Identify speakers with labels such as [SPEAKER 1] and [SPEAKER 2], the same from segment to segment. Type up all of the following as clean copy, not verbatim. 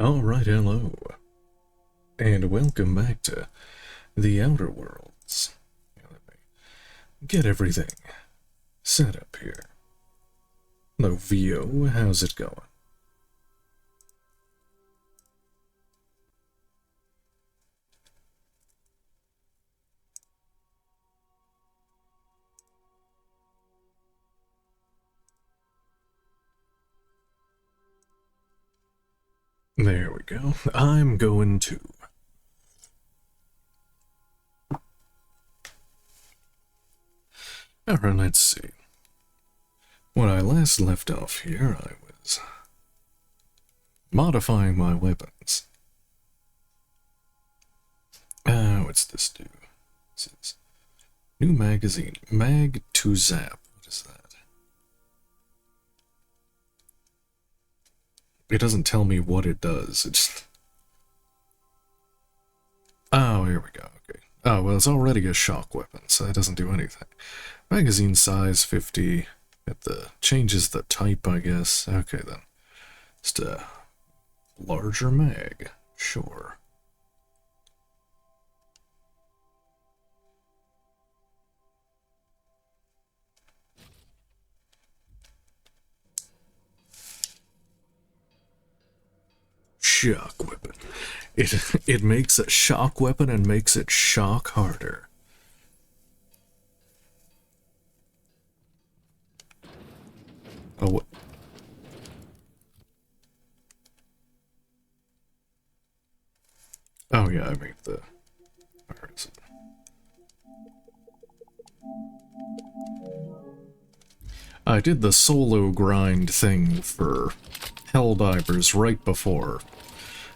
[SPEAKER 1] Alright, hello, and welcome back to the Outer Worlds. Let me get everything set up here. Hello, Vio, how's it going? There we go. I'm going to. Alright, let's see. When I last left off here, I was modifying my weapons. What's this do? This is new magazine. Mag to zap. What is that? It doesn't tell me what it does. It just... Oh, here we go. Okay. Oh, well, it's already a shock weapon, so it doesn't do anything. Magazine size 50. Changes the type, I guess. Okay, then. Just a larger mag. Sure. Shock weapon. It makes a shock weapon and makes it shock harder. Oh, what? Oh yeah, I mean where is it? I did the solo grind thing for Helldivers right before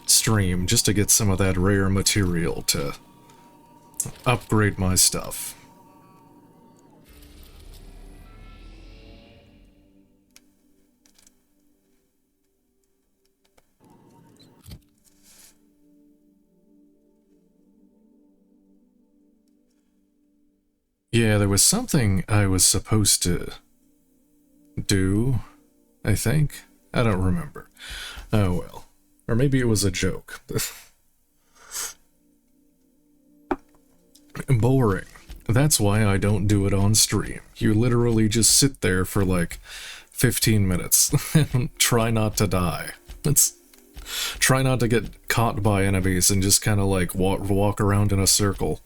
[SPEAKER 1] stream, just to get some of that rare material to upgrade my stuff. Yeah, there was something I was supposed to do, I think. I don't remember. Oh well. Or maybe it was a joke. Boring. That's why I don't do it on stream. You literally just sit there for like 15 minutes and try not to die. Try not to get caught by enemies and just kind of like walk around in a circle.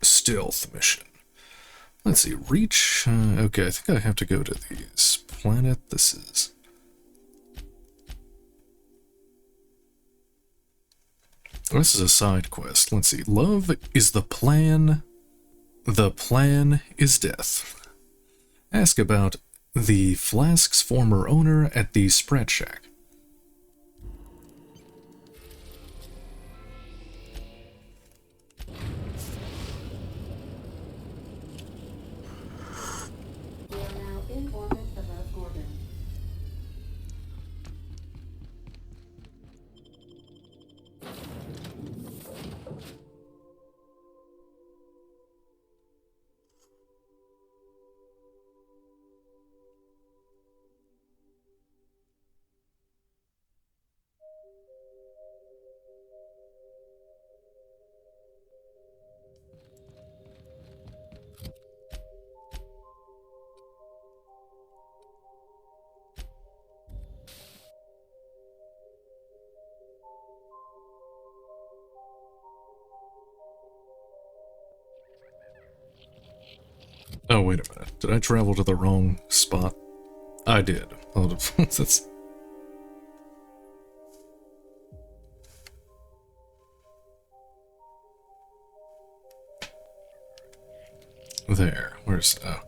[SPEAKER 1] Stealth mission. Let's see, reach, okay, I think I have to go to these. Planet, this is... This is a side quest. Let's see, love is the plan is death. Ask about the flask's former owner at the Spread Shack. Oh, wait a minute. Did I travel to the wrong spot? I did. That's... There. Where's... Oh.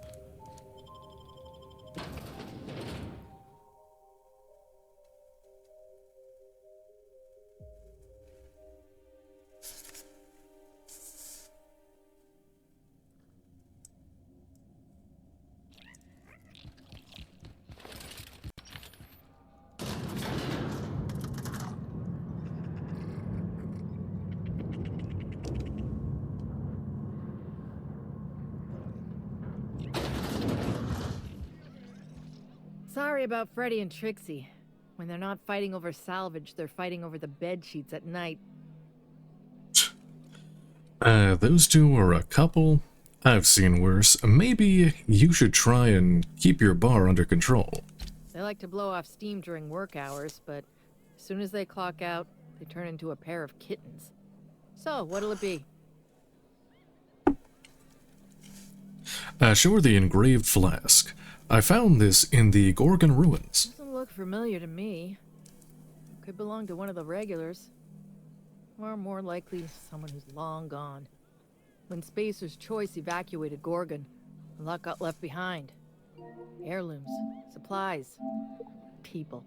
[SPEAKER 2] Sorry about Freddy and Trixie. When they're not fighting over salvage, they're fighting over the bed sheets at night.
[SPEAKER 1] Those two are a couple. I've seen worse. Maybe you should try and keep your bar under control.
[SPEAKER 2] They like to blow off steam during work hours, but as soon as they clock out, they turn into a pair of kittens. So, what'll it be?
[SPEAKER 1] Show her the engraved flask. I found this in the Gorgon ruins.
[SPEAKER 2] Doesn't look familiar to me. Could belong to one of the regulars. Or more likely, someone who's long gone. When Spacer's Choice evacuated Gorgon, a lot got left behind. Heirlooms, supplies, people.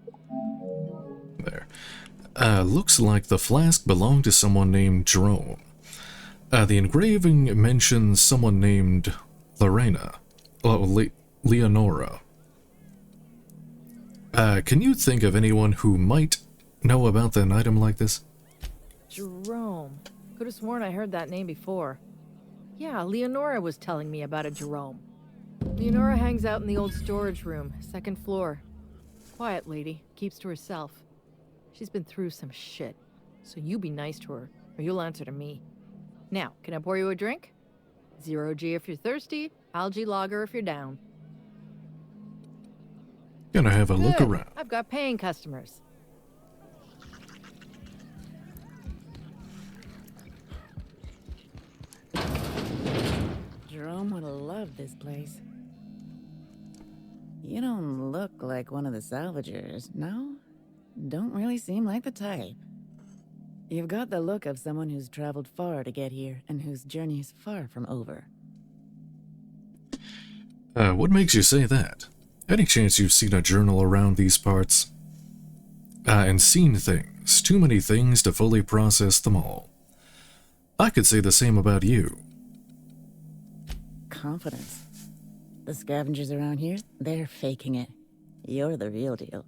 [SPEAKER 1] There. Looks like the flask belonged to someone named Jerome. The engraving mentions someone named Lorena. Leonora. Can you think of anyone who might know about an item like this?
[SPEAKER 2] Jerome. Could have sworn I heard that name before. Yeah, Leonora was telling me about a Jerome. Leonora hangs out in the old storage room, second floor. Quiet lady, keeps to herself. She's been through some shit, so you be nice to her, or you'll answer to me. Now, can I pour you a drink? 0G if you're thirsty, algae lager if you're down.
[SPEAKER 1] Gonna have a look
[SPEAKER 2] Good.
[SPEAKER 1] around.
[SPEAKER 2] I've got paying customers.
[SPEAKER 3] Jerome would have loved this place. You don't look like one of the salvagers, no? Don't really seem like the type. You've got the look of someone who's traveled far to get here, and whose journey is far from over.
[SPEAKER 1] What makes you say that? Any chance you've seen a journal around these parts? And seen things. Too many things to fully process them all. I could say the same about you.
[SPEAKER 3] Confidence. The scavengers around here, they're faking it. You're the real deal.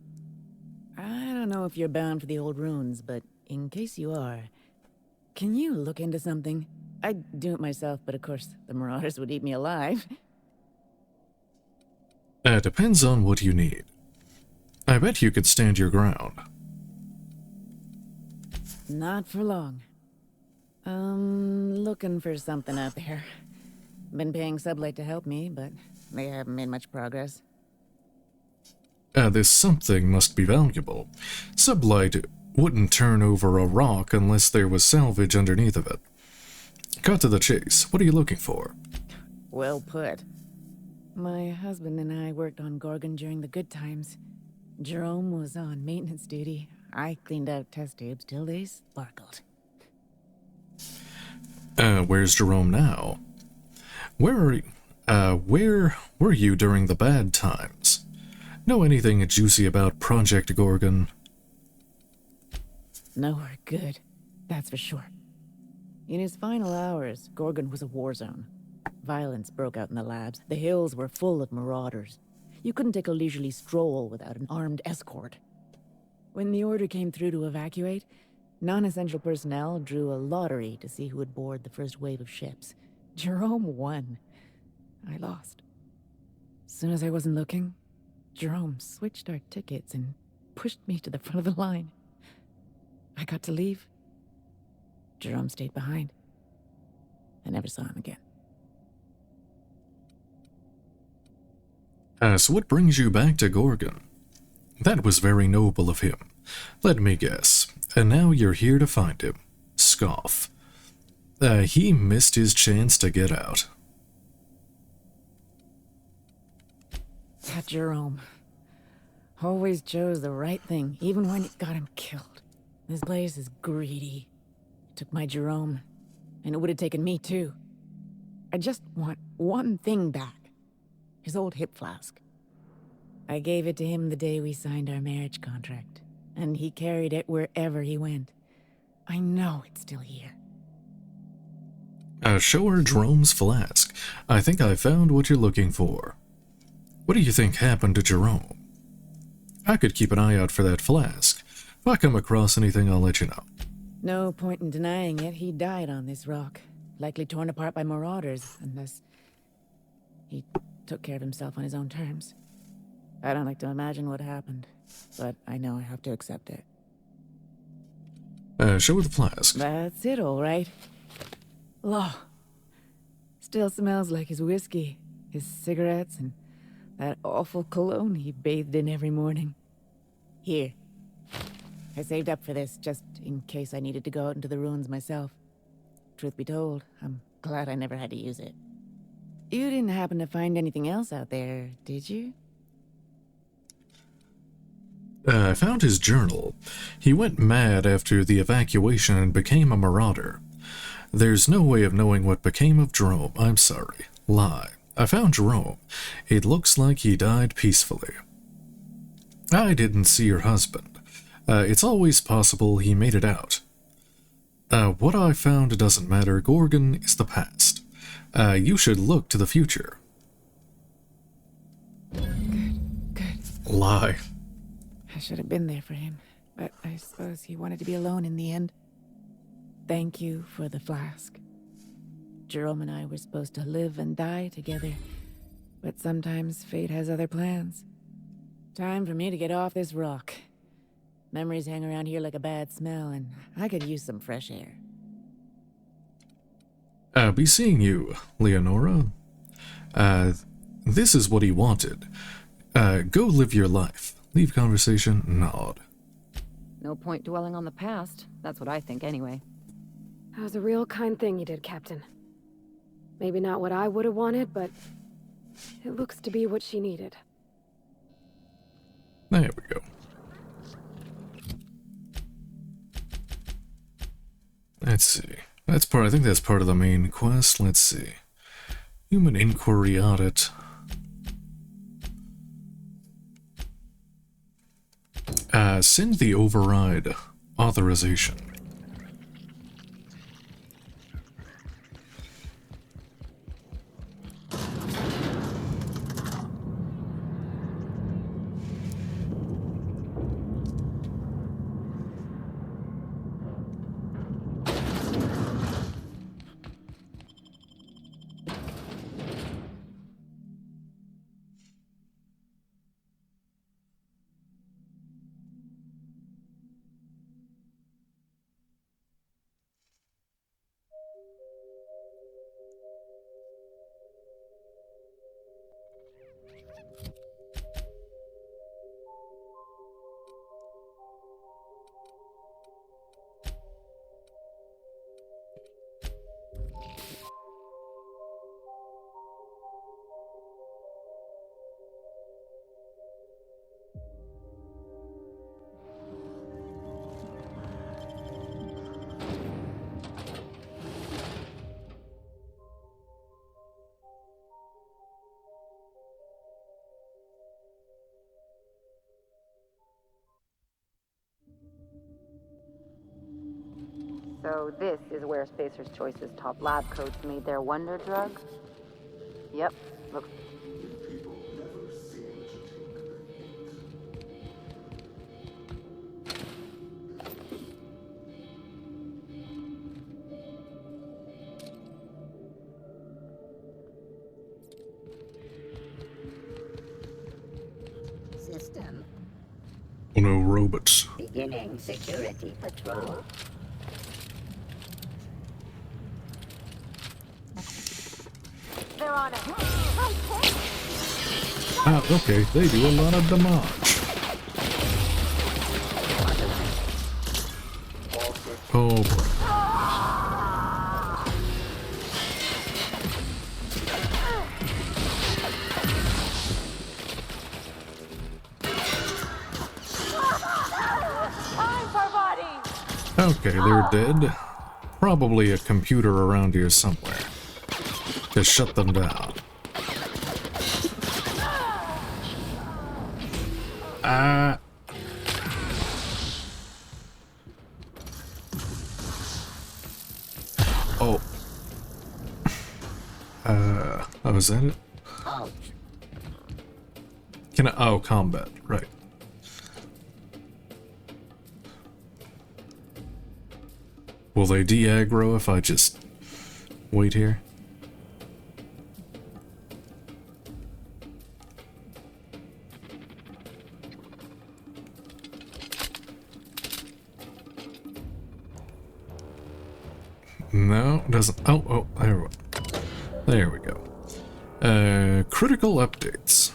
[SPEAKER 3] I don't know if you're bound for the old ruins, but in case you are, can you look into something? I'd do it myself, but of course, the marauders would eat me alive.
[SPEAKER 1] Depends on what you need. I bet you could stand your ground.
[SPEAKER 3] Not for long. Looking for something out there. Been paying Sublight to help me, but they haven't made much progress.
[SPEAKER 1] This something must be valuable. Sublight wouldn't turn over a rock unless there was salvage underneath of it. Cut to the chase. What are you looking for?
[SPEAKER 3] Well put. My husband and I worked on Gorgon during the good times. Jerome was on maintenance duty. I cleaned out test tubes till they sparkled.
[SPEAKER 1] Where's Jerome now? Where were you during the bad times? Know anything juicy about Project Gorgon?
[SPEAKER 3] Nowhere good, that's for sure. In his final hours, Gorgon was a war zone. Violence broke out in the labs. The hills were full of marauders. You couldn't take a leisurely stroll without an armed escort. When the order came through to evacuate, non-essential personnel drew a lottery to see who would board the first wave of ships. Jerome won. I lost. As soon as I wasn't looking, Jerome switched our tickets and pushed me to the front of the line. I got to leave. Jerome stayed behind. I never saw him again.
[SPEAKER 1] So what brings you back to Gorgon? That was very noble of him. Let me guess. And now you're here to find him. Scoff. He missed his chance to get out.
[SPEAKER 3] That Jerome. Always chose the right thing, even when it got him killed. This place is greedy. Took my Jerome, and it would have taken me too. I just want one thing back. His old hip flask. I gave it to him the day we signed our marriage contract, and he carried it wherever he went. I know it's still here.
[SPEAKER 1] Show her Jerome's flask. I think I found what you're looking for. What do you think happened to Jerome? I could keep an eye out for that flask. If I come across anything, I'll let you know.
[SPEAKER 3] No point in denying it. He died on this rock. Likely torn apart by marauders, unless he took care of himself on his own terms. I don't like to imagine what happened, but I know I have to accept it.
[SPEAKER 1] Show the flask.
[SPEAKER 3] That's it, all right. Law. Still smells like his whiskey, his cigarettes, and that awful cologne he bathed in every morning. Here. I saved up for this, just in case I needed to go out into the ruins myself. Truth be told, I'm glad I never had to use it. You didn't happen to find anything else out there, did you?
[SPEAKER 1] I found his journal. He went mad after the evacuation and became a marauder. There's no way of knowing what became of Jerome. I'm sorry. Lie. I found Jerome. It looks like he died peacefully. I didn't see your husband. It's always possible he made it out. What I found doesn't matter. Gorgon is the past. You should look to the future.
[SPEAKER 3] Good.
[SPEAKER 1] Lie.
[SPEAKER 3] I should have been there for him, but I suppose he wanted to be alone in the end. Thank you for the flask. Jerome and I were supposed to live and die together, but sometimes fate has other plans. Time for me to get off this rock. Memories hang around here like a bad smell, and I could use some fresh air.
[SPEAKER 1] I'll be seeing you, Leonora. This is what he wanted. Go live your life. Leave conversation, nod.
[SPEAKER 4] No point dwelling on the past. That's what I think anyway.
[SPEAKER 5] That was a real kind thing you did, Captain. Maybe not what I would have wanted, but it looks to be what she needed.
[SPEAKER 1] There we go. Let's see. I think that's part of the main quest. Let's see. Human inquiry audit. Send the override authorization.
[SPEAKER 4] So this is where Spacer's Choice's top lab coats made their wonder drug? Yep, looks...
[SPEAKER 6] System
[SPEAKER 1] Oh no, robots.
[SPEAKER 6] beginning security patrol.
[SPEAKER 5] They're on it.
[SPEAKER 1] Ah, okay, they do a lot of damage. Oh boy. Okay, they're dead. Probably a computer around here somewhere. Just shut them down. Oh. Oh, is that it?
[SPEAKER 6] Ouch.
[SPEAKER 1] Can I? Oh, combat, right. Will they de-aggro if I just wait here? No, doesn't. Oh, there we go. Critical updates.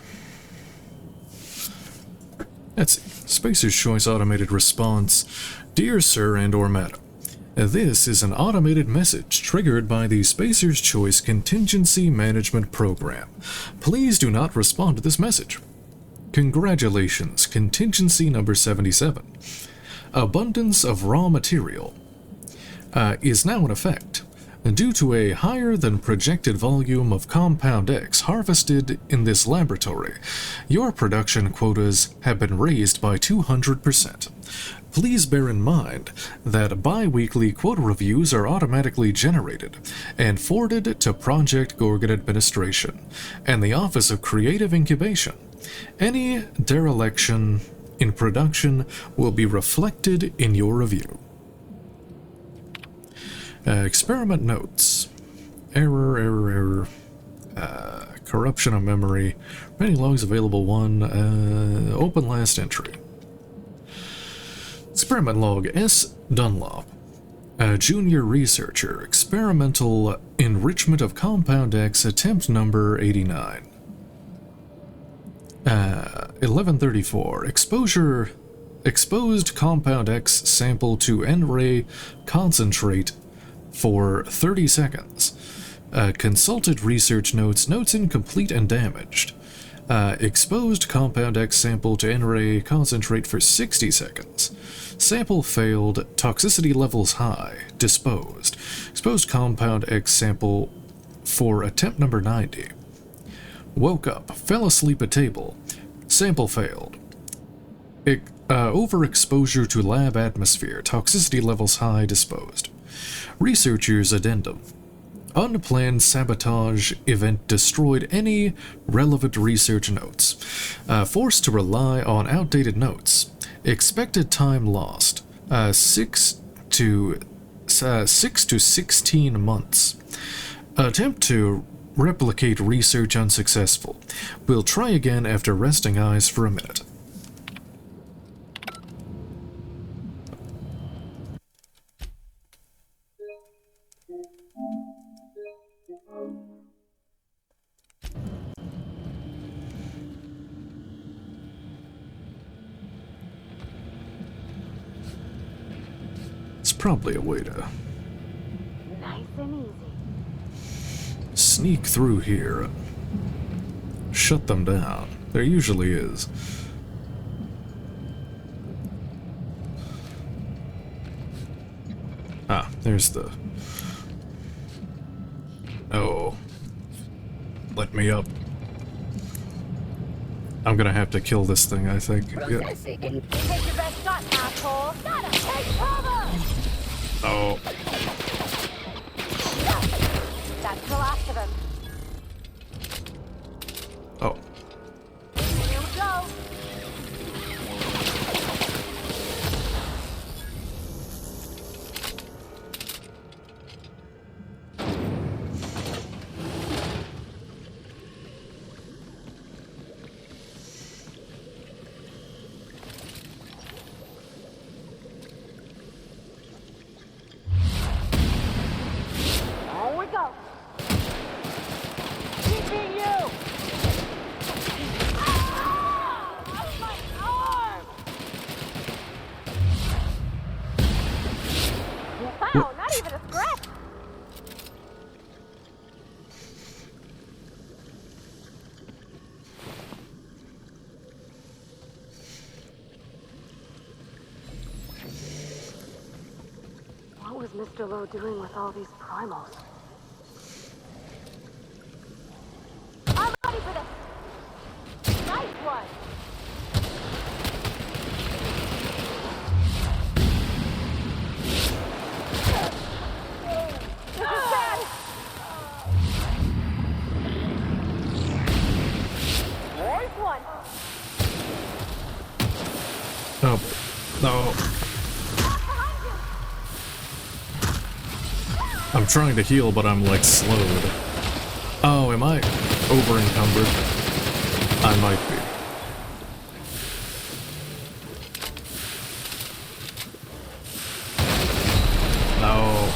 [SPEAKER 1] Let's see. Spacer's Choice automated response. Dear Sir and/or Madam, this is an automated message triggered by the Spacer's Choice Contingency Management Program. Please do not respond to this message. Congratulations, contingency number 77. Abundance of raw material is now in effect. Due to a higher than projected volume of Compound X harvested in this laboratory, your production quotas have been raised by 200%. Please bear in mind that bi-weekly quota reviews are automatically generated and forwarded to Project Gorgon Administration and the Office of Creative Incubation. Any dereliction in production will be reflected in your review. Experiment notes. Error. Corruption of memory. Many logs available 1. Open last entry. Experiment log S. Dunlop. Junior researcher. Experimental enrichment of Compound X. Attempt number 89. 1134. Exposed Compound X sample to N-ray concentrate for 30 seconds. Consulted research notes incomplete and damaged. Exposed Compound X sample to N-ray concentrate for 60 seconds. Sample failed, toxicity levels high, disposed. Exposed Compound X sample for attempt number 90. Woke up, fell asleep at table. Sample failed. Overexposure to lab atmosphere, toxicity levels high, disposed. Researchers' addendum. Unplanned sabotage event destroyed any relevant research notes. Forced to rely on outdated notes. Expected time lost. 6 to 16 months. Attempt to replicate research unsuccessful. We'll try again after resting eyes for a minute. It's probably a way to
[SPEAKER 5] Nice and easy.
[SPEAKER 1] sneak through here and shut them down. There usually is. Ah, there's the... Oh. Let me up. I'm gonna have to kill this thing, I think. Yeah.
[SPEAKER 6] Processing.
[SPEAKER 5] Take your best shot, asshole. Gotta take cover!
[SPEAKER 1] Oh.
[SPEAKER 5] That's the last of them.
[SPEAKER 1] Oh.
[SPEAKER 5] Here we go. On we go. Keeping you. Ah! My arm. Wow, not even a scratch. What was Mr. Lowe doing with all these primals? I'm ready for this! Nice one! This is bad! There's one!
[SPEAKER 1] Oh. No.
[SPEAKER 5] Behind you!
[SPEAKER 1] I'm trying to heal, but I'm like slowed. Oh, am I over encumbered? I might be. No.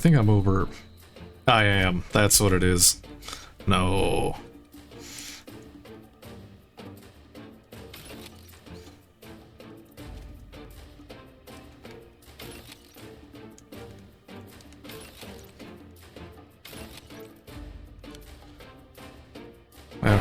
[SPEAKER 1] think I'm over... I am. That's what it is. No. Okay.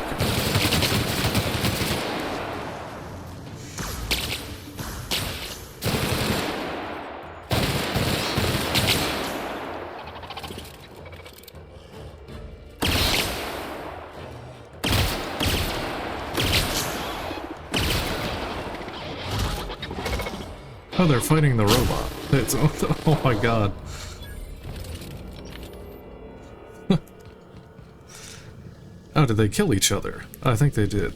[SPEAKER 1] Oh, they're fighting the robot. It's, oh my god. Oh, did they kill each other? I think they did.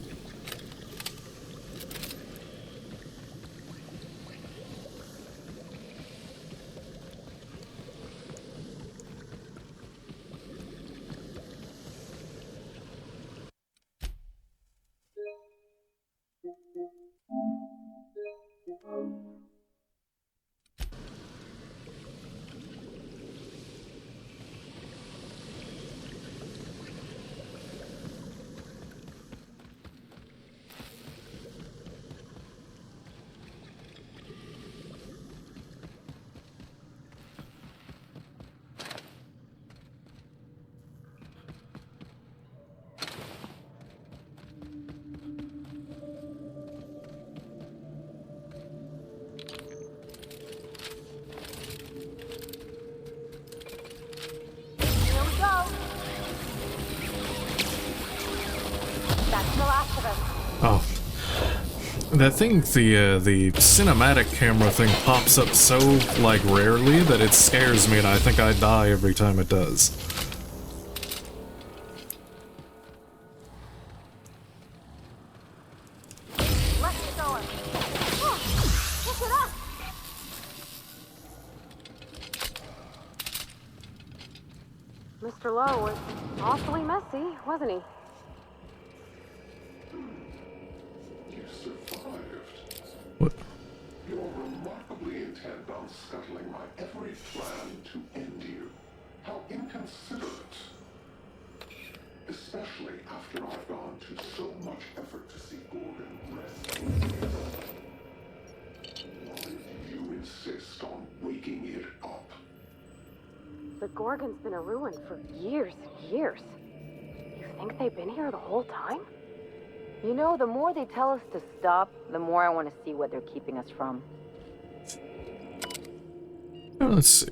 [SPEAKER 1] Oh. That thing, the cinematic camera thing pops up so, like, rarely that it scares me and I think I die every time it does.
[SPEAKER 5] Mr. Lowe was awfully messy, wasn't he?
[SPEAKER 1] What?
[SPEAKER 7] You're remarkably intent on scuttling my every plan to end you. How inconsiderate. Especially after I've gone to so much effort to see Gorgon rescued. Why do you insist on waking it up?
[SPEAKER 5] The Gorgon's been a ruin for years and years. You think they've been here the whole time?
[SPEAKER 4] You know, the more they tell us to stop, the more I want to see what they're keeping us from.
[SPEAKER 1] Let's see.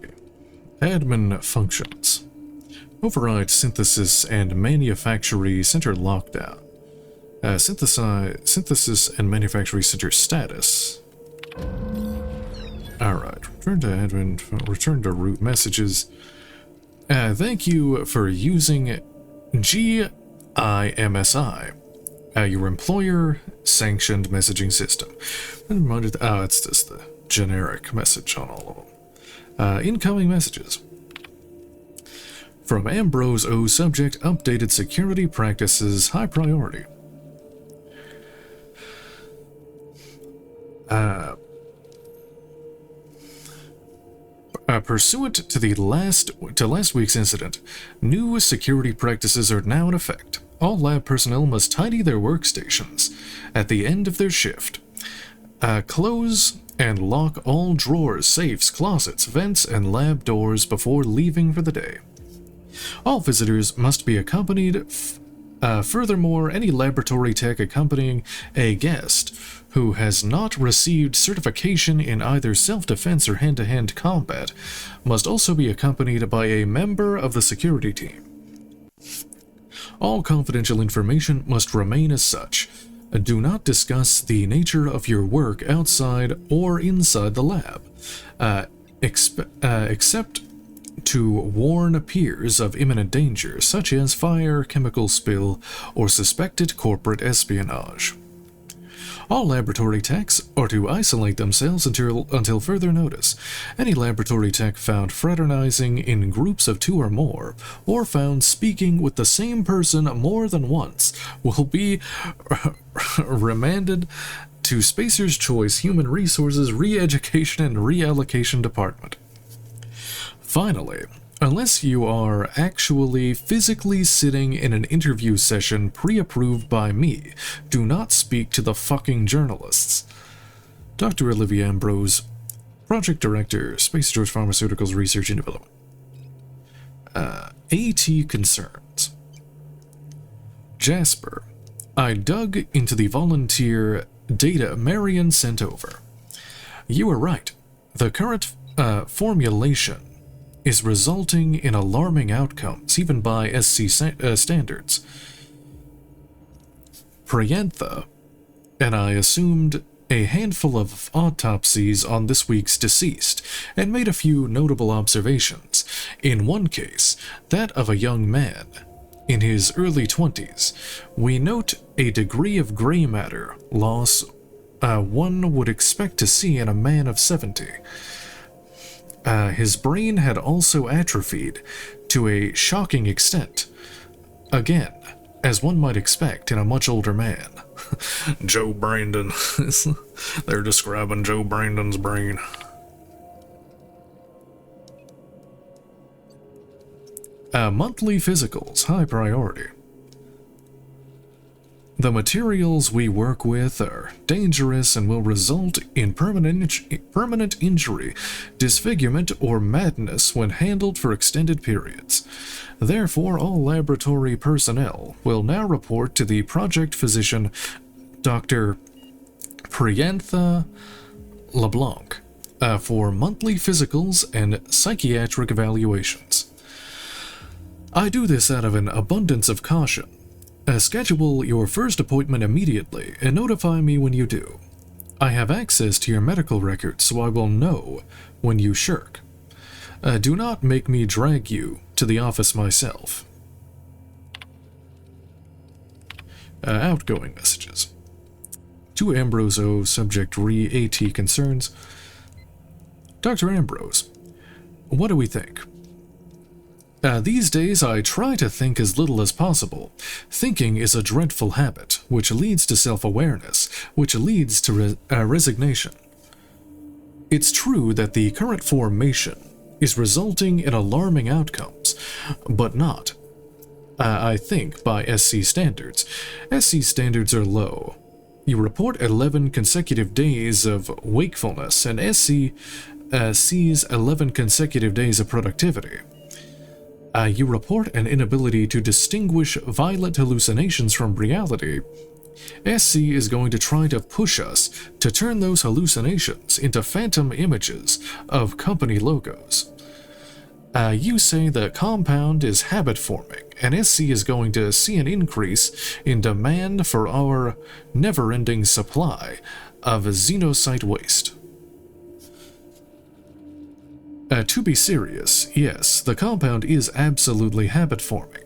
[SPEAKER 1] Admin functions. Override synthesis and manufacturing center lockdown. Synthesis and manufacturing center status. Alright, return to admin, return to root messages. Thank you for using GIMSI, your employer-sanctioned messaging system. Oh, it's just the generic message on all of them. Incoming messages. From Ambrose O. Subject, updated security practices, high priority. Pursuant to last week's incident, new security practices are now in effect. All lab personnel must tidy their workstations at the end of their shift. Close and lock all drawers, safes, closets, vents, and lab doors before leaving for the day. All visitors must be accompanied. Furthermore, any laboratory tech accompanying a guest who has not received certification in either self-defense or hand-to-hand combat must also be accompanied by a member of the security team. All confidential information must remain as such. Do not discuss the nature of your work outside or inside the lab, except to warn peers of imminent danger, such as fire, chemical spill, or suspected corporate espionage. All laboratory techs are to isolate themselves until further notice. Any laboratory tech found fraternizing in groups of 2 or more, or found speaking with the same person more than once, will be remanded to Spacer's Choice Human Resources Re-Education and Reallocation Department. Finally, Unless you are actually physically sitting in an interview session pre-approved by me, do not speak to the fucking journalists. Dr. Olivia Ambrose, Project Director, Space George Pharmaceuticals Research and Development. AT concerns. Jasper, I dug into the volunteer data Marion sent over. You were right. The current formulation is resulting in alarming outcomes, even by SC standards. Priantha and I assumed a handful of autopsies on this week's deceased and made a few notable observations. In one case, that of a young man in his early 20s, we note a degree of gray matter loss one would expect to see in a man of 70. His brain had also atrophied to a shocking extent. Again, as one might expect in a much older man. Joe Brandon. They're describing Joe Brandon's brain. Monthly physicals, high priority. The materials we work with are dangerous and will result in permanent injury, disfigurement, or madness when handled for extended periods. Therefore, all laboratory personnel will now report to the project physician, Dr. Priantha LeBlanc, for monthly physicals and psychiatric evaluations. I do this out of an abundance of caution. Schedule your first appointment immediately and notify me when you do. I have access to your medical records, so I will know when you shirk. Do not make me drag you to the office myself. Outgoing messages. To Ambrose O, subject re-AT concerns. Dr. Ambrose, what do we think? These days I try to think as little as possible. Thinking is a dreadful habit, which leads to self-awareness, which leads to resignation. It's true that the current formation is resulting in alarming outcomes, but not, I think, by SC standards. SC standards are low. You report 11 consecutive days of wakefulness, and SC sees 11 consecutive days of productivity. You report an inability to distinguish violent hallucinations from reality. SC is going to try to push us to turn those hallucinations into phantom images of company logos. You say the compound is habit-forming, and SC is going to see an increase in demand for our never-ending supply of xenocyte waste. To be serious, yes, the compound is absolutely habit-forming.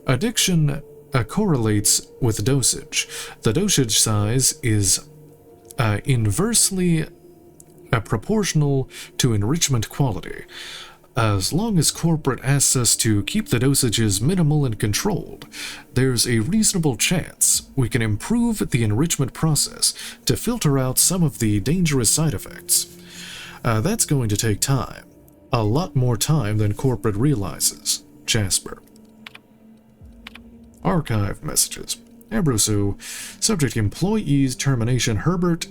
[SPEAKER 1] Addiction correlates with dosage. The dosage size is inversely proportional to enrichment quality. As long as corporate asks us to keep the dosages minimal and controlled, there's a reasonable chance we can improve the enrichment process to filter out some of the dangerous side effects. That's going to take time. A lot more time than corporate realizes. Jasper. Archive messages. Ambrose, subject employees termination Herbert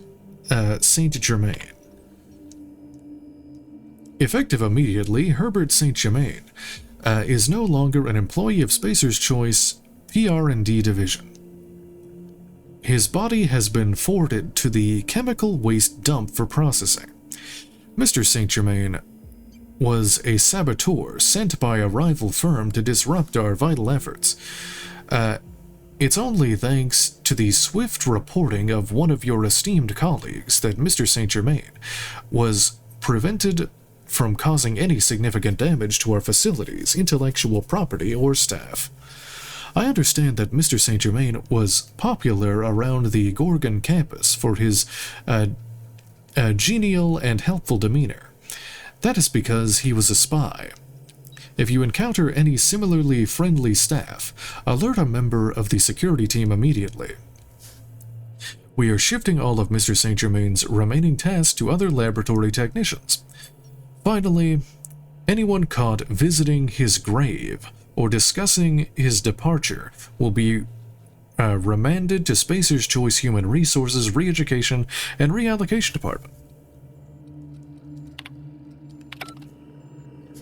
[SPEAKER 1] St. Germain. Effective immediately, Herbert St. Germain is no longer an employee of Spacer's Choice PR&D division. His body has been forwarded to the chemical waste dump for processing. Mr. St. Germain was a saboteur sent by a rival firm to disrupt our vital efforts. It's only thanks to the swift reporting of one of your esteemed colleagues that Mr. St. Germain was prevented from causing any significant damage to our facilities, intellectual property, or staff. I understand that Mr. St. Germain was popular around the Gorgon campus for his genial and helpful demeanor. That is because he was a spy. If you encounter any similarly friendly staff, alert a member of the security team immediately. We are shifting all of Mr. St. Germain's remaining tasks to other laboratory technicians. Finally, Anyone caught visiting his grave or discussing his departure will be remanded to Spacer's Choice Human Resources, Re-Education, and Reallocation Department.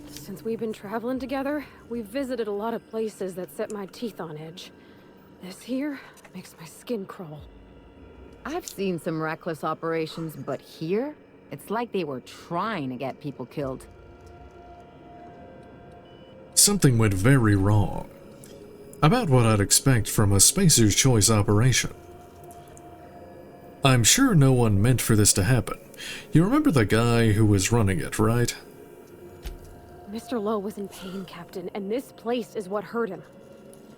[SPEAKER 5] Since we've been traveling together, we've visited a lot of places that set my teeth on edge. This here makes my skin crawl.
[SPEAKER 4] I've seen some reckless operations, but here, it's like they were trying to get people killed.
[SPEAKER 1] Something went very wrong. About what I'd expect from a Spacer's Choice operation. I'm sure no one meant for this to happen. You remember the guy who was running it, right?
[SPEAKER 5] Mr. Lowe was in pain, Captain, and this place is what hurt him.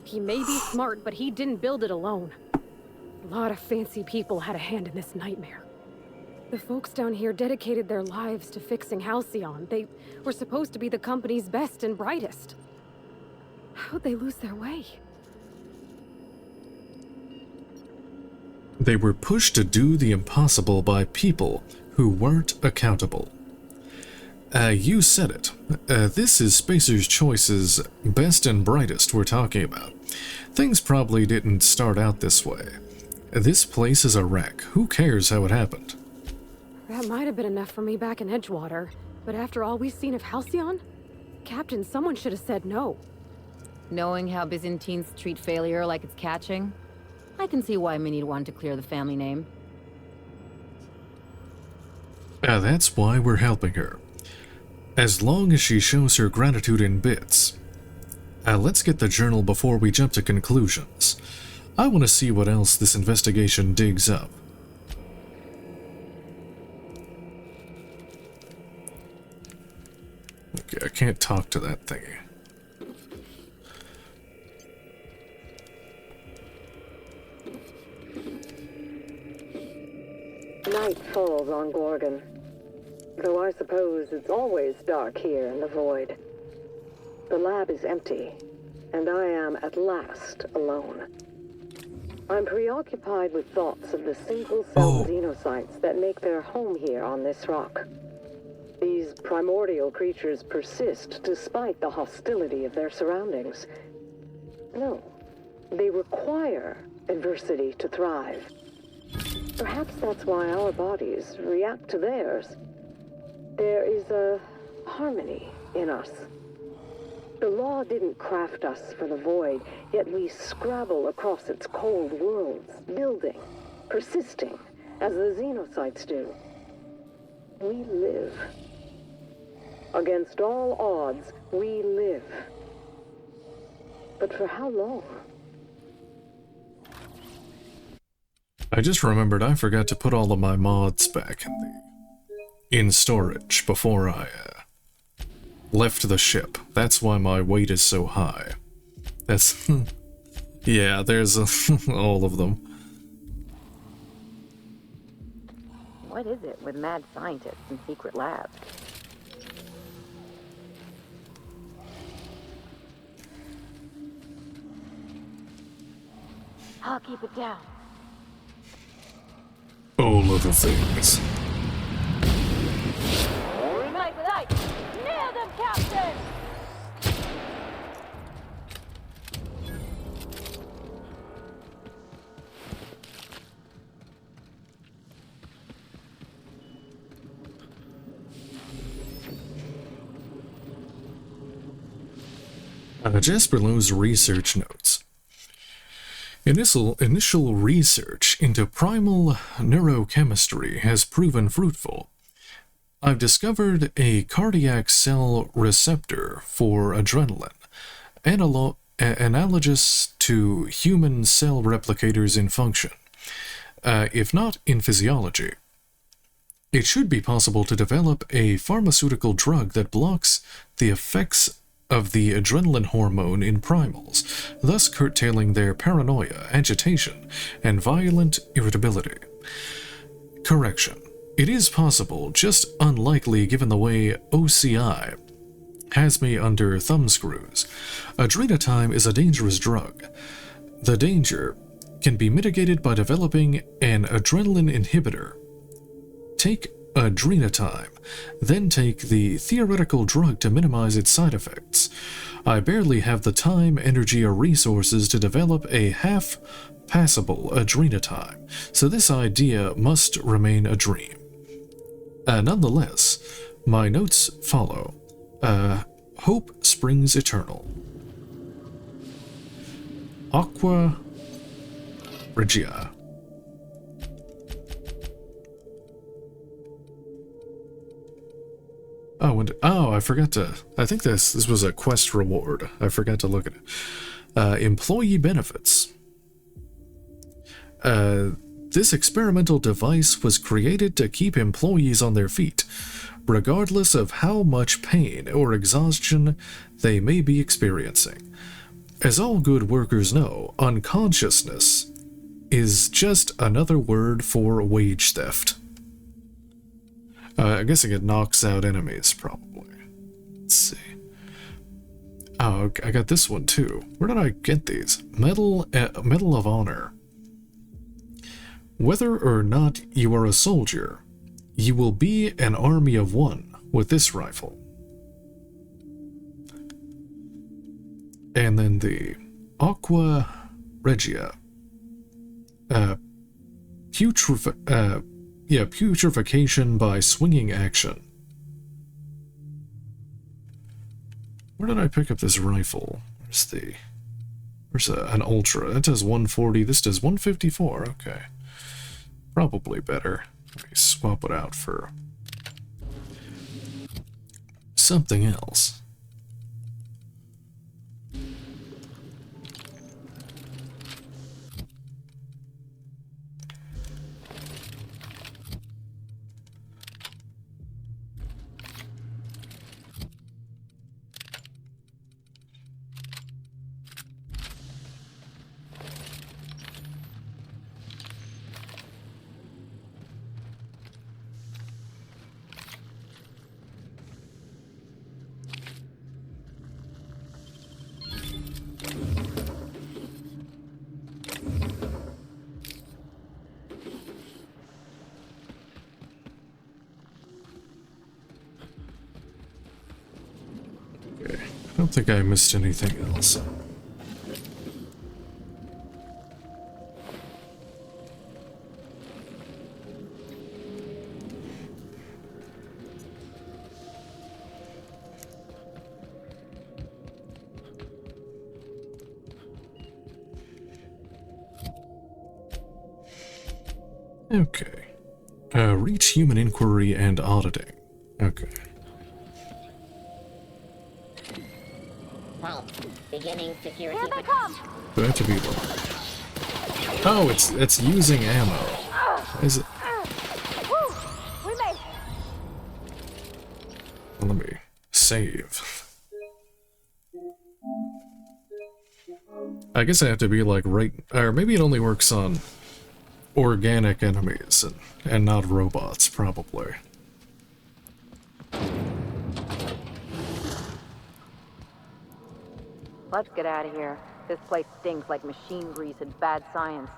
[SPEAKER 5] He may be smart, but he didn't build it alone. A lot of fancy people had a hand in this nightmare. The folks down here dedicated their lives to fixing Halcyon. They were supposed to be the company's best and brightest. How'd they lose their way?
[SPEAKER 1] They were pushed to do the impossible by people who weren't accountable. You said it. This is Spacer's Choice's best and brightest we're talking about. Things probably didn't start out this way. This place is a wreck. Who cares how it happened?
[SPEAKER 5] That might have been enough for me back in Edgewater, but after all we've seen of Halcyon, Captain, someone should have said no.
[SPEAKER 4] Knowing how Byzantines treat failure like it's catching, I can see why Minnie'd want to clear the family name.
[SPEAKER 1] That's why we're helping her. As long as she shows her gratitude in bits. Let's get the journal before we jump to conclusions. I want to see what else this investigation digs up. Okay, I can't talk to that thingy.
[SPEAKER 8] Night falls on Gorgon. Though I suppose it's always dark here in the void. The lab is empty, and I am at last alone. I'm preoccupied with thoughts of the single-cell xenocytes that make their home here on this rock. These primordial creatures persist despite the hostility of their surroundings. No, they require adversity to thrive. Perhaps that's why our bodies react to theirs. There is a harmony in us. The law didn't craft us for the void, yet we scrabble across its cold worlds, building, persisting, as the xenocytes do. We live. Against all odds, we live. But for how long?
[SPEAKER 1] I just remembered I forgot to put all of my mods back in storage before I left the ship. That's why my weight is so high. That's yeah, there's all of them.
[SPEAKER 4] What is it with mad scientists and secret labs? I'll keep it down.
[SPEAKER 1] All of the things.
[SPEAKER 2] Night, night! Nail them, Captain!
[SPEAKER 1] Jasper Lowe's research notes. Initial research into primal neurochemistry has proven fruitful. I've discovered a cardiac cell receptor for adrenaline, analogous to human cell replicators in function, if not in physiology. It should be possible to develop a pharmaceutical drug that blocks the effects of the adrenaline hormone in primals, thus curtailing their paranoia, agitation, and violent irritability. Correction. It is possible, just unlikely given the way OCI has me under thumbscrews. Adrenatime is a dangerous drug. The danger can be mitigated by developing an adrenaline inhibitor. Take adrenatime, then take the theoretical drug to minimize its side effects. I barely have the time, energy, or resources to develop a half-passable adrenatime, so this idea must remain a dream. Nonetheless, my notes follow. Hope springs eternal. Aqua Regia. I forgot to... I think this was a quest reward. I forgot to look at it. Employee benefits. This experimental device was created to keep employees on their feet, regardless of how much pain or exhaustion they may be experiencing. As all good workers know, unconsciousness is just another word for wage theft. I'm guessing it knocks out enemies, probably. Let's see. Oh, I got this one too. Where did I get these? Medal of Honor. Whether or not you are a soldier, you will be an army of one with this rifle. And then the Aqua Regia. Putrefaction by swinging action. Where did I pick up this rifle? Where's an Ultra? That does 140, this does 154, okay. Probably better. Let me swap it out for something else. I don't think I missed anything else. Okay. Reach human inquiry and auditing. Okay.
[SPEAKER 6] Beginning security.
[SPEAKER 5] Here they come!
[SPEAKER 1] That to be low. Oh, it's using ammo. Is it?
[SPEAKER 5] Woo! We made it!
[SPEAKER 1] Let me save. I guess I have to be like right, or maybe it only works on organic enemies and not robots, probably.
[SPEAKER 4] Let's get out of here. This place stinks like machine grease and bad science.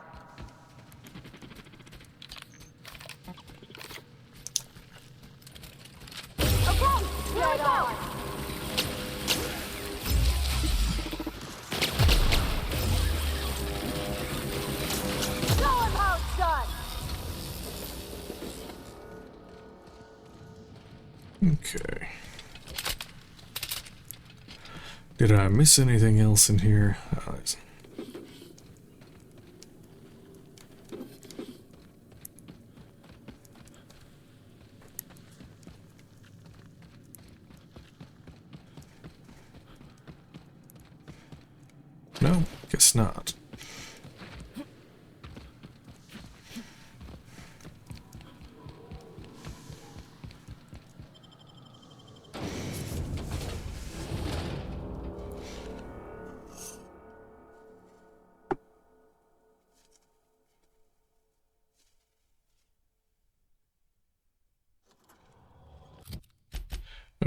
[SPEAKER 5] Okay, here we go! Show him how it's done!
[SPEAKER 1] Okay. Did I miss anything else in here? No, guess not.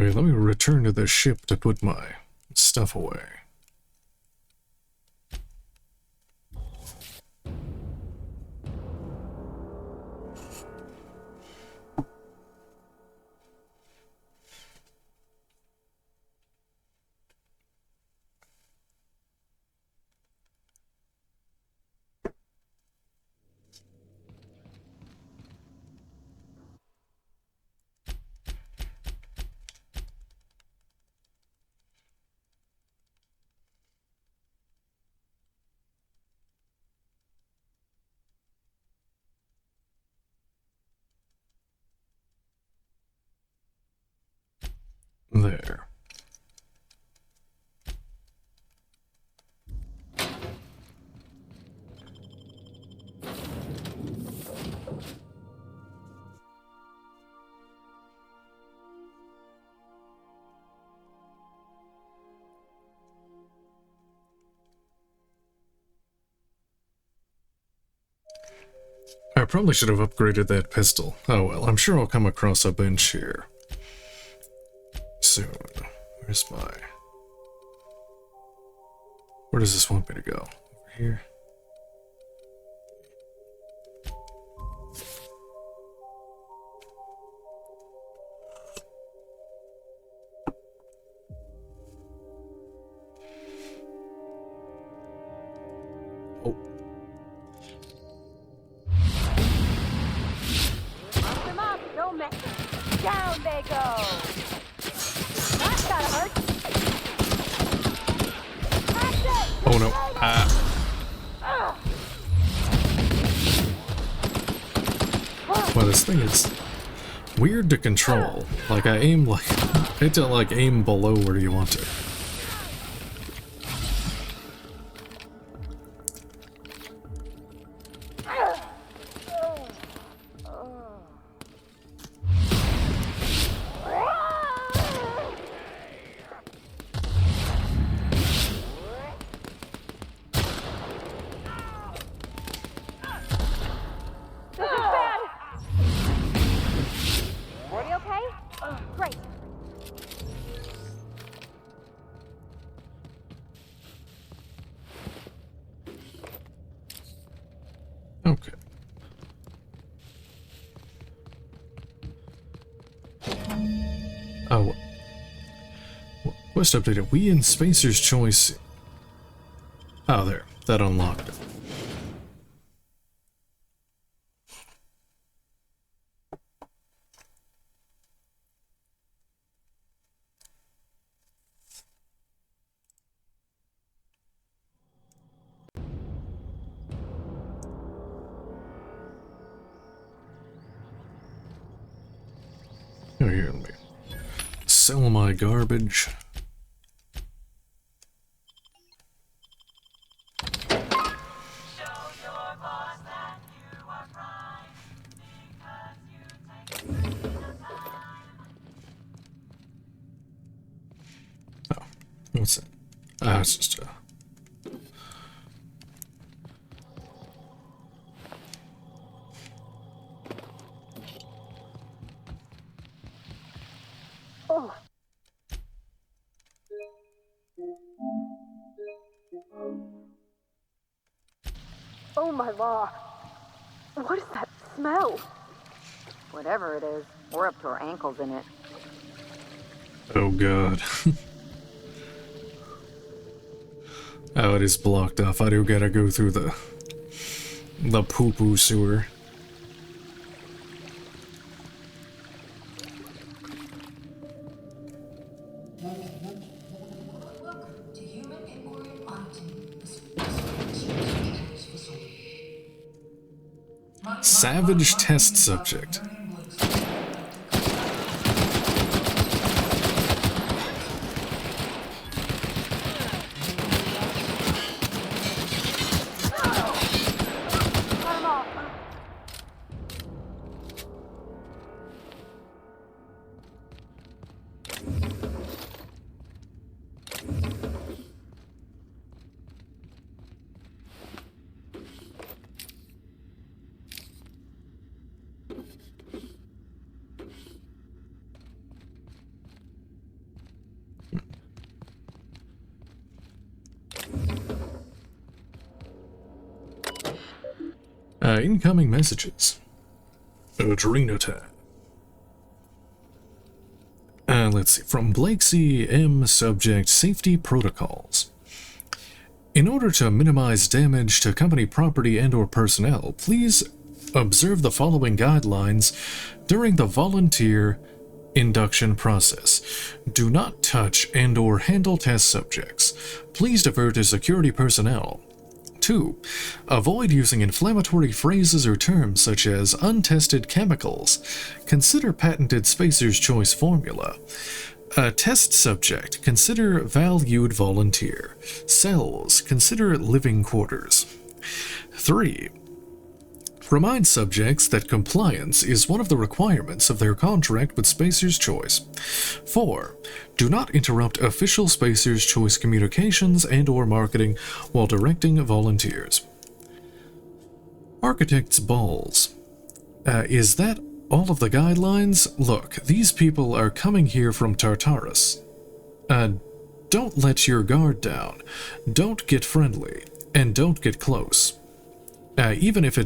[SPEAKER 1] Okay, let me return to the ship to put my stuff away. There. I probably should have upgraded that pistol. Oh well, I'm sure I'll come across a bench here soon. Where's my... Where does this want me to go? Over here? Oh.
[SPEAKER 5] Come on, don't mess. Down they go. That gotta hurt.
[SPEAKER 1] Oh no. Well, this thing is weird to control. Like, I aim like... I hate to, like, aim below where you want to. Okay. Oh. Quest updated. We in Spacer's Choice. Oh, there. That unlocked it. Oh, here, let me sell my garbage. Oh, what's that? Ah, it's just
[SPEAKER 5] Oh my law. What is that smell?
[SPEAKER 4] Whatever it is, we're up to our ankles in it.
[SPEAKER 1] Oh god. Oh, it is blocked off. I do gotta go through the poo-poo sewer. Savage test subject. Incoming messages. Adrena time. Let's see. From Blake C. M. Subject Safety Protocols. In order to minimize damage to company property and/or personnel, please observe the following guidelines during the volunteer induction process. Do not touch and/or handle test subjects. Please defer to security personnel. 2. Avoid using inflammatory phrases or terms such as untested chemicals. Consider patented Spacer's Choice formula. Test subject, consider valued volunteer. Cells, consider living quarters. 3. Remind subjects that compliance is one of the requirements of their contract with Spacer's Choice. 4. Do not interrupt official Spacer's Choice communications and/or marketing while directing volunteers. Architect's balls. Is that all of the guidelines? Look, these people are coming here from Tartarus. Don't let your guard down. Don't get friendly. And don't get close. Even if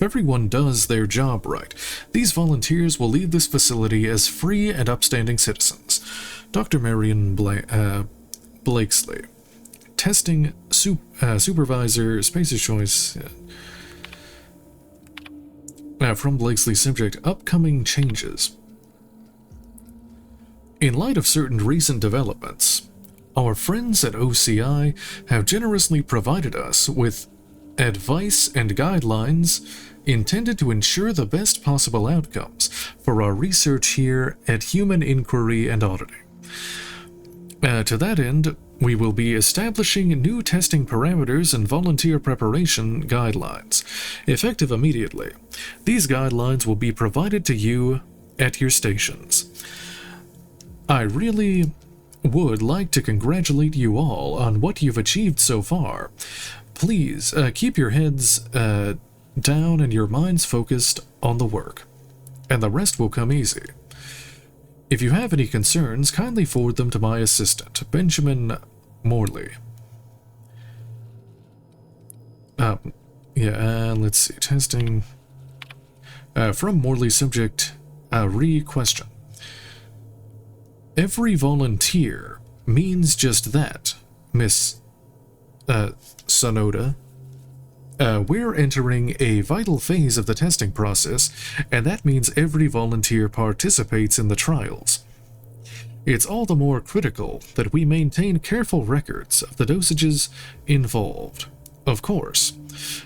[SPEAKER 1] everyone does their job right, these volunteers will leave this facility as free and upstanding citizens. Dr. Marion Blakesley. Testing Supervisor, Spacer's Choice. From Blakesley subject, upcoming changes. In light of certain recent developments, our friends at OCI have generously provided us with advice and guidelines intended to ensure the best possible outcomes for our research here at Human Inquiry and Auditing. To that end, we will be establishing new testing parameters and volunteer preparation guidelines, effective immediately. These guidelines will be provided to you at your stations. I really would like to congratulate you all on what you've achieved so far. Please keep your heads down and your minds focused on the work, and the rest will come easy. If you have any concerns, kindly forward them to my assistant, Benjamin Morley. Let's see. Testing. From Morley subject, re-question. Every volunteer means just that, Miss Sonoda. We're entering a vital phase of the testing process, and that means every volunteer participates in the trials. It's all the more critical that we maintain careful records of the dosages involved. Of course,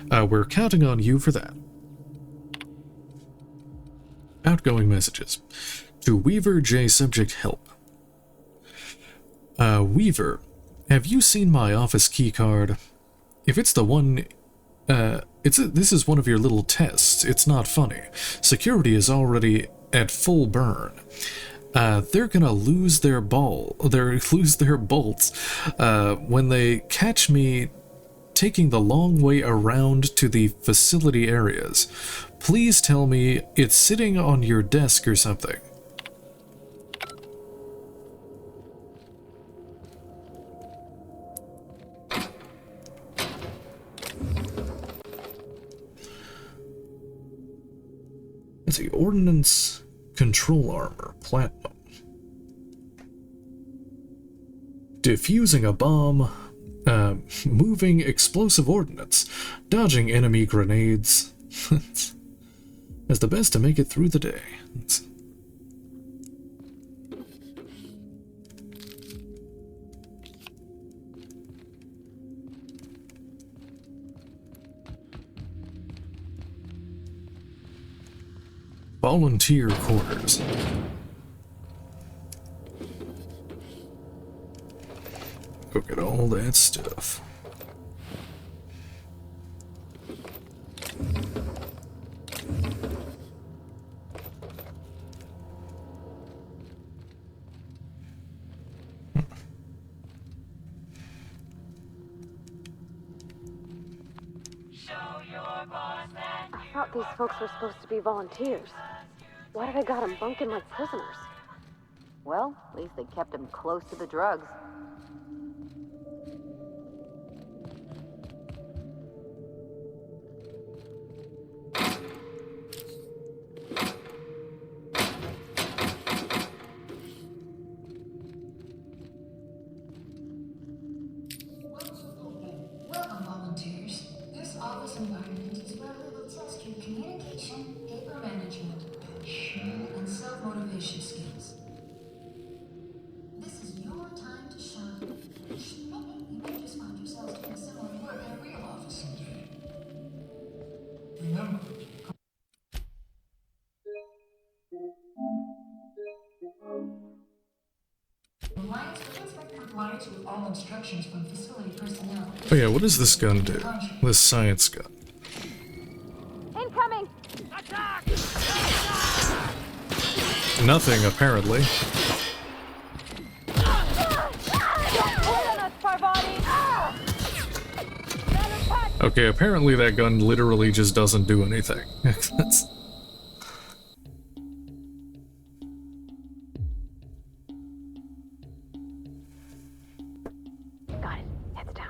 [SPEAKER 1] we're counting on you for that. Outgoing messages. To Weaver J. Subject Help. Weaver, have you seen my office keycard? If it's the one... this is one of your little tests. It's not funny. Security is already at full burn. They're gonna lose their bolts when they catch me taking the long way around to the facility areas. Please tell me it's sitting on your desk or something. Let's see, Ordnance Control Armor, Platinum. Defusing a bomb, moving explosive ordnance, dodging enemy grenades. That's the best to make it through the day. Volunteer quarters. Look at all that stuff.
[SPEAKER 5] I thought these folks were supposed to be volunteers. Why did I got them bunking like prisoners?
[SPEAKER 4] Well, at least they kept him close to the drugs.
[SPEAKER 9] Welcome, volunteers. This office environment is where we will test your communication, paper management, and self-motivation skills. This is your time to shine. You may just find yourselves doing similar work in a real office someday. Remember. formal instructions from facility personnel.
[SPEAKER 1] Oh yeah, what does this gun do? This science gun.
[SPEAKER 5] Incoming!
[SPEAKER 1] Nothing, apparently. Okay, apparently that gun literally just doesn't do anything. That's...
[SPEAKER 5] Got it. Heads down.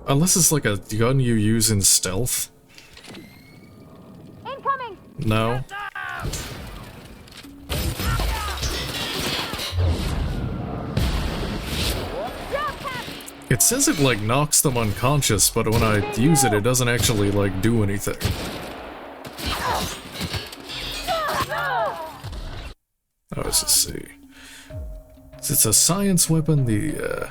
[SPEAKER 1] Unless it's like a gun you use in stealth.
[SPEAKER 5] Incoming!
[SPEAKER 1] No. It says it like knocks them unconscious, but when I use it, it doesn't actually like do anything. Oh, let's just see. It's a science weapon. The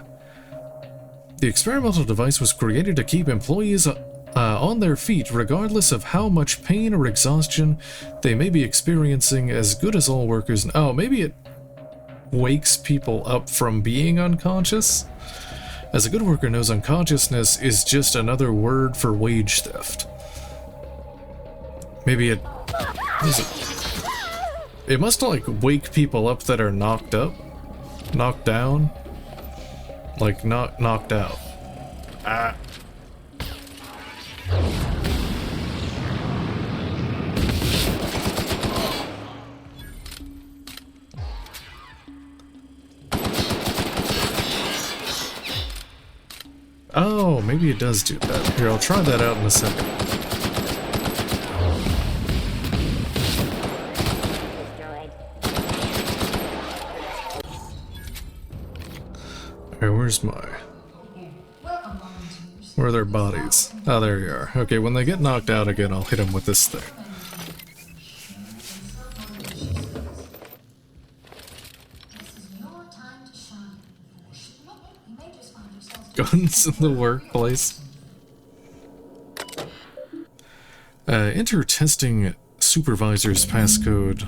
[SPEAKER 1] experimental device was created to keep employees on their feet, regardless of how much pain or exhaustion they may be experiencing, as good as all workers. Oh, maybe it wakes people up from being unconscious? As a good worker knows, unconsciousness is just another word for wage theft. Maybe it... It must, like, wake people up that are knocked up? Knocked down? Like, knocked out. Ah. Oh, maybe it does do that. Here, I'll try that out in a second. Alright, where's my... Where are their bodies? Oh, there you are. Okay, when they get knocked out again, I'll hit them with this thing. Guns in the workplace. Enter testing supervisor's passcode.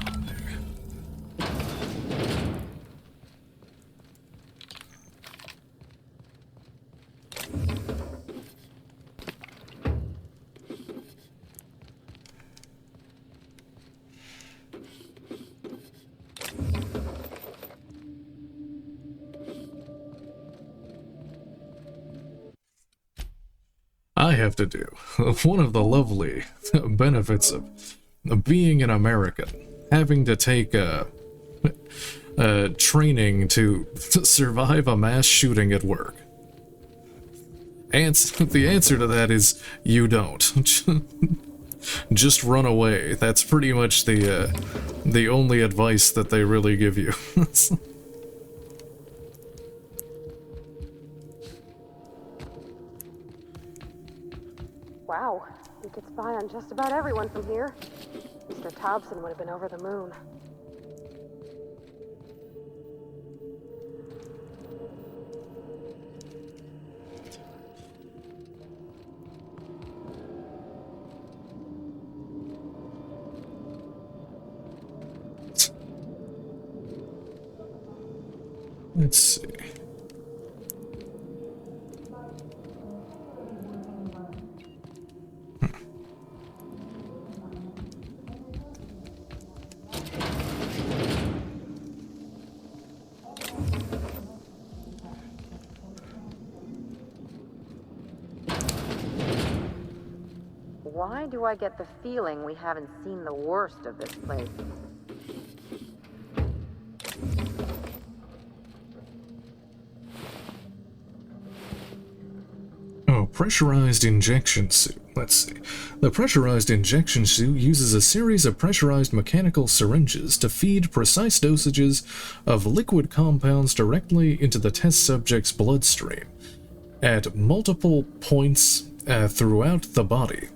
[SPEAKER 1] I have to do. One of the lovely benefits of being an American, having to take training to survive a mass shooting at work. And the answer to that is you don't. Just run away. That's pretty much the only advice that they really give you.
[SPEAKER 5] Wow, you could spy on just about everyone from here. Mr. Thompson would have been over the moon.
[SPEAKER 1] Let's see.
[SPEAKER 4] Why do I get the feeling we haven't seen the worst of this place?
[SPEAKER 1] Oh, pressurized injection suit. Let's see. The pressurized injection suit uses a series of pressurized mechanical syringes to feed precise dosages of liquid compounds directly into the test subject's bloodstream at multiple points throughout the body.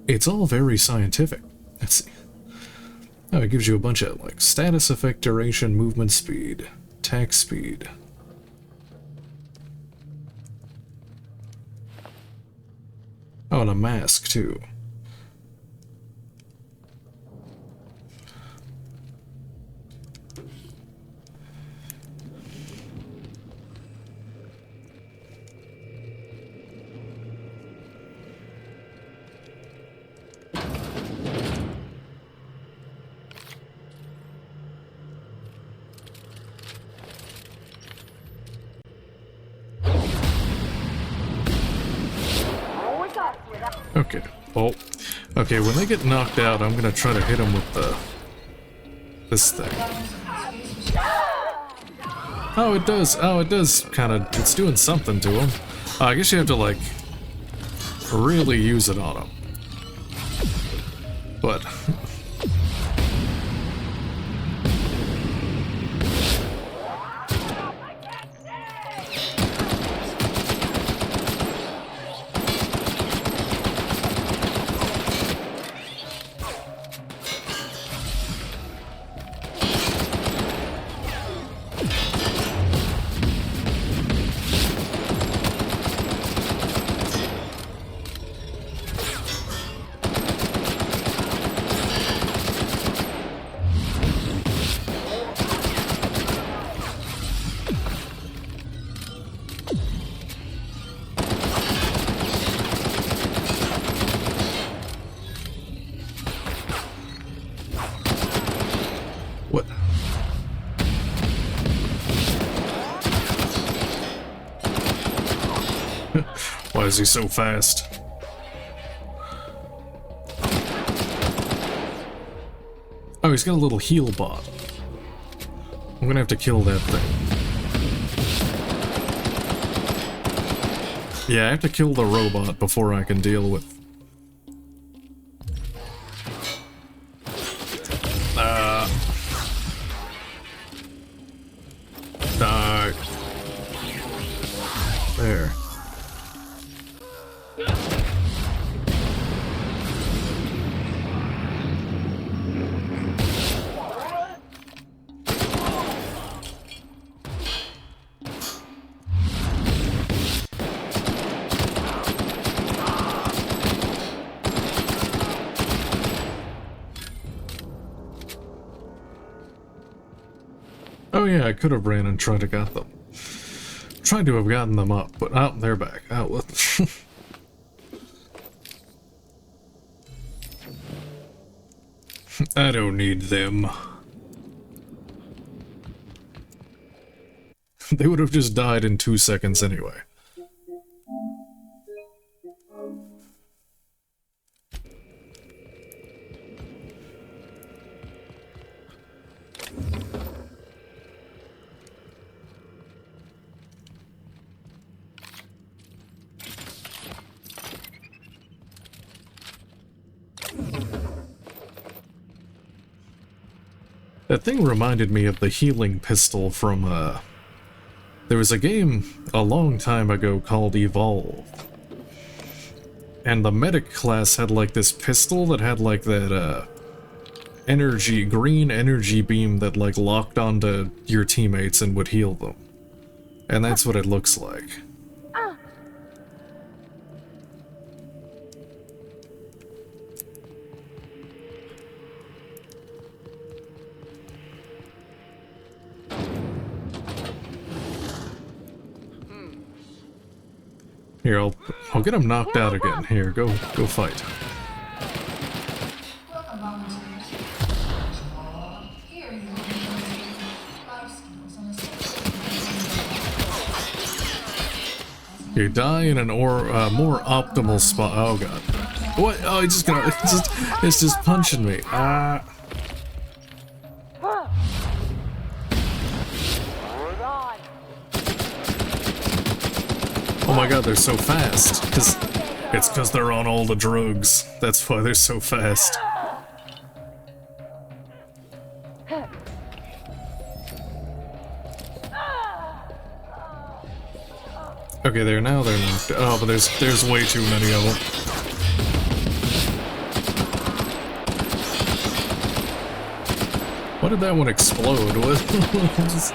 [SPEAKER 1] It's all very scientific. Let's see. Oh, it gives you a bunch of, like, status effect, duration, movement speed, attack speed. Oh, and a mask, too. Okay. Oh. Okay, when they get knocked out, I'm gonna try to hit them with this thing. Oh, it does. Oh, it does kind of. It's doing something to them. I guess you have to, like, really use it on them. But. What? Why is he so fast? Oh, he's got a little heal bot. I'm gonna have to kill that thing. Yeah, I have to kill the robot before I can deal with... Die. There. Oh yeah, I could have ran and tried to get them. Tried to have gotten them up, but oh, they're back. Oh, well. I don't need them. They would have just died in 2 seconds anyway. That thing reminded me of the healing pistol from, there was a game a long time ago called Evolve. And the medic class had, like, this pistol that had, like, that, green energy beam that, like, locked onto your teammates and would heal them. And that's what it looks like. Here, I'll get him knocked out again. Here, go fight.
[SPEAKER 9] Welcome, volunteers. Here you will be life skills and a
[SPEAKER 1] You die in an more optimal spot. Oh god. What? Oh, it's just punching me. Ah. Oh my god, they're so fast. It's because they're on all the drugs. That's why they're so fast. Okay, they're knocked. Oh, but there's way too many of them. Why did that one explode? What?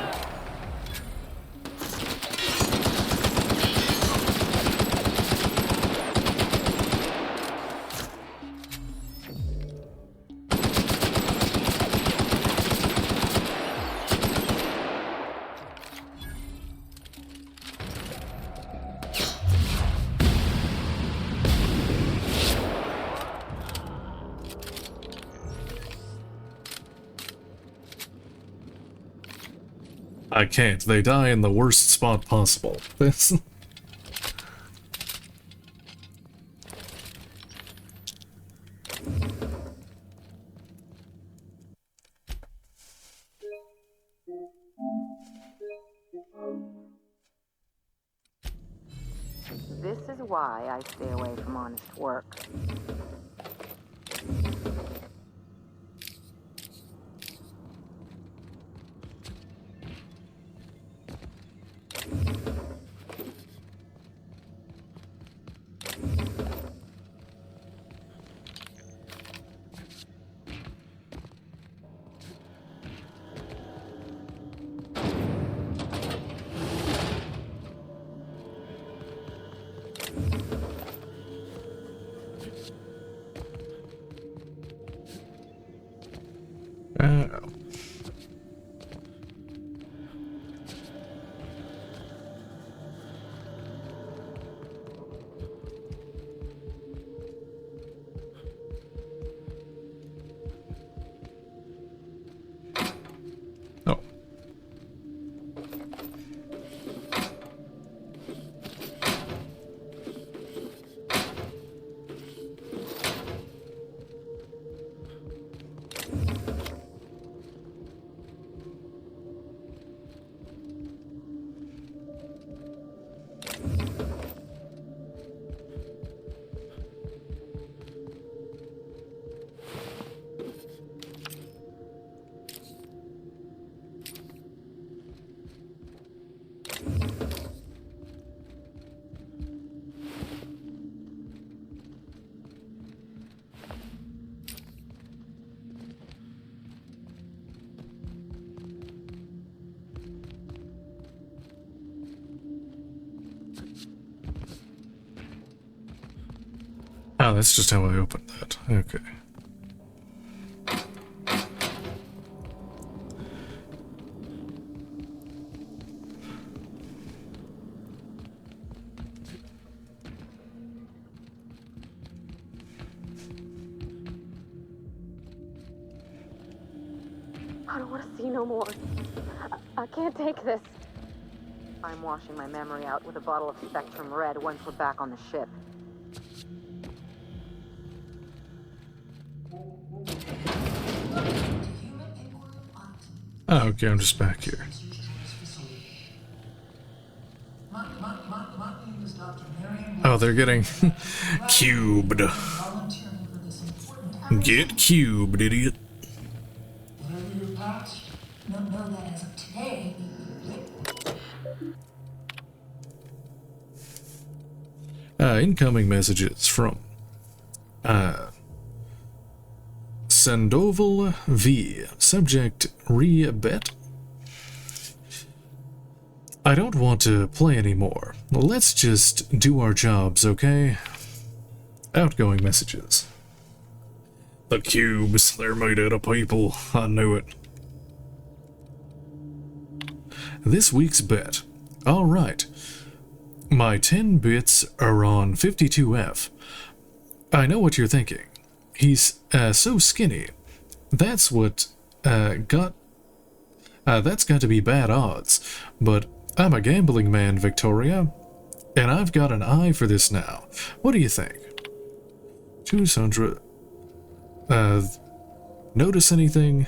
[SPEAKER 1] I can't. They die in the worst spot possible.
[SPEAKER 4] is why I stay away from honest work.
[SPEAKER 1] Oh. Oh, that's just how I opened that. Okay.
[SPEAKER 5] I don't want to see no more. I can't take this.
[SPEAKER 4] I'm washing my memory out with a bottle of Spectrum Red once we're back on the ship.
[SPEAKER 1] Oh, okay, I'm just back here. Oh, they're getting cubed. Get cubed, idiot. Incoming messages from Sandoval V. Subject re-bet. I don't want to play anymore. Let's just do our jobs, okay? Outgoing messages. The cubes, they're made out of people. I knew it. This week's bet. Alright. My 10 bits are on 52F. I know what you're thinking. He's so skinny. That's got to be bad odds. But I'm a gambling man, Victoria. And I've got an eye for this now. What do you think? 200. Notice anything?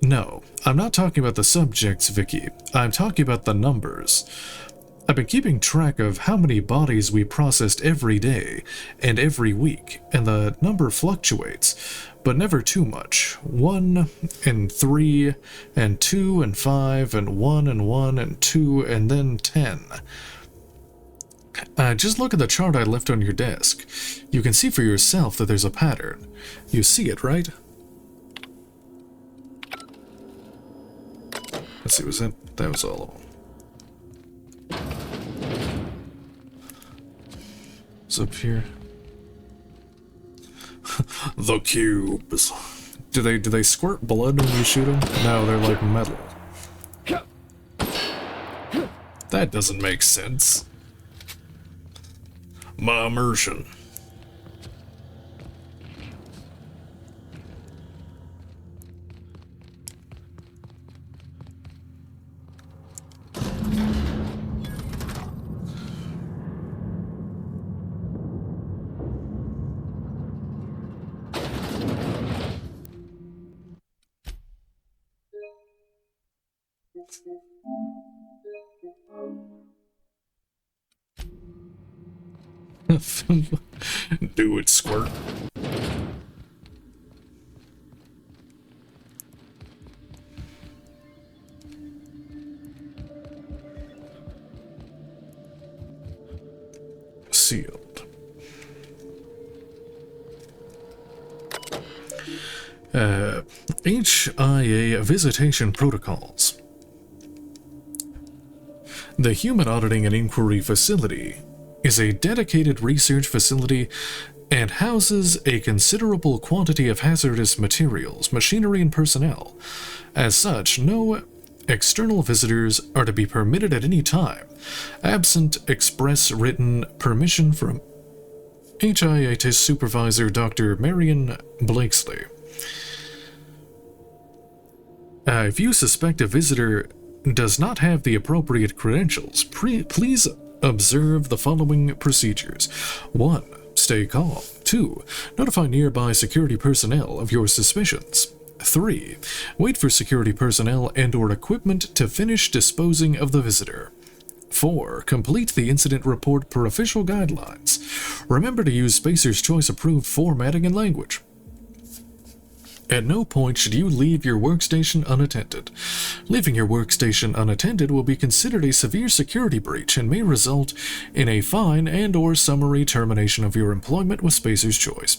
[SPEAKER 1] No, I'm not talking about the subjects, Vicky. I'm talking about the numbers. I've been keeping track of how many bodies we processed every day and every week, and the number fluctuates, but never too much. 1 and 3 and 2 and 5 and 1 and 1 and 2 and then 10. Just look at the chart I left on your desk. You can see for yourself that there's a pattern. You see it, right? Let's see, that was all of them. What's up here? The cubes. Do they squirt blood when you shoot them? No, they're like metal. That doesn't make sense. My immersion. Do it, squirt. Sealed. HIA Visitation Protocols. The Human Auditing and Inquiry Facility is a dedicated research facility and houses a considerable quantity of hazardous materials, machinery, and personnel. As such, no external visitors are to be permitted at any time, absent express written permission from HIAT Supervisor Dr. Marion Blakesley. If you suspect a visitor does not have the appropriate credentials, please observe the following procedures. 1. Stay calm. 2. Notify nearby security personnel of your suspicions. 3. Wait for security personnel and/or equipment to finish disposing of the visitor. 4. Complete the incident report per official guidelines. Remember to use Spacer's Choice approved formatting and language. At no point should you leave your workstation unattended. Leaving your workstation unattended will be considered a severe security breach and may result in a fine and/or summary termination of your employment with Spacer's Choice.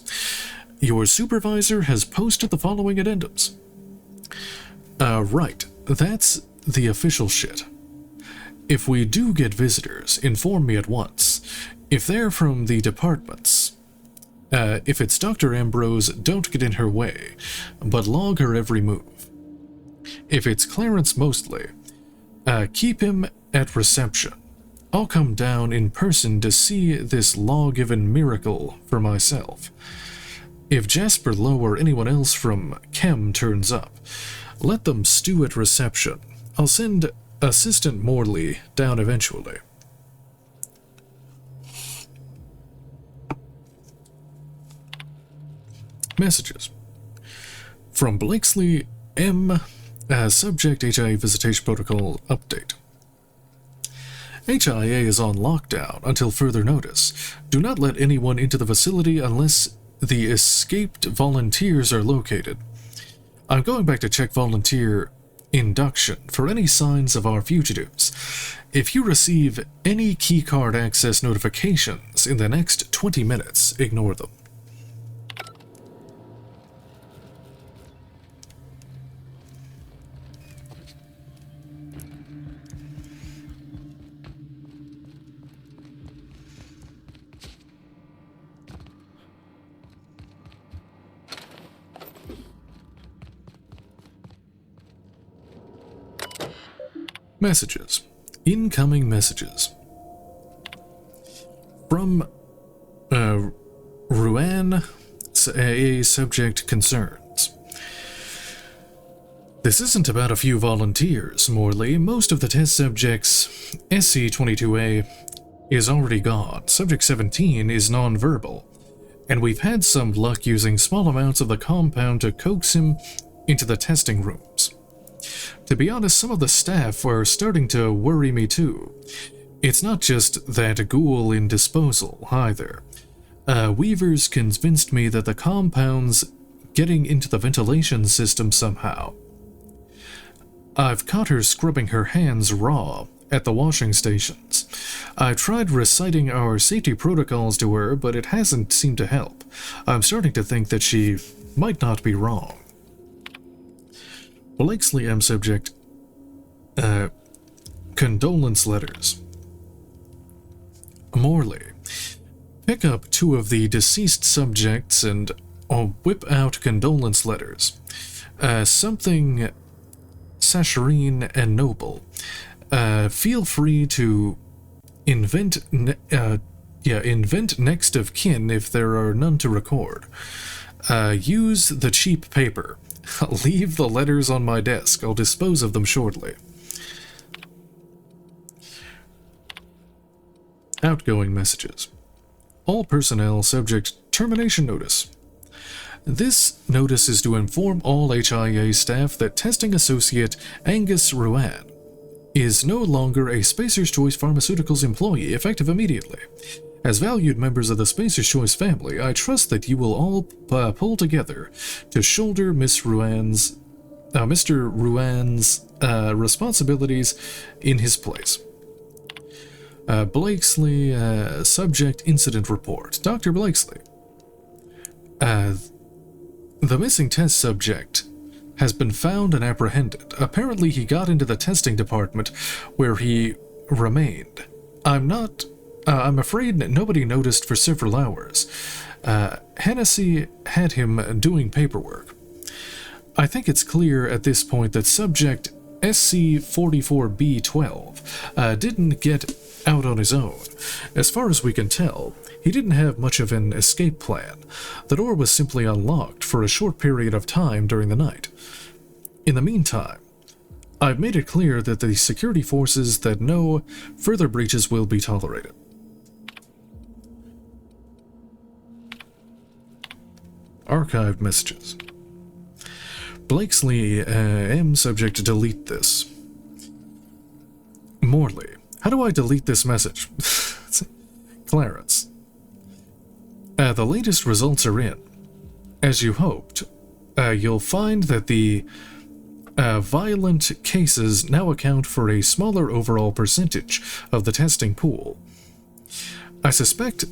[SPEAKER 1] Your supervisor has posted the following addendums. Right, that's the official shit. If we do get visitors, inform me at once. If they're from the departments, if it's Dr. Ambrose, don't get in her way, but log her every move. If it's Clarence Mostly, keep him at reception. I'll come down in person to see this law-given miracle for myself. If Jasper Lowe or anyone else from Chem turns up, let them stew at reception. I'll send Assistant Morley down eventually. Messages. From Blakesley M. Subject HIA Visitation Protocol Update. HIA is on lockdown until further notice. Do not let anyone into the facility unless the escaped volunteers are located. I'm going back to check volunteer induction for any signs of our fugitives. If you receive any keycard access notifications in the next 20 minutes, ignore them. Messages. Incoming messages. From Ruan, AA Subject Concerns. This isn't about a few volunteers, Morley. Most of the test subjects, SC-22A, is already gone. Subject 17 is non-verbal, and we've had some luck using small amounts of the compound to coax him into the testing rooms. To be honest, some of the staff are starting to worry me too. It's not just that ghoul in disposal, either. Weaver's convinced me that the compound's getting into the ventilation system somehow. I've caught her scrubbing her hands raw at the washing stations. I tried reciting our safety protocols to her, but it hasn't seemed to help. I'm starting to think that she might not be wrong. Blakesley M. Subject. Condolence letters. Morley. Pick up 2 of the deceased subjects and whip out condolence letters. Something saccharine and noble. Feel free to invent next of kin if there are none to record. Use the cheap paper. Leave the letters on my desk. I'll dispose of them shortly. Outgoing messages. All personnel subject termination notice. This notice is to inform all HIA staff that testing associate Angus Ruan is no longer a Spacer's Choice Pharmaceuticals employee, effective immediately. As valued members of the Spacer's Choice family, I trust that you will all pull together to shoulder Mr. Ruan's responsibilities in his place. Blakesley, subject incident report. Dr. Blakesley. The missing test subject has been found and apprehended. Apparently he got into the testing department where he remained. I'm afraid nobody noticed for several hours. Hennessy had him doing paperwork. I think it's clear at this point that subject SC-44B-12 didn't get out on his own. As far as we can tell, he didn't have much of an escape plan. The door was simply unlocked for a short period of time during the night. In the meantime, I've made it clear that the security forces that no further breaches will be tolerated. Archived messages. Blakesley, am subject to delete this. Morley, how do I delete this message? Clarence. The latest results are in. As you hoped, you'll find that the violent cases now account for a smaller overall percentage of the testing pool. I expect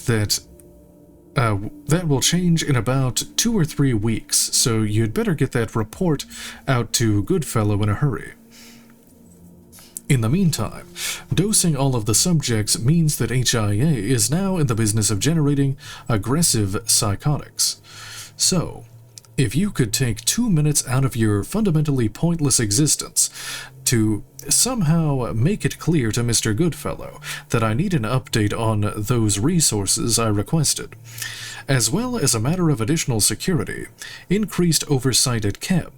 [SPEAKER 1] that that will change in about 2 or 3 weeks, so you'd better get that report out to Goodfellow in a hurry. In the meantime, dosing all of the subjects means that HIA is now in the business of generating aggressive psychotics. So, if you could take 2 minutes out of your fundamentally pointless existence to somehow make it clear to Mr. Goodfellow that I need an update on those resources I requested, as well as a matter of additional security, increased oversight at Chem,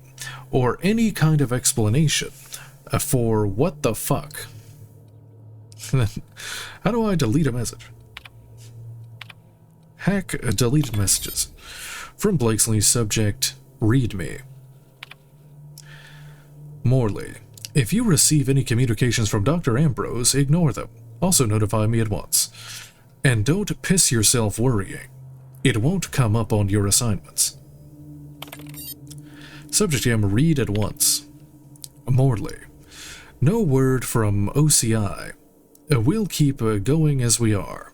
[SPEAKER 1] or any kind of explanation for what the fuck. How do I delete a message? Hack deleted messages. From Blakesley's subject, read me. Morley, if you receive any communications from Dr. Ambrose, ignore them. Also notify me at once. And don't piss yourself worrying. It won't come up on your assignments. Subject M, read at once. Morley, no word from OCI. We'll keep going as we are.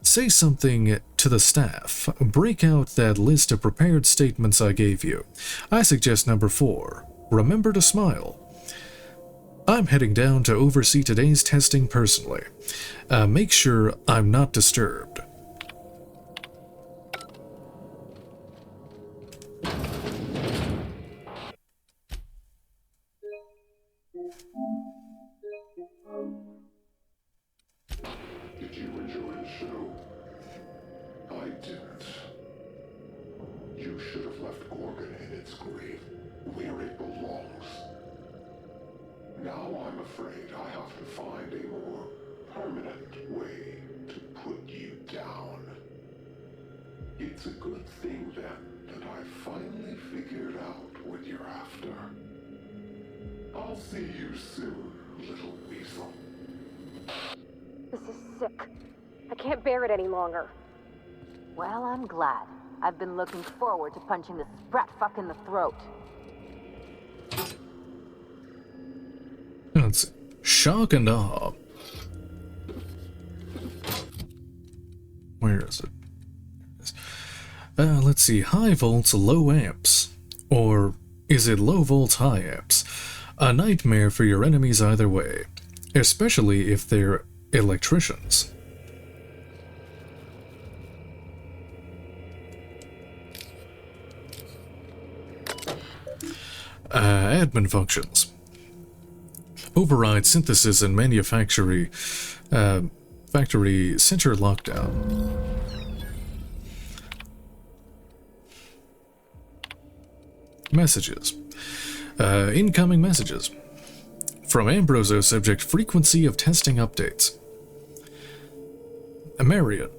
[SPEAKER 1] Say something to the staff. Break out that list of prepared statements I gave you. I suggest number 4. Remember to smile. I'm heading down to oversee today's testing personally. Make sure I'm not disturbed.
[SPEAKER 7] Did you enjoy the show? I didn't. You should have left Gorgon in its grave, where it belongs. Now I'm afraid I have to find a more permanent way to put you down. It's a good thing, then, that I finally figured out what you're after. I'll see you soon, little weasel.
[SPEAKER 5] This is sick. I can't bear it any longer.
[SPEAKER 4] Well, I'm glad. I've been looking forward to punching this sprat fuck in the throat.
[SPEAKER 1] That's shock and awe. Where is it? Let's see. High volts, low amps. Or is it low volts, high amps? A nightmare for your enemies either way. Especially if they're electricians. Admin functions. Override synthesis and manufacturing. Factory center lockdown. Messages. Incoming messages. From Ambroso, subject frequency of testing updates. Marion,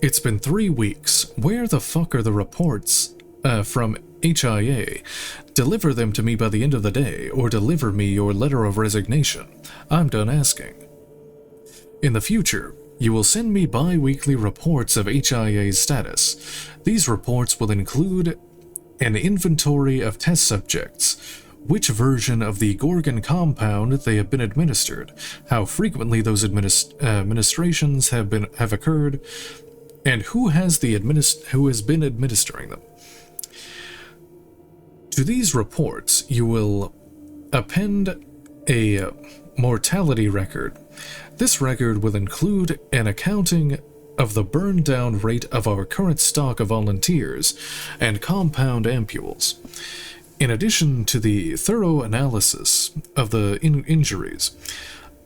[SPEAKER 1] it's been 3 weeks. Where the fuck are the reports from HIA? Deliver them to me by the end of the day, or deliver me your letter of resignation. I'm done asking. In the future, You will send me bi-weekly reports of HIA's status. These reports will include an inventory of test subjects, which version of the Gorgon compound they have been administered, how frequently those administrations have occurred, and who has been administering them. To these reports, you will append a mortality record. This record will include an accounting of the burn-down rate of our current stock of volunteers and compound ampules. In addition to the thorough analysis of the injuries,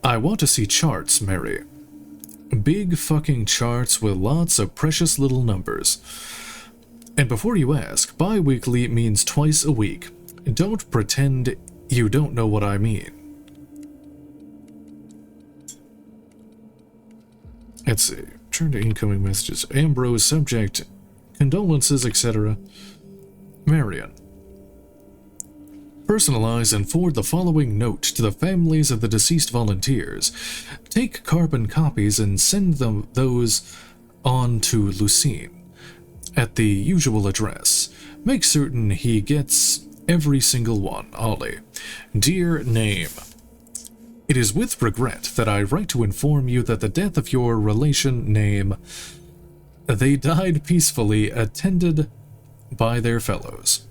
[SPEAKER 1] I want to see charts, Mary. Big fucking charts with lots of precious little numbers. And before you ask, bi-weekly means twice a week. Don't pretend you don't know what I mean. Let's see. Turn to incoming messages. Ambrose, subject, condolences, etc. Marion. Personalize and forward the following note to the families of the deceased volunteers. Take carbon copies and send those on to Lucine at the usual address. Make certain he gets every single one. Ollie. Dear Name. It is with regret that I write to inform you that the death of your relation Name, they died peacefully, attended by their fellows.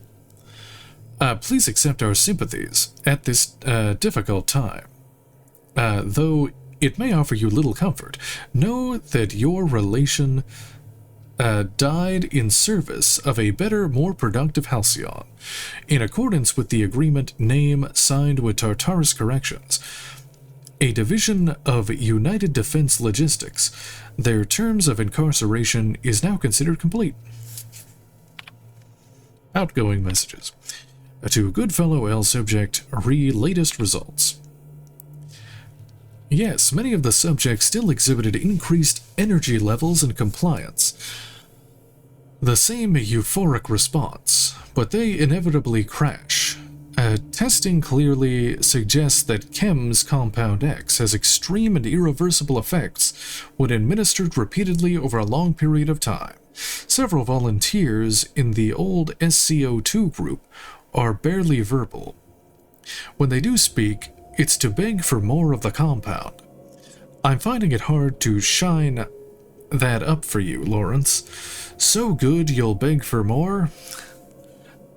[SPEAKER 1] Please accept our sympathies at this difficult time. Though it may offer you little comfort, know that your relation died in service of a better, more productive Halcyon, in accordance with the agreement Name signed with Tartarus Corrections, a division of United Defense Logistics. Their terms of incarceration is now considered complete. Outgoing messages. To Goodfellow L subject, latest results. Yes, many of the subjects still exhibited increased energy levels and compliance. The same euphoric response, but they inevitably crash. Testing clearly suggests that Chem's Compound X has extreme and irreversible effects when administered repeatedly over a long period of time. Several volunteers in the old SCO2 group are barely verbal. When they do speak, it's to beg for more of the compound. I'm finding it hard to shine that up for you, Lawrence. So good you'll beg for more?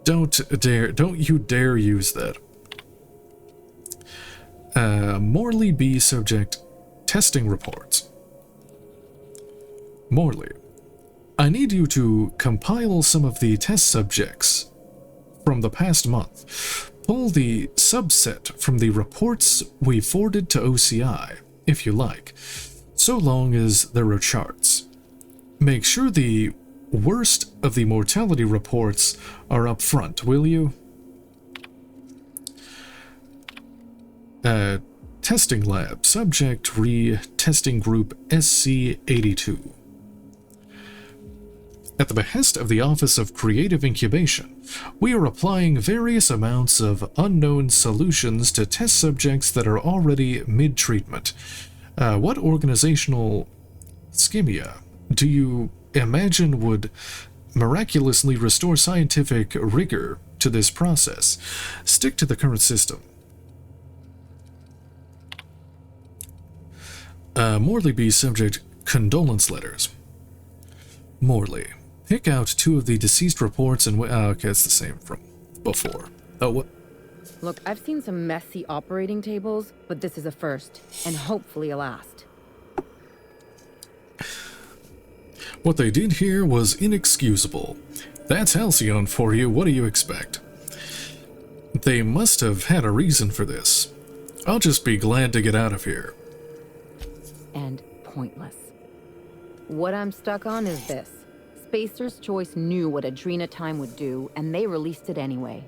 [SPEAKER 1] Don't you dare use that. Morley B subject, testing reports. Morley, I need you to compile some of the test subjects from the past month. Pull the subset from the reports we forwarded to OCI, if you like, so long as there are charts. Make sure the worst of the mortality reports are up front, will you? Testing lab, subject testing group SC82. At the behest of the Office of Creative Incubation, we are applying various amounts of unknown solutions to test subjects that are already mid-treatment. What organizational schema do you imagine would miraculously restore scientific rigor to this process? Stick to the current system. Morley B subject, condolence letters. Morley. Pick out 2 of the deceased reports and okay, it's the same from before. Oh, what?
[SPEAKER 4] Look, I've seen some messy operating tables, but this is a first, and hopefully a last.
[SPEAKER 1] What they did here was inexcusable. That's Halcyon for you, what do you expect? They must have had a reason for this. I'll just be glad to get out of here.
[SPEAKER 4] And pointless. What I'm stuck on is this. Spacer's Choice knew what Adrena Time would do, and they released it anyway.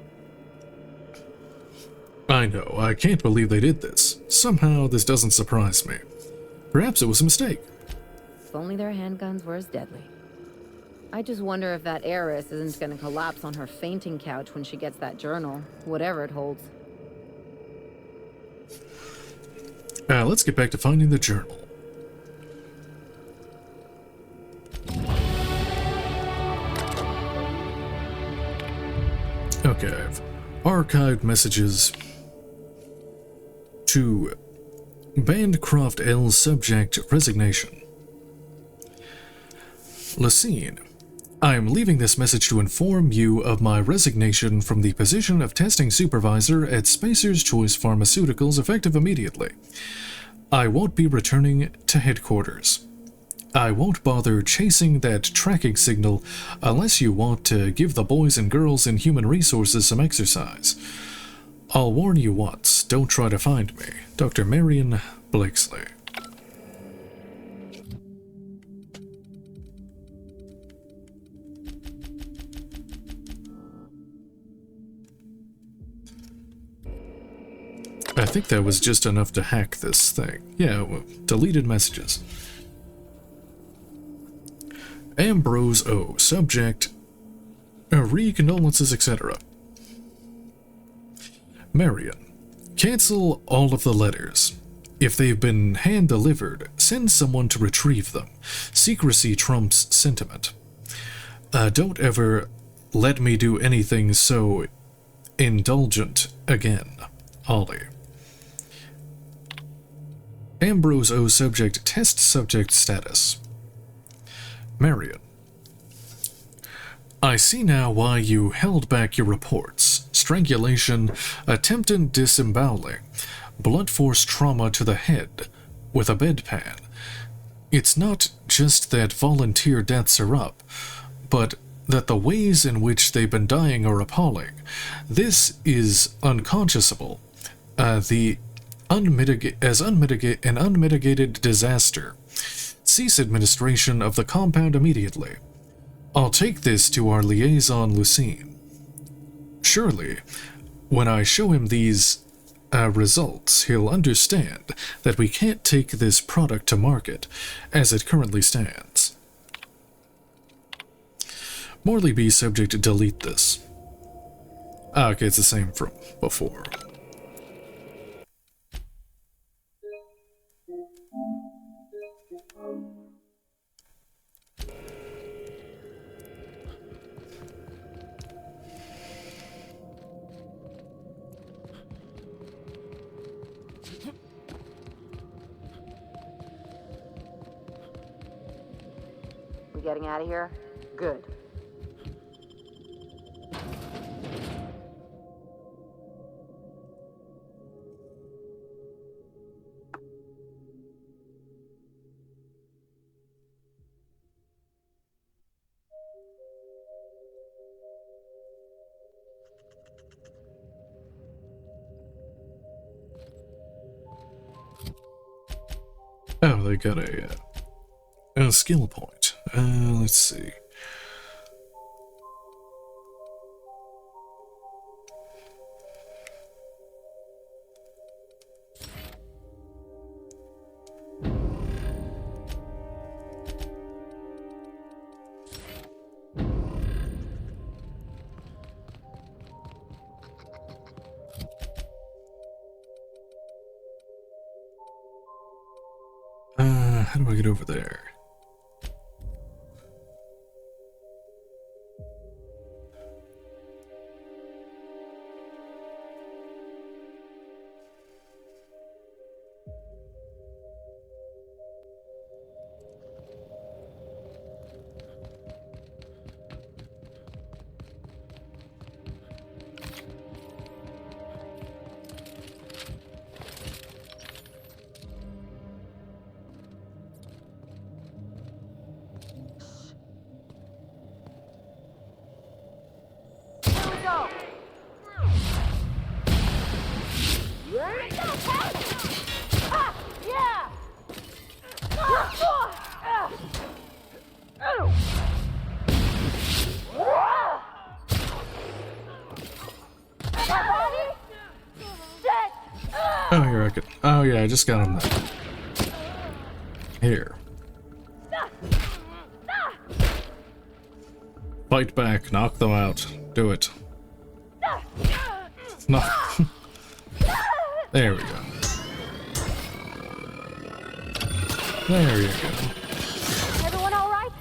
[SPEAKER 1] I know, I can't believe they did this. Somehow this doesn't surprise me. Perhaps it was a mistake.
[SPEAKER 4] If only their handguns were as deadly. I just wonder if that heiress isn't gonna collapse on her fainting couch when she gets that journal, whatever it holds.
[SPEAKER 1] Let's get back to finding the journal. Okay, I've archived messages to Bandcroft L subject resignation. Lucine, I am leaving this message to inform you of my resignation from the position of testing supervisor at Spacer's Choice Pharmaceuticals effective immediately. I won't be returning to headquarters. I won't bother chasing that tracking signal unless you want to give the boys and girls in human resources some exercise. I'll warn you once, don't try to find me. Dr. Marion Blakesley. I think that was just enough to hack this thing. Yeah, well, deleted messages. Ambrose O. Subject. Re-condolences, etc. Marion. Cancel all of the letters. If they've been hand-delivered, send someone to retrieve them. Secrecy trumps sentiment. Don't ever let me do anything so indulgent again. Ollie. Ambrose O. Subject. Test subject status. Marion. I see now why you held back your reports. Strangulation, attempted disemboweling, blunt force trauma to the head with a bedpan. It's not just that volunteer deaths are up, but that the ways in which they've been dying are appalling. This is unconscionable. The unmitigated disaster. Cease administration of the compound immediately. I'll take this to our liaison, Lucine. Surely, when I show him these results, he'll understand that we can't take this product to market as it currently stands. Morley B. Subject to delete this. Okay, it's the same from before.
[SPEAKER 4] We getting out of here? Good.
[SPEAKER 1] Oh, they got a skill point. Let's see. How do I get over there? Oh, here I could. Oh, yeah, I just got him there. Here. Fight back, knock them out. Do it. No. There we go. There you go.
[SPEAKER 5] Everyone all right?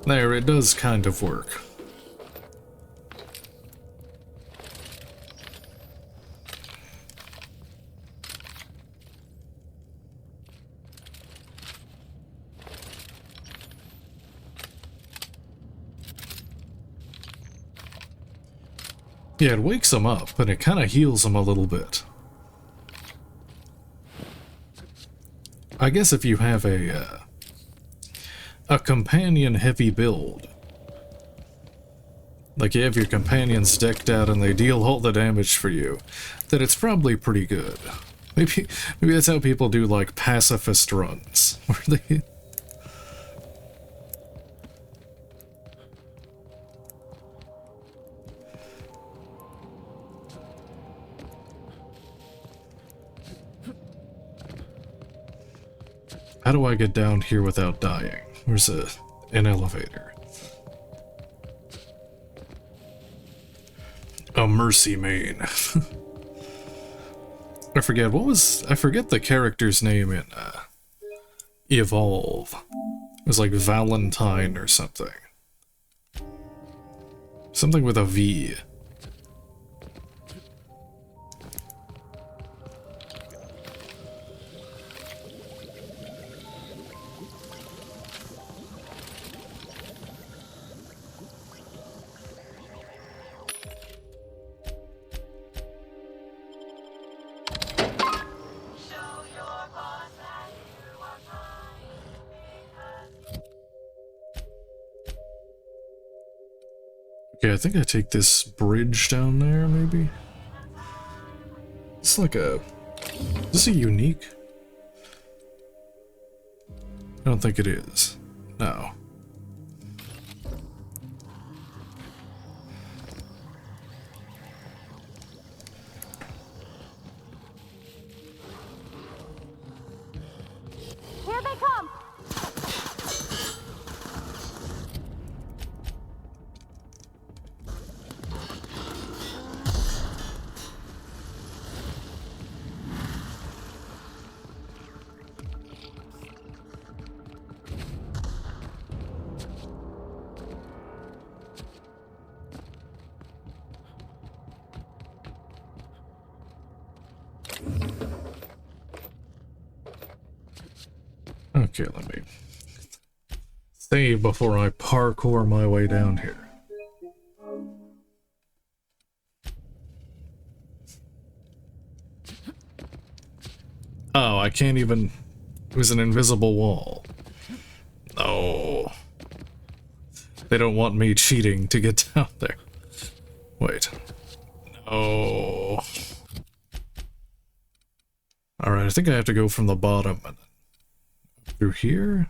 [SPEAKER 1] There, it does kind of work. Yeah, it wakes him up, but it kind of heals him a little bit. I guess if you have a companion heavy build, like you have your companions decked out and they deal all the damage for you, then it's probably pretty good. Maybe that's how people do like pacifist runs, where they... How do I get down here without dying? Where's an elevator? A mercy main. I forget the character's name in Evolve. It was like Valentine or something. Something with a V. Okay, I think I take this bridge down there, maybe? It's like a... Is this a unique? I don't think it is. No.
[SPEAKER 5] Here they come!
[SPEAKER 1] Okay, let me save before I parkour my way down here. Oh, I can't even... It was an invisible wall. No. They don't want me cheating to get down there. Wait. No. Alright, I think I have to go from the bottom and through here?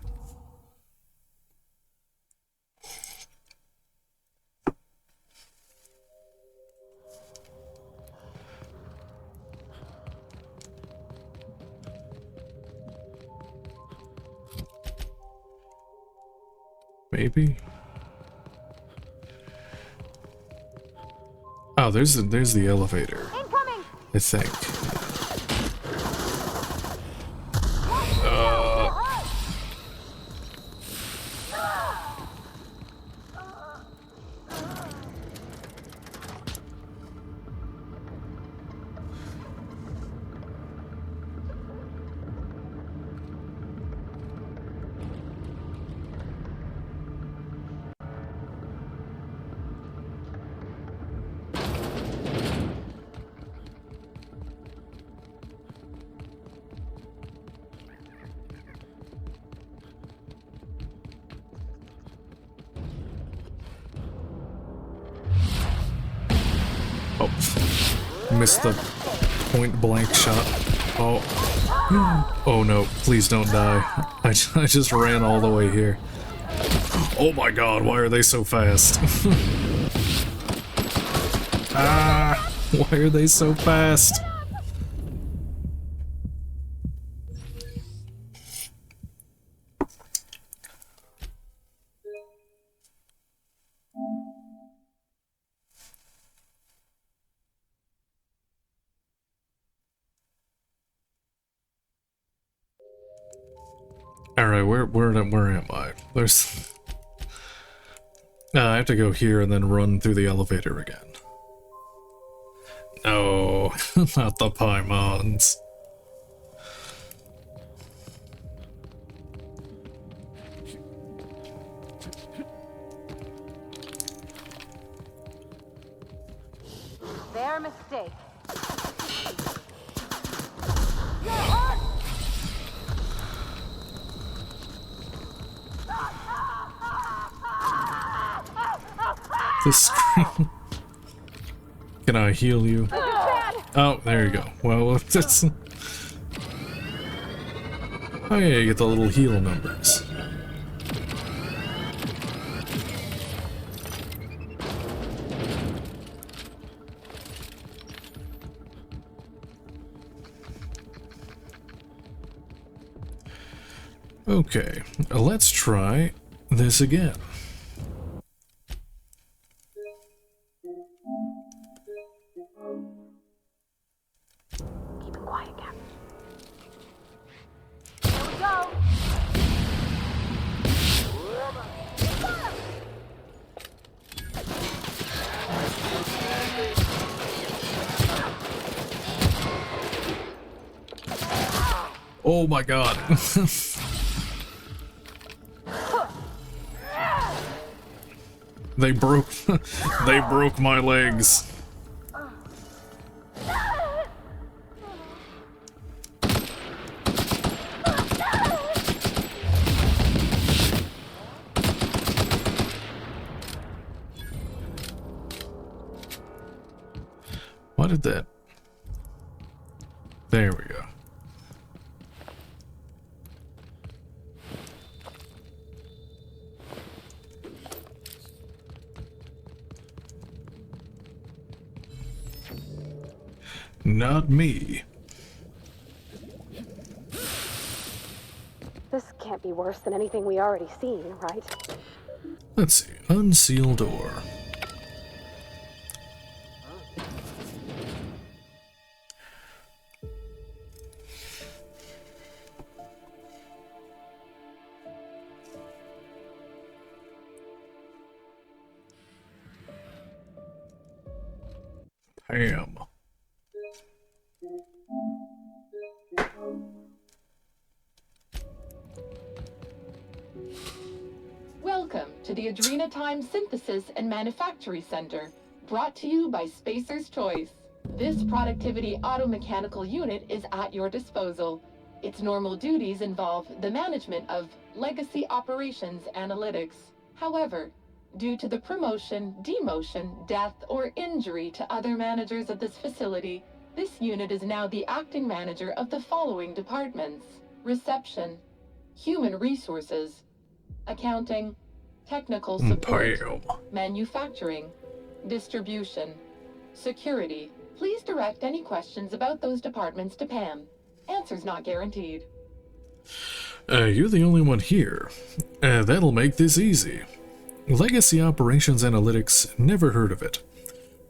[SPEAKER 1] Maybe? Oh, there's the elevator.
[SPEAKER 5] Incoming!
[SPEAKER 1] I think. Missed the point blank shot. Oh. Oh no, please don't die. I just ran all the way here. Oh my god, why are they so fast? Ah, why are they so fast? Alright, where am I? There's... I have to go here and then run through the elevator again. No, not the Paimons.
[SPEAKER 5] our mistake.
[SPEAKER 1] This screen. Can I heal you? Oh, there you go. Well, that's. Oh yeah, you get the little heal numbers. Okay, let's try this again.
[SPEAKER 5] Keep it quiet, Captain. Here we go.
[SPEAKER 1] Oh my god. They broke they broke my legs. What did that? There we go. Not me.
[SPEAKER 5] This can't be worse than anything we already seen, right?
[SPEAKER 1] Let's see. Unseal door. Pam.
[SPEAKER 10] Welcome to the Adrena Time Synthesis and Manufactory Center, brought to you by Spacer's Choice. This productivity automechanical unit is at your disposal. Its normal duties involve the management of legacy operations analytics. However, due to the promotion, demotion, death, or injury to other managers of this facility, this unit is now the acting manager of the following departments: reception, human resources, accounting, technical support, manufacturing, distribution, security. Please direct any questions about those departments to Pam. Answers not guaranteed.
[SPEAKER 1] You're the only one here. That'll make this easy. Legacy Operations Analytics, never heard of it.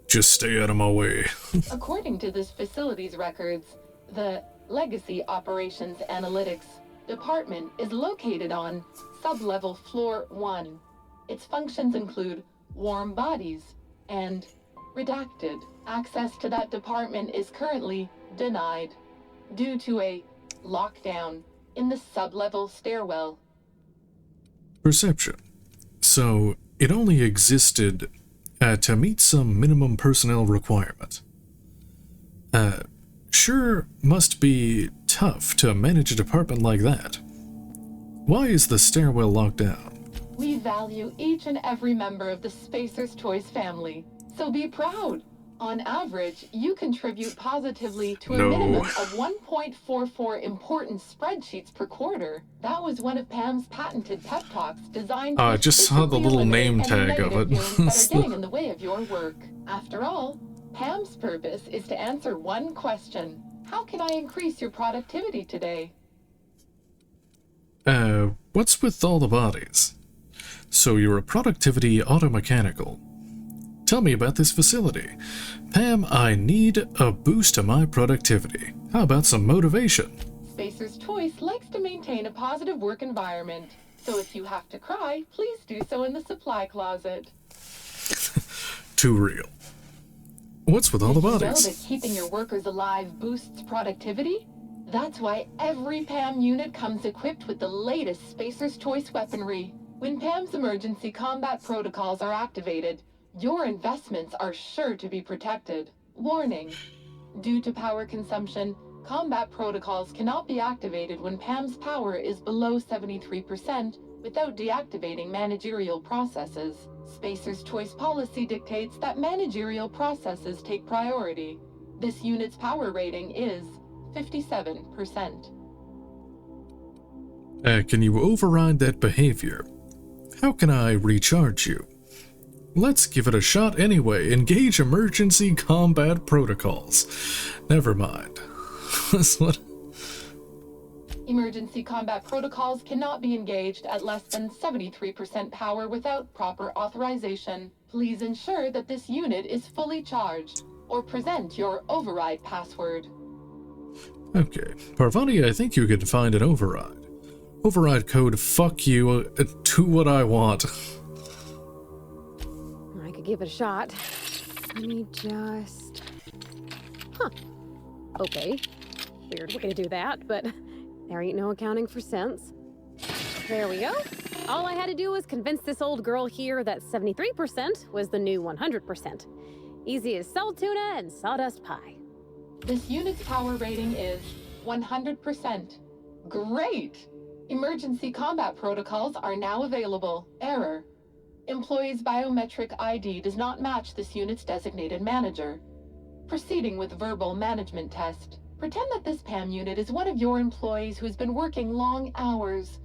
[SPEAKER 1] Just stay out of my way.
[SPEAKER 10] According to this facility's records, the Legacy Operations Analytics department is located on sublevel floor 1. Its functions include warm bodies and redacted. Access to that department is currently denied due to a lockdown in the sublevel stairwell.
[SPEAKER 1] Perception. So, it only existed to meet some minimum personnel requirement. Sure must be tough to manage a department like that. Why is the stairwell locked down?
[SPEAKER 10] We value each and every member of the Spacer's Choice family, so be proud. On average, you contribute positively to a minimum of 1.44 important spreadsheets per quarter. That was one of Pam's patented pep talks designed to
[SPEAKER 1] I just saw the little name tag of it.
[SPEAKER 10] that are getting in the way of your work. After all, Pam's purpose is to answer one question. How can I increase your productivity today?
[SPEAKER 1] What's with all the bodies? So you're a productivity automechanical. Tell me about this facility. Pam, I need a boost to my productivity. How about some motivation?
[SPEAKER 10] Spacer's Choice likes to maintain a positive work environment. So if you have to cry, please do so in the supply closet.
[SPEAKER 1] Too real. What's with all the bodies?
[SPEAKER 10] Did you know that keeping your workers alive boosts productivity? That's why every PAM unit comes equipped with the latest Spacer's Choice weaponry. When PAM's emergency combat protocols are activated, your investments are sure to be protected. Warning. Due to power consumption, combat protocols cannot be activated when Pam's power is below 73% without deactivating managerial processes. Spacer's Choice policy dictates that managerial processes take priority. This unit's power rating is 57%.
[SPEAKER 1] Can you override that behavior? How can I recharge you? Let's give it a shot anyway. Engage emergency combat protocols. Never mind. That's what...
[SPEAKER 10] Emergency combat protocols cannot be engaged at less than 73% power without proper authorization. Please ensure that this unit is fully charged, or present your override password.
[SPEAKER 1] Okay. Parvati, I think you can find an override. Override code, fuck you, do what I want.
[SPEAKER 5] I could give it a shot. Let me just... Huh. Okay. Weird we're gonna do that, but there ain't no accounting for sense. There we go. All I had to do was convince this old girl here that 73% was the new 100%. Easy as salt tuna and sawdust pie.
[SPEAKER 10] This unit's power rating is 100%. Great! Emergency combat protocols are now available. Error. Employee's biometric ID does not match this unit's designated manager. Proceeding with verbal management test. Pretend that this PAM unit is one of your employees who's been working long hours.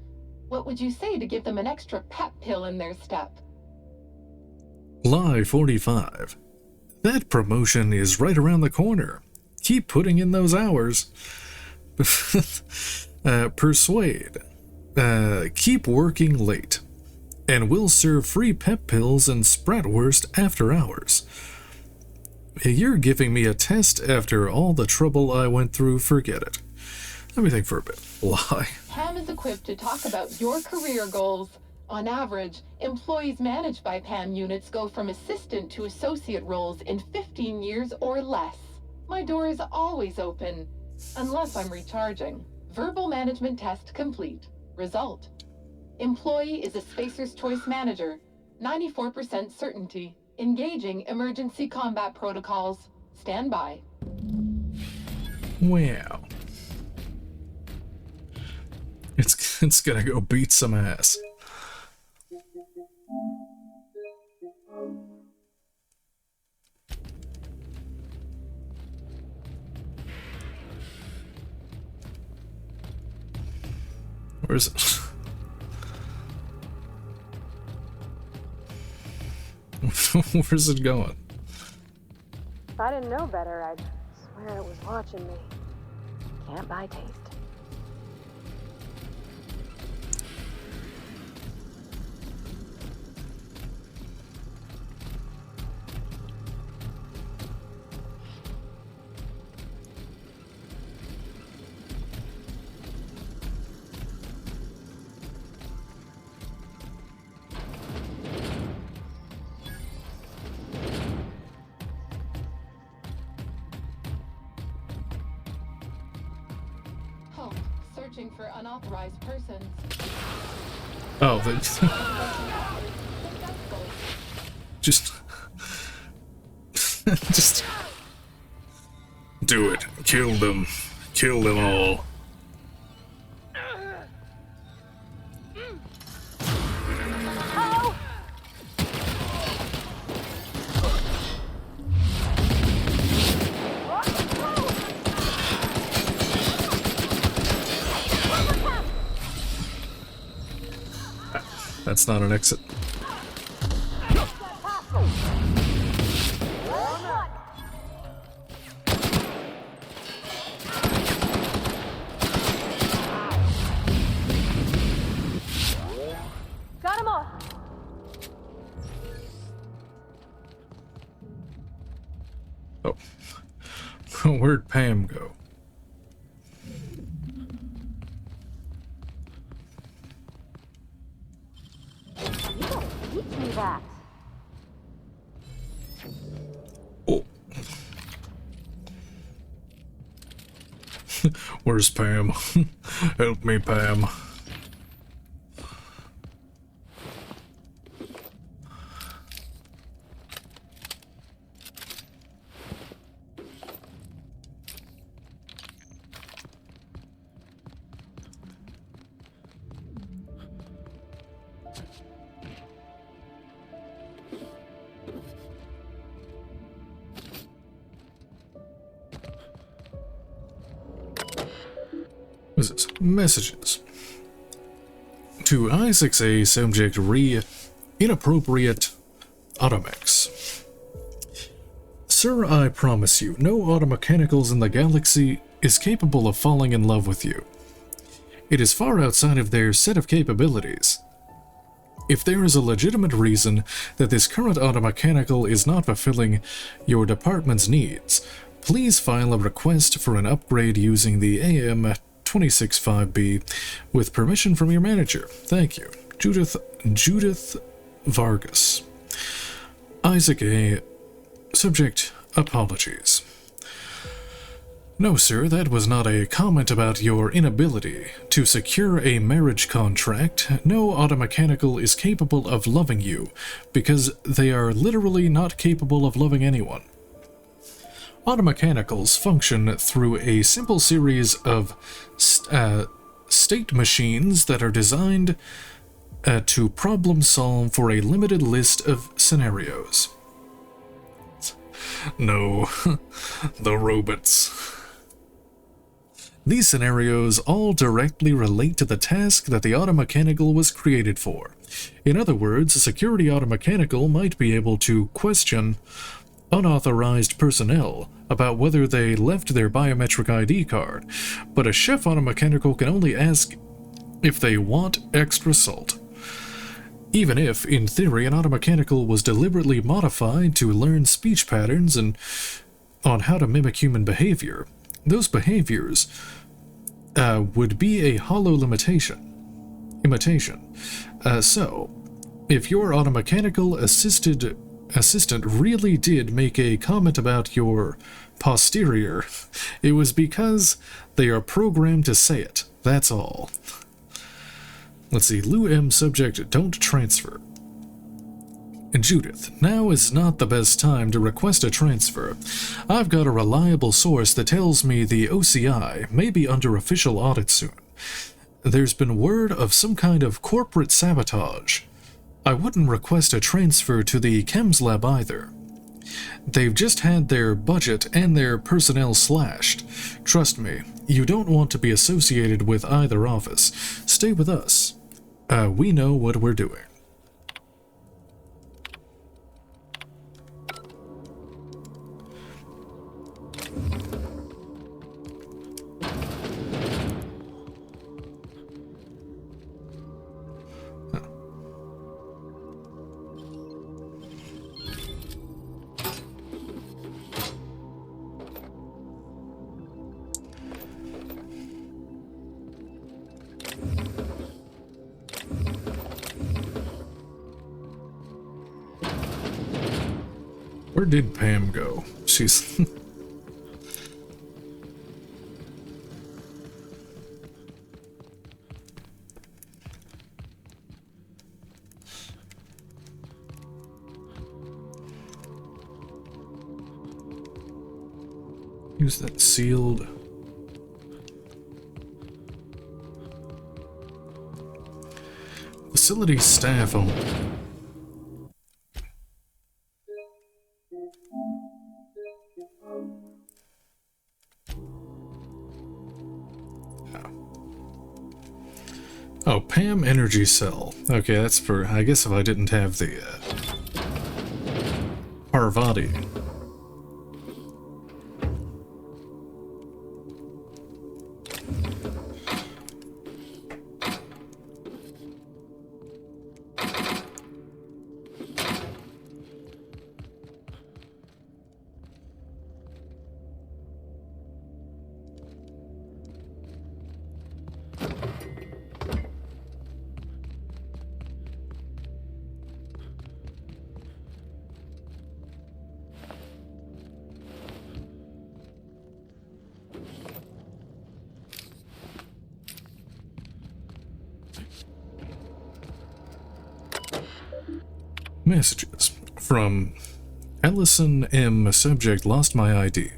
[SPEAKER 10] What would you say to give them an extra pep pill in their step?
[SPEAKER 1] Lie 45. That promotion is right around the corner. Keep putting in those hours. Persuade. Keep working late. And we'll serve free pep pills and Spratwurst after hours. You're giving me a test after all the trouble I went through, forget it. Let me think for a bit. Lie.
[SPEAKER 10] PAM is equipped to talk about your career goals. On average, employees managed by PAM units go from assistant to associate roles in 15 years or less. My door is always open, unless I'm recharging. Verbal management test complete. Result. Employee is a Spacer's Choice manager. 94% certainty. Engaging emergency combat protocols. Stand by.
[SPEAKER 1] Wow. It's gonna go beat some ass. Where's it? Where's it going?
[SPEAKER 5] If I didn't know better, I'd swear it was watching me. Can't buy taste.
[SPEAKER 10] Searching for unauthorized persons.
[SPEAKER 1] Oh, just do it. Kill them. Kill them all. That's not an exit.
[SPEAKER 5] Got him all.
[SPEAKER 1] Oh. Where'd Pam go?
[SPEAKER 5] That.
[SPEAKER 1] Oh. Where's Pam? Help me, Pam. What is this? Messages. To Isaac's A subject inappropriate automex. Sir, I promise you, no automechanicals in the galaxy is capable of falling in love with you. It is far outside of their set of capabilities. If there is a legitimate reason that this current automechanical is not fulfilling your department's needs, please file a request for an upgrade using the AM265B with permission from your manager. Thank you. Judith Vargas. Isaac A. Subject, apologies. No, sir, that was not a comment about your inability to secure a marriage contract. No automechanical is capable of loving you, because they are literally not capable of loving anyone. Automechanicals function through a simple series of state machines that are designed to problem solve for a limited list of scenarios. No, the robots. These scenarios all directly relate to the task that the automechanical was created for. In other words, a security automechanical might be able to question unauthorized personnel about whether they left their biometric ID card, but a chef automechanical can only ask if they want extra salt. Even if, in theory, an automechanical was deliberately modified to learn speech patterns and on how to mimic human behavior, those behaviors would be a hollow imitation. So, if your automechanical assistant really did make a comment about your posterior, it was because they are programmed to say it. That's all. Let's see. Lou M. Subject, don't transfer. And Judith, now is not the best time to request a transfer. I've got a reliable source that tells me the OCI may be under official audit soon. There's been word of some kind of corporate sabotage. I wouldn't request a transfer to the chems lab either. They've just had their budget and their personnel slashed. Trust me, you don't want to be associated with either office. Stay with us. We know what we're doing. Where did Pam go? She's... Use that sealed... Facility staff only. Oh, Pam Energy Cell. Okay, that's for... I guess if I didn't have the... Parvati. Messages from Ellison M. Subject, lost my ID.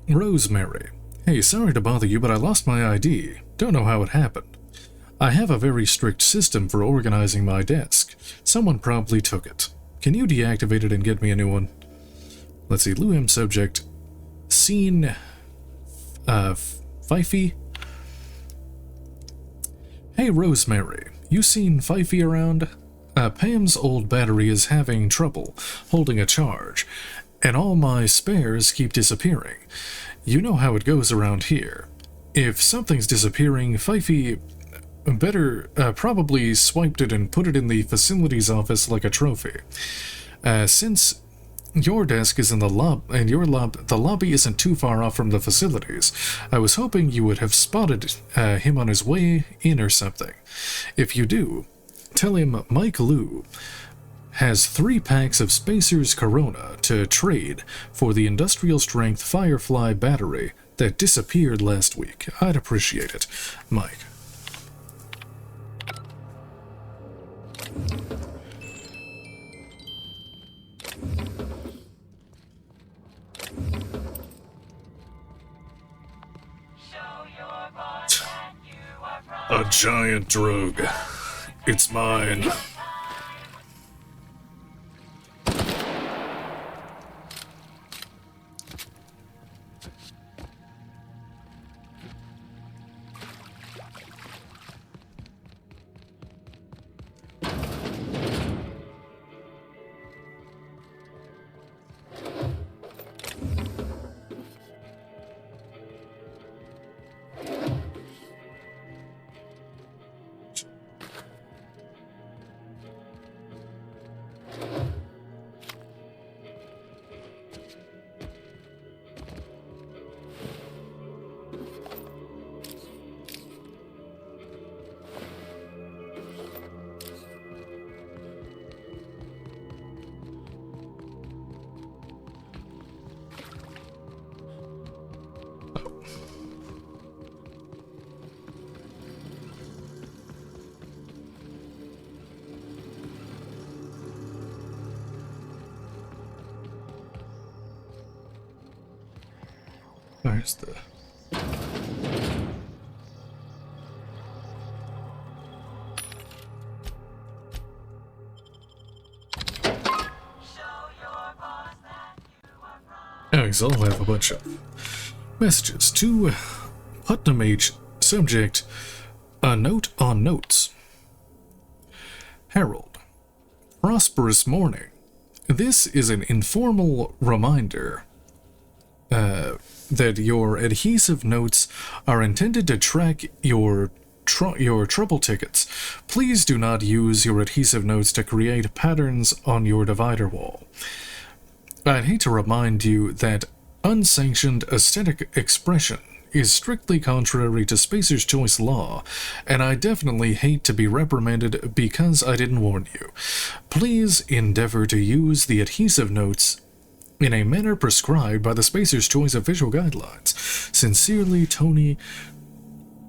[SPEAKER 1] Rosemary. Hey, sorry to bother you, but I lost my ID. Don't know how it happened. I have a very strict system for organizing my desk. Someone probably took it. Can you deactivate it and get me a new one? Let's see, Lou M. Subject. Scene 5 Fifey? Hey, Rosemary. You seen Fifey around? Pam's old battery is having trouble holding a charge, and all my spares keep disappearing. You know how it goes around here. If something's disappearing, Fifey better probably swiped it and put it in the facilities office like a trophy. Since your desk is in the the lobby isn't too far off from the facilities, I was hoping you would have spotted him on his way in or something. If you do, tell him Mike Liu has 3 packs of Spacer's Corona to trade for the industrial-strength Firefly battery that disappeared last week. I'd appreciate it, Mike. A giant drug. It's mine. Where's the... I'll have a bunch of messages to Putnam H. Subject, a note on notes. Harold, prosperous morning. This is an informal reminder that your adhesive notes are intended to track your trouble tickets. Please do not use your adhesive notes to create patterns on your divider wall. I'd hate to remind you that unsanctioned aesthetic expression is strictly contrary to Spacer's Choice law, and I definitely hate to be reprimanded because I didn't warn you. Please endeavor to use the adhesive notes in a manner prescribed by the Spacer's Choice official guidelines. Sincerely, Tony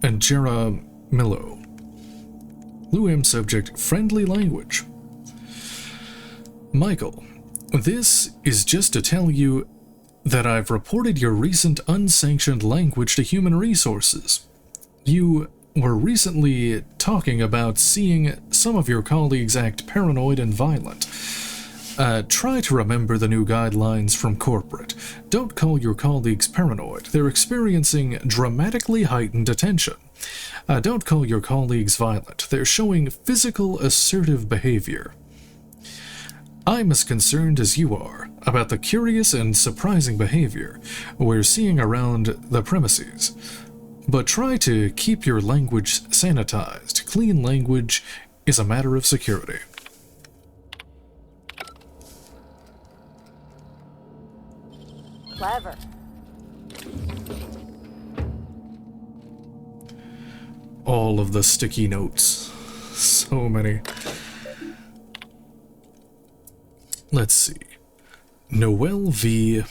[SPEAKER 1] and Jaramillo. Lou subject, friendly language. Michael, this is just to tell you that I've reported your recent unsanctioned language to Human Resources. You were recently talking about seeing some of your colleagues act paranoid and violent. Try to remember the new guidelines from corporate. Don't call your colleagues paranoid. They're experiencing dramatically heightened attention. Don't call your colleagues violent. They're showing physical assertive behavior. I'm as concerned as you are about the curious and surprising behavior we're seeing around the premises. But try to keep your language sanitized. Clean language is a matter of security.
[SPEAKER 4] Clever.
[SPEAKER 1] All of the sticky notes. So many. Let's see. Noel V.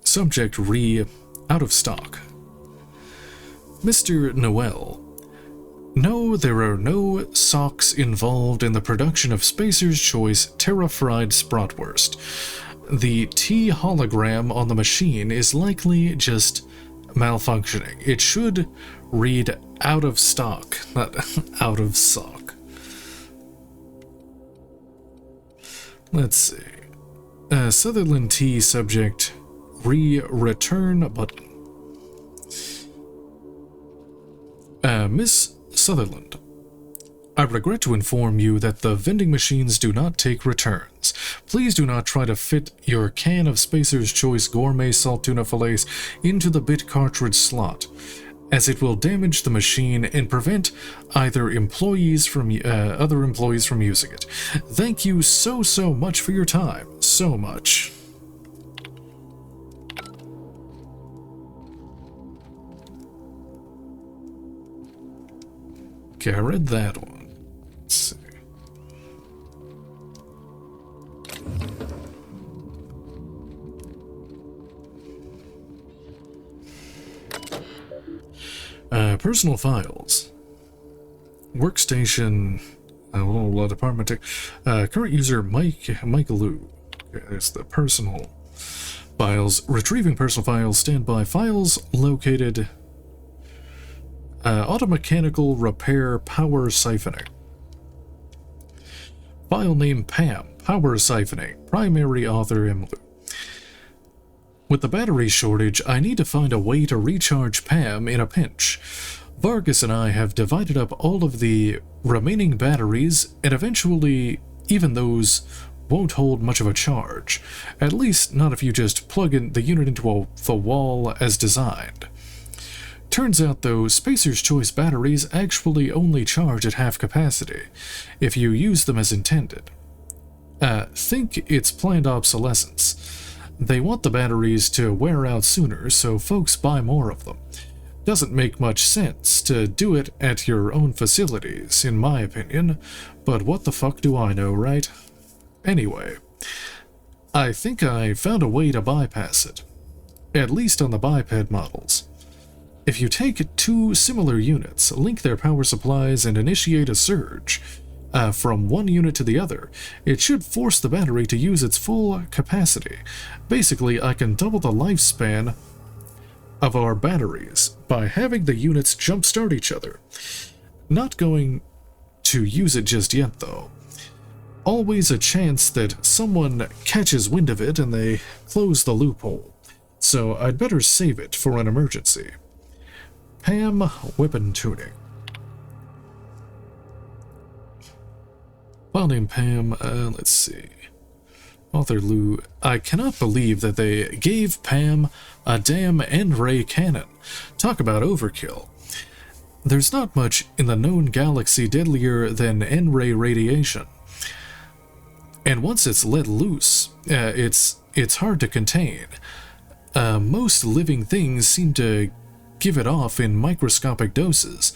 [SPEAKER 1] Subject re. Out of stock. Mr. Noel. No, there are no socks involved in the production of Spacer's Choice Terra-Fried Spratwurst. The T hologram on the machine is likely just malfunctioning. It should read out of stock, not out of sock. Let's see. Sutherland T subject return button. Miss Sutherland, I regret to inform you that the vending machines do not take returns. Please do not try to fit your can of Spacer's Choice Gourmet Salt Tuna Fillets into the bit cartridge slot, as it will damage the machine and prevent other employees from using it. Thank you so much for your time. So much. Okay, I read that one. Let's see. Personal files. Workstation. Department. Current user Mike Lou. Okay, there's the personal files. Retrieving personal files. Standby files located. Automechanical repair power siphoning. File name Pam, power siphoning, primary author Emily. With the battery shortage, I need to find a way to recharge Pam in a pinch. Vargas and I have divided up all of the remaining batteries, and eventually even those won't hold much of a charge. At least not if you just plug in the unit into the wall as designed. Turns out, though, Spacer's Choice batteries actually only charge at half capacity, if you use them as intended. Think it's planned obsolescence. They want the batteries to wear out sooner, so folks buy more of them. Doesn't make much sense to do it at your own facilities, in my opinion, but what the fuck do I know, right? Anyway, I think I found a way to bypass it. At least on the biped models. If you take two similar units, link their power supplies, and initiate a surge from one unit to the other, it should force the battery to use its full capacity. Basically, I can double the lifespan of our batteries by having the units jumpstart each other. Not going to use it just yet, though. Always a chance that someone catches wind of it and they close the loophole. So I'd better save it for an emergency. Pam weapon tuning. File name Pam, let's see. Author Lou. I cannot believe that they gave Pam a damn N-ray cannon. Talk about overkill. There's not much in the known galaxy deadlier than N-ray radiation. And once it's let loose, it's hard to contain. Most living things seem to give it off in microscopic doses,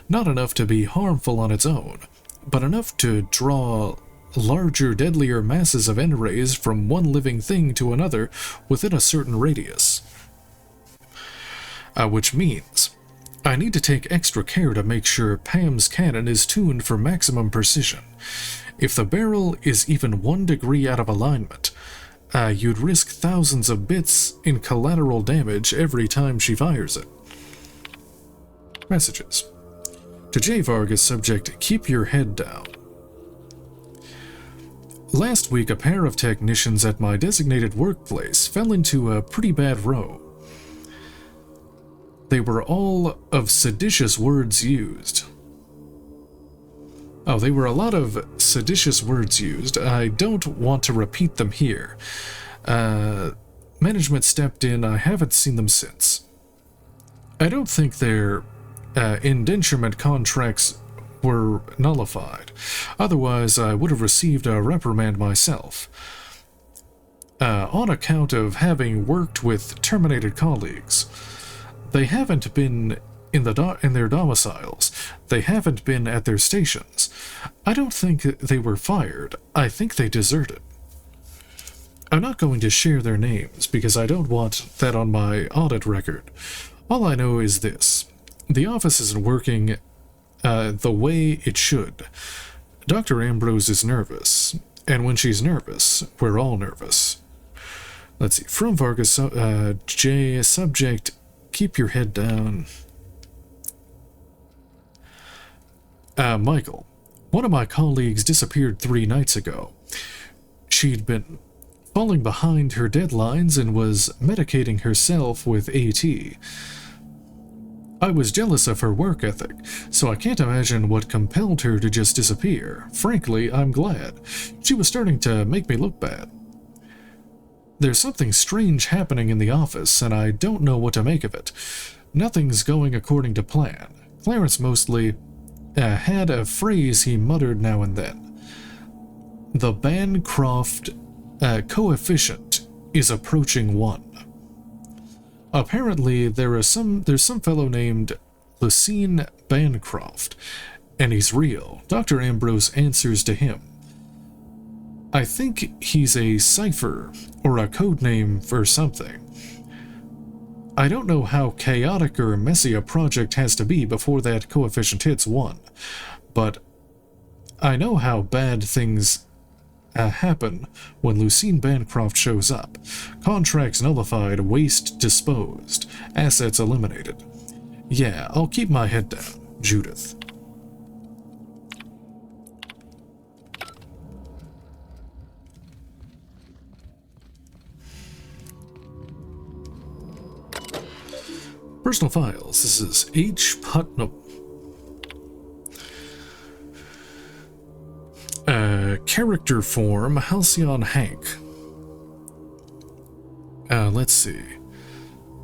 [SPEAKER 1] not enough to be harmful on its own, but enough to draw larger, deadlier masses of N-rays from one living thing to another within a certain radius. Which means I need to take extra care to make sure Pam's cannon is tuned for maximum precision. If the barrel is even 1 degree out of alignment, you'd risk thousands of bits in collateral damage every time she fires it. Messages. To J. Vargas, subject, keep your head down. Last week, a pair of technicians at my designated workplace fell into a pretty bad row. They were all of seditious words used. Oh, they were a lot of seditious words used. I don't want to repeat them here. Management stepped in. I haven't seen them since. I don't think their indenturement contracts were nullified. Otherwise, I would have received a reprimand myself. On account of having worked with terminated colleagues. They haven't been in their domiciles. They haven't been at their stations. I don't think they were fired. I think they deserted. I'm not going to share their names because I don't want that on my audit record. All I know is this. The office isn't working the way it should. Dr. Ambrose is nervous, and when she's nervous, we're all nervous. Let's see. From Vargas, J. Subject, keep your head down. Michael, one of my colleagues disappeared 3 nights ago. She'd been falling behind her deadlines and was medicating herself with AT. I was jealous of her work ethic, so I can't imagine what compelled her to just disappear. Frankly, I'm glad. She was starting to make me look bad. There's something strange happening in the office, and I don't know what to make of it. Nothing's going according to plan. Clarence mostly had a phrase he muttered now and then. The Bancroft coefficient is approaching 1. Apparently, there's some fellow named Lucine Bancroft, and he's real. Dr. Ambrose answers to him. I think he's a cipher or a code name for something. I don't know how chaotic or messy a project has to be before that coefficient hits 1, but I know how bad things happen when Lucine Bancroft shows up. Contracts nullified, waste disposed, assets eliminated. Yeah, I'll keep my head down, Judith. Personal files. This is H. Putnam. Character form, Halcyon Hank. Let's see.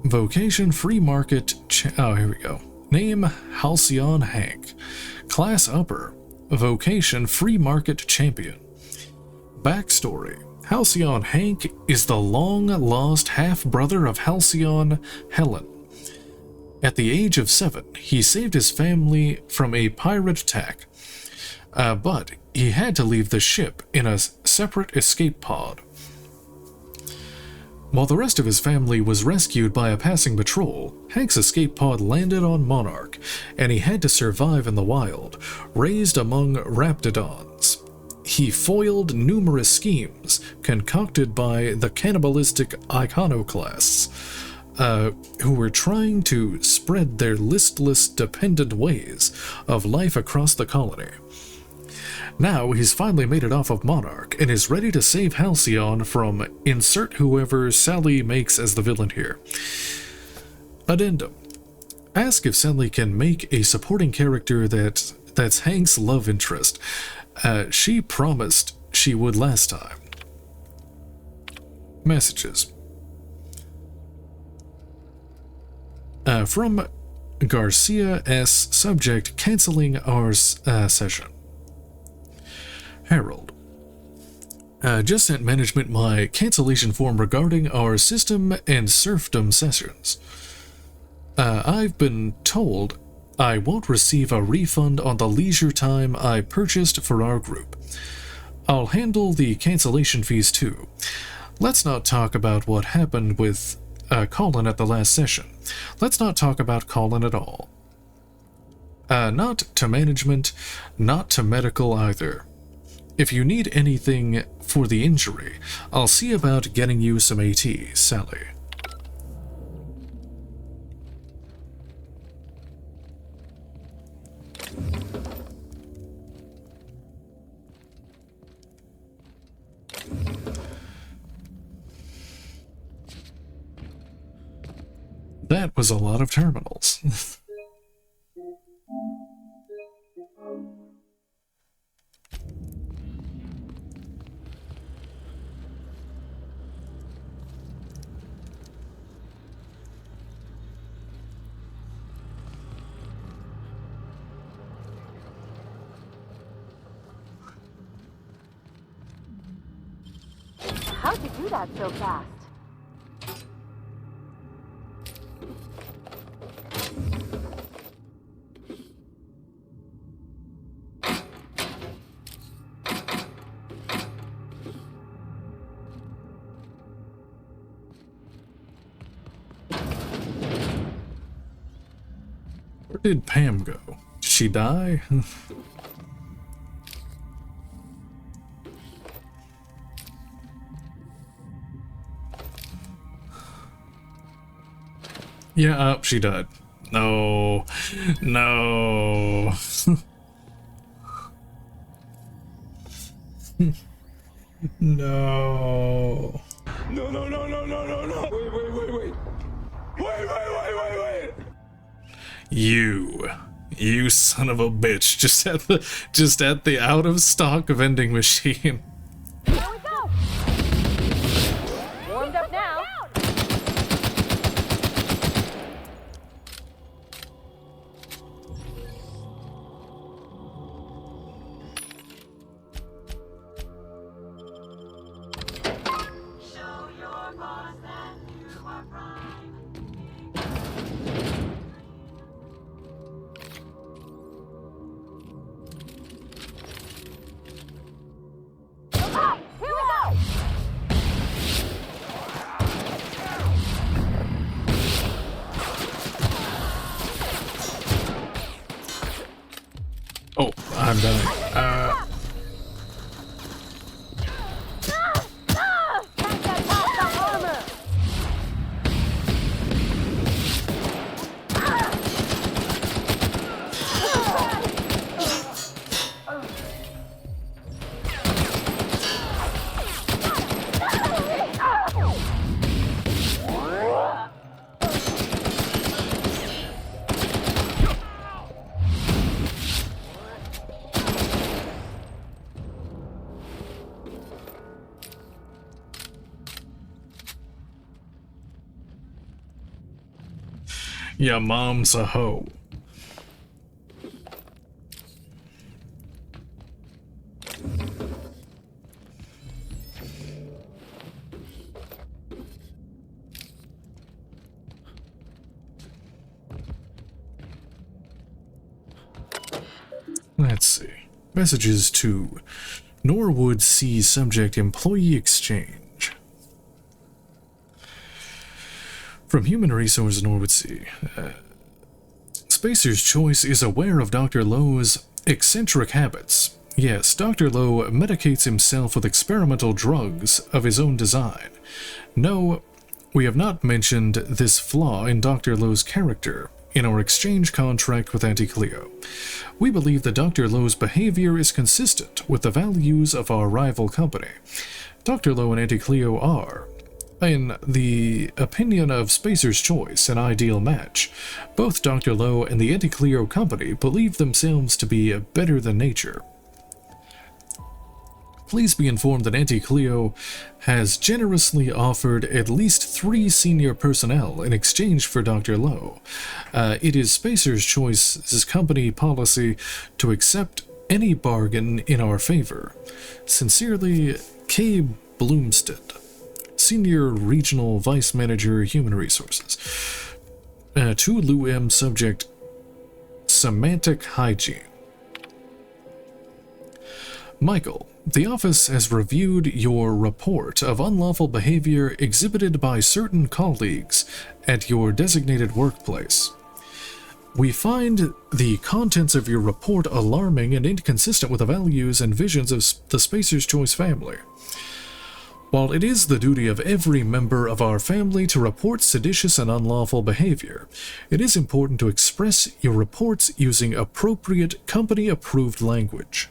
[SPEAKER 1] Vocation, free market. Oh, here we go. Name, Halcyon Hank. Class upper. Vocation, free market champion. Backstory. Halcyon Hank is the long-lost half-brother of Halcyon Helen. At the age of 7, he saved his family from a pirate attack, but he had to leave the ship in a separate escape pod. While the rest of his family was rescued by a passing patrol, Hank's escape pod landed on Monarch, and he had to survive in the wild, raised among raptidons. He foiled numerous schemes concocted by the cannibalistic iconoclasts, who were trying to spread their listless, dependent ways of life across the colony. Now he's finally made it off of Monarch and is ready to save Halcyon from insert whoever Sally makes as the villain here. Addendum. Ask if Sally can make a supporting character that's Hank's love interest. She promised she would last time. Messages. From Garcia S. Subject, canceling our session. Harold. Just sent management my cancellation form regarding our system and serfdom sessions. I've been told I won't receive a refund on the leisure time I purchased for our group. I'll handle the cancellation fees too. Let's not talk about what happened with Colin at the last session. Let's not talk about Colin at all. Not to management, not to medical either. If you need anything for the injury, I'll see about getting you some AT, Sally. That was a lot of terminals.
[SPEAKER 4] How'd you do that so fast?
[SPEAKER 1] Where did Pam go? Did she die? Yeah, she died. No. No. No.
[SPEAKER 11] No, no, no, no, no, no, no. Wait. Wait.
[SPEAKER 1] You son of a bitch, just at the out of stock vending machine.
[SPEAKER 2] Here we go! Warmed up now.
[SPEAKER 1] Oh, I'm done. Your mom's a hoe. Let's see. Messages to Norwood C subject employee exchange. From Human Resources Norwood C. Spacer's Choice is aware of Dr. Lowe's eccentric habits. Yes, Dr. Lowe medicates himself with experimental drugs of his own design. No, we have not mentioned this flaw in Dr. Lowe's character in our exchange contract with Auntie Cleo. We believe that Dr. Lowe's behavior is consistent with the values of our rival company. Dr. Lowe and Auntie Cleo are, in the opinion of Spacer's Choice, an ideal match. Both Dr. Lowe and the Auntie Cleo company believe themselves to be better than nature. Please be informed that Auntie Cleo has generously offered at least 3 senior personnel in exchange for Dr. Lowe. It is Spacer's Choice's company policy to accept any bargain in our favor. Sincerely, K. Bloomstead, Senior Regional Vice Manager, Human Resources. To Lou M. Subject, Semantic Hygiene. Michael, the office has reviewed your report of unlawful behavior exhibited by certain colleagues at your designated workplace. We find the contents of your report alarming and inconsistent with the values and visions of the Spacer's Choice family. While it is the duty of every member of our family to report seditious and unlawful behavior, it is important to express your reports using appropriate company-approved language.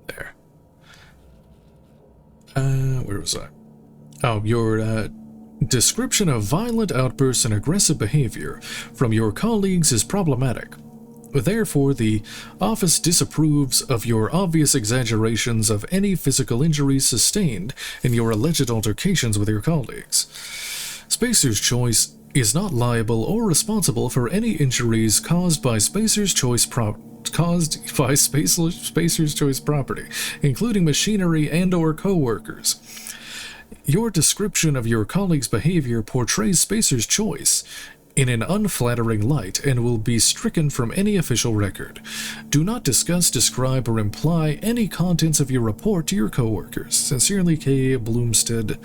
[SPEAKER 1] There. Where was I? Oh, your description of violent outbursts and aggressive behavior from your colleagues is problematic. Therefore, the office disapproves of your obvious exaggerations of any physical injuries sustained in your alleged altercations with your colleagues. Spacer's Choice is not liable or responsible for any injuries caused by Spacer's Choice property, including machinery and/or co-workers. Your description of your colleagues' behavior portrays Spacer's Choice in an unflattering light and will be stricken from any official record. Do not discuss, describe, or imply any contents of your report to your coworkers. Sincerely, K. Bloomstead.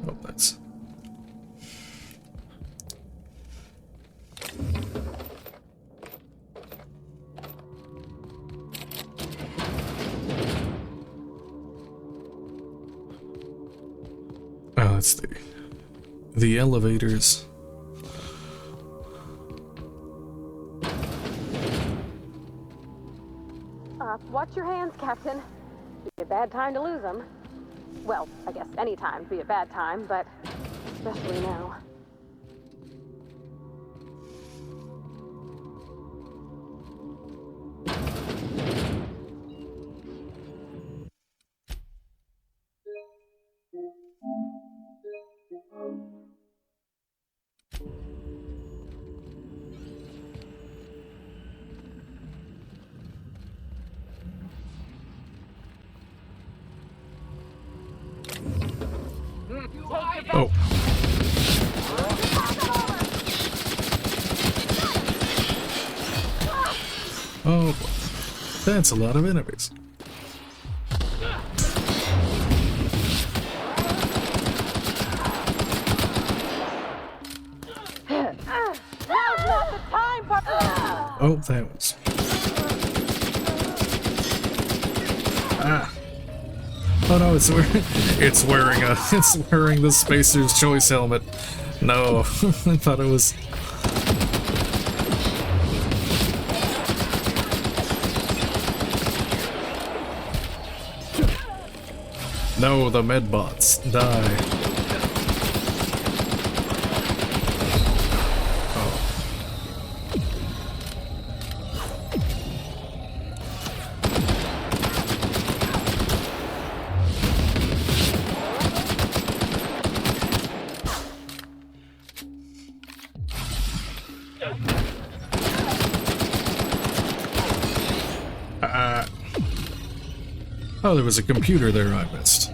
[SPEAKER 1] Oh, that's... Oh, that's the elevators.
[SPEAKER 5] Watch your hands, Captain. Be a bad time to lose them. Well, I guess any time would be a bad time, but especially now.
[SPEAKER 1] Oh. Oh, that's a lot of enemies. Oh, that was... Ah. Oh no, it's wearing the Spacer's Choice helmet. No, I thought it was... No, the medbots die. Oh, there was a computer there I missed.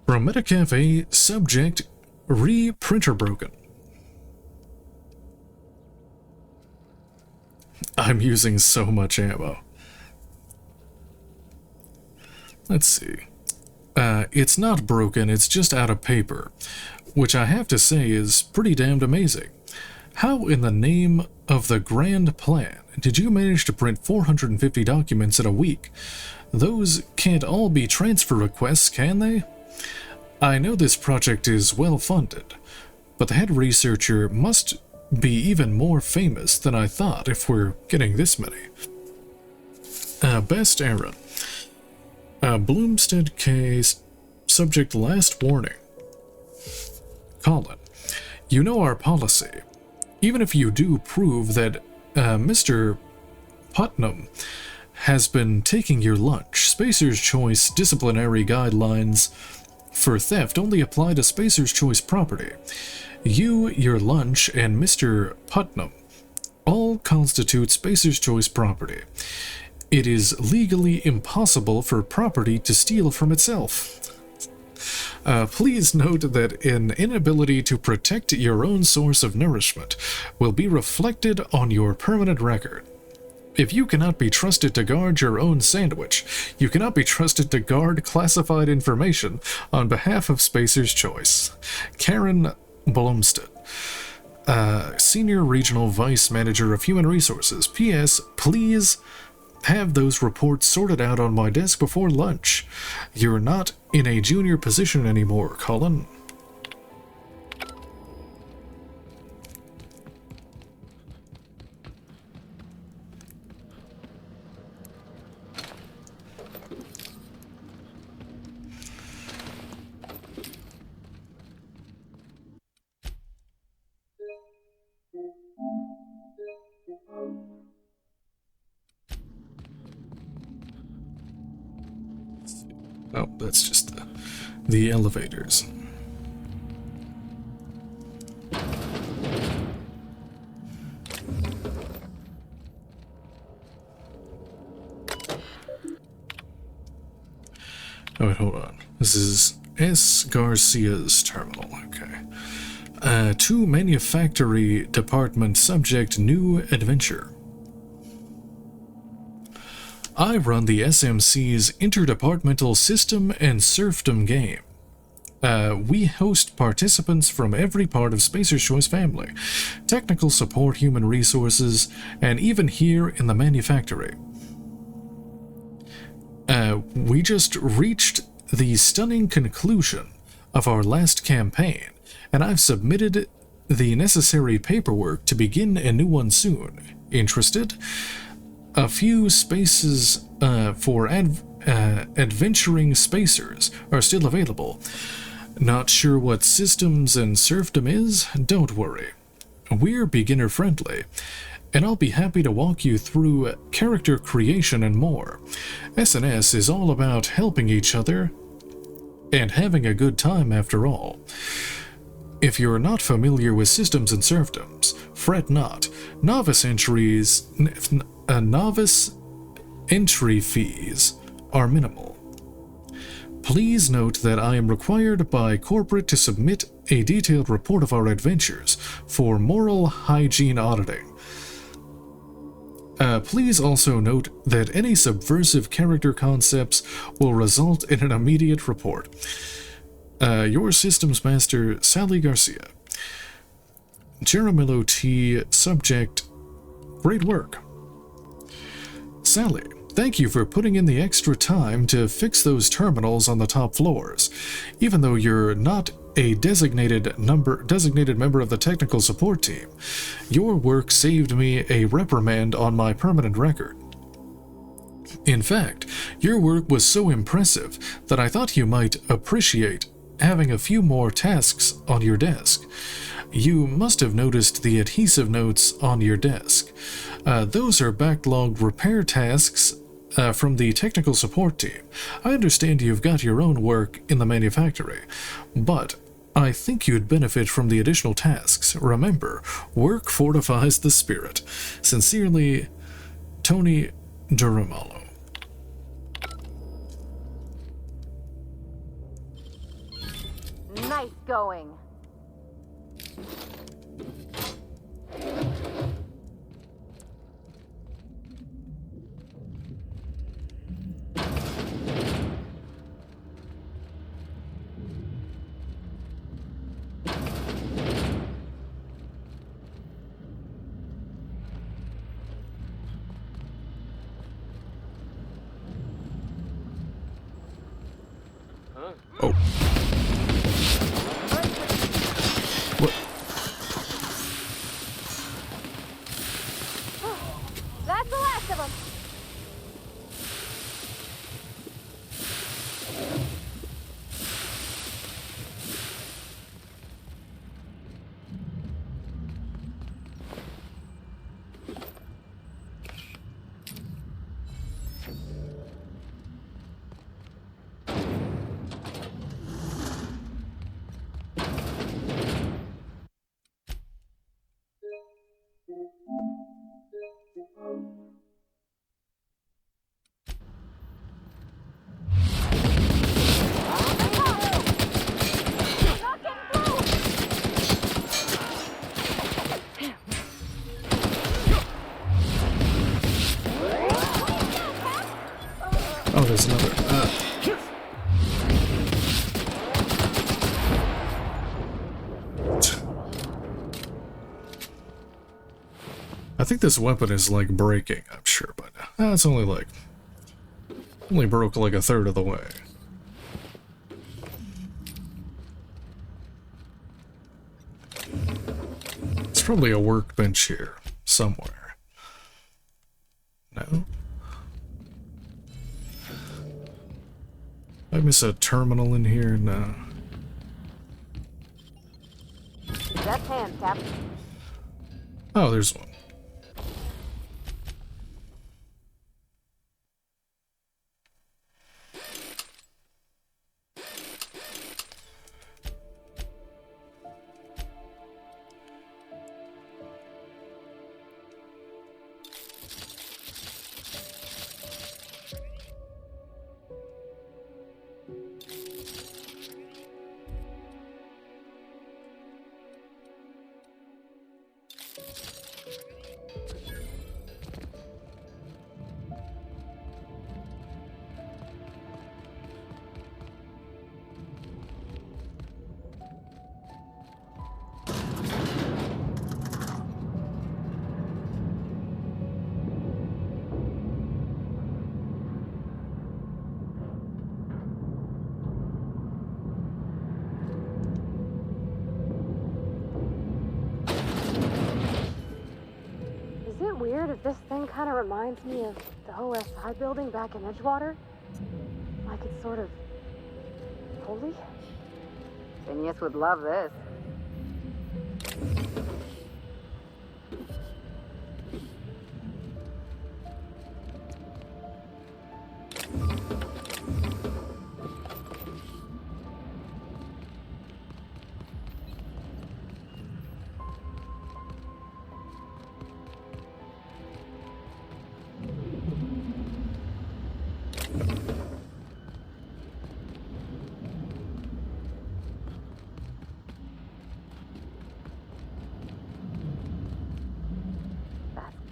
[SPEAKER 1] From Metacafe, subject, printer broken. I'm using so much ammo. Let's see. It's not broken, it's just out of paper, which I have to say is pretty damned amazing. How in the name of the grand plan did you manage to print 450 documents in a week? Those can't all be transfer requests, can they? I know this project is well funded, but the head researcher must be even more famous than I thought if we're getting this many. Best Aaron. Bloomstead case, subject last warning. Colin, you know our policy. Even if you do prove that Mr. Putnam has been taking your lunch, Spacer's Choice disciplinary guidelines for theft only apply to Spacer's Choice property. You, your lunch, and Mr. Putnam all constitute Spacer's Choice property. It is legally impossible for property to steal from itself. Please note that an inability to protect your own source of nourishment will be reflected on your permanent record. If you cannot be trusted to guard your own sandwich, you cannot be trusted to guard classified information on behalf of Spacer's Choice. Karen Blomstead. Senior Regional Vice Manager of Human Resources. P.S. Please have those reports sorted out on my desk before lunch. You're not in a junior position anymore, Colin. Oh, that's just the elevators. Oh, wait, hold on. This is S. Garcia's terminal. Okay. To Manufactory Department subject new adventure. I run the SMC's Interdepartmental System and Serfdom game. We host participants from every part of Spacer's Choice family, technical support, human resources, and even here in the manufactory. We just reached the stunning conclusion of our last campaign, and I've submitted the necessary paperwork to begin a new one soon. Interested? A few spaces for adventuring spacers are still available. Not sure what systems and serfdom is? Don't worry. We're beginner friendly, and I'll be happy to walk you through character creation and more. SNS is all about helping each other and having a good time after all. If you're not familiar with systems and serfdoms, fret not. Novice entry fees are minimal. Please note that I am required by corporate to submit a detailed report of our adventures for moral hygiene auditing. Please also note that any subversive character concepts will result in an immediate report. Your Systems Master, Sally Garcia. Jaramillo T. Subject, great work. Sally, thank you for putting in the extra time to fix those terminals on the top floors. Even though you're not a designated member of the technical support team, your work saved me a reprimand on my permanent record. In fact, your work was so impressive that I thought you might appreciate having a few more tasks on your desk. You must have noticed the adhesive notes on your desk. Those are backlogged repair tasks from the technical support team. I understand you've got your own work in the manufactory, but I think you'd benefit from the additional tasks. Remember, work fortifies the spirit. Sincerely, Tony Durumalo.
[SPEAKER 4] Nice going.
[SPEAKER 1] Oh. What?
[SPEAKER 4] That's the last of them.
[SPEAKER 1] I think this weapon is like breaking, I'm sure, but it's only broke like a third of the way. It's probably a workbench here somewhere. No? I miss a terminal in here? No.
[SPEAKER 4] Left hand, Captain.
[SPEAKER 1] Oh, there's one.
[SPEAKER 5] Weird if this thing kind of reminds me of the OSI building back in Edgewater. Like it's sort of holy.
[SPEAKER 4] Phineas would love this.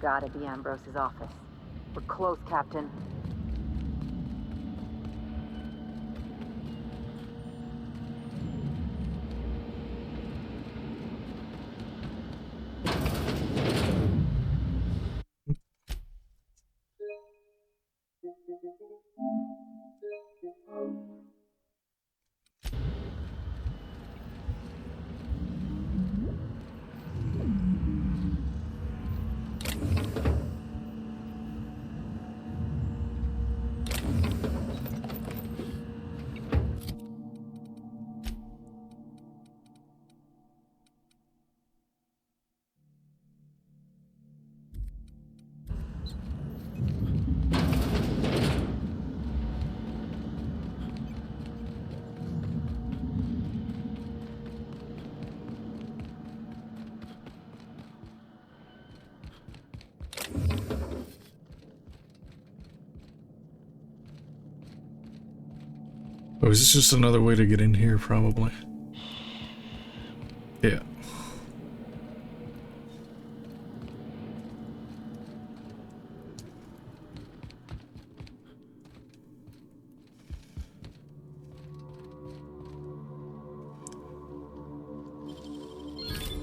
[SPEAKER 4] Gotta be Ambrose's office. We're close, Captain.
[SPEAKER 1] Oh, is this just another way to get in here, probably? Yeah.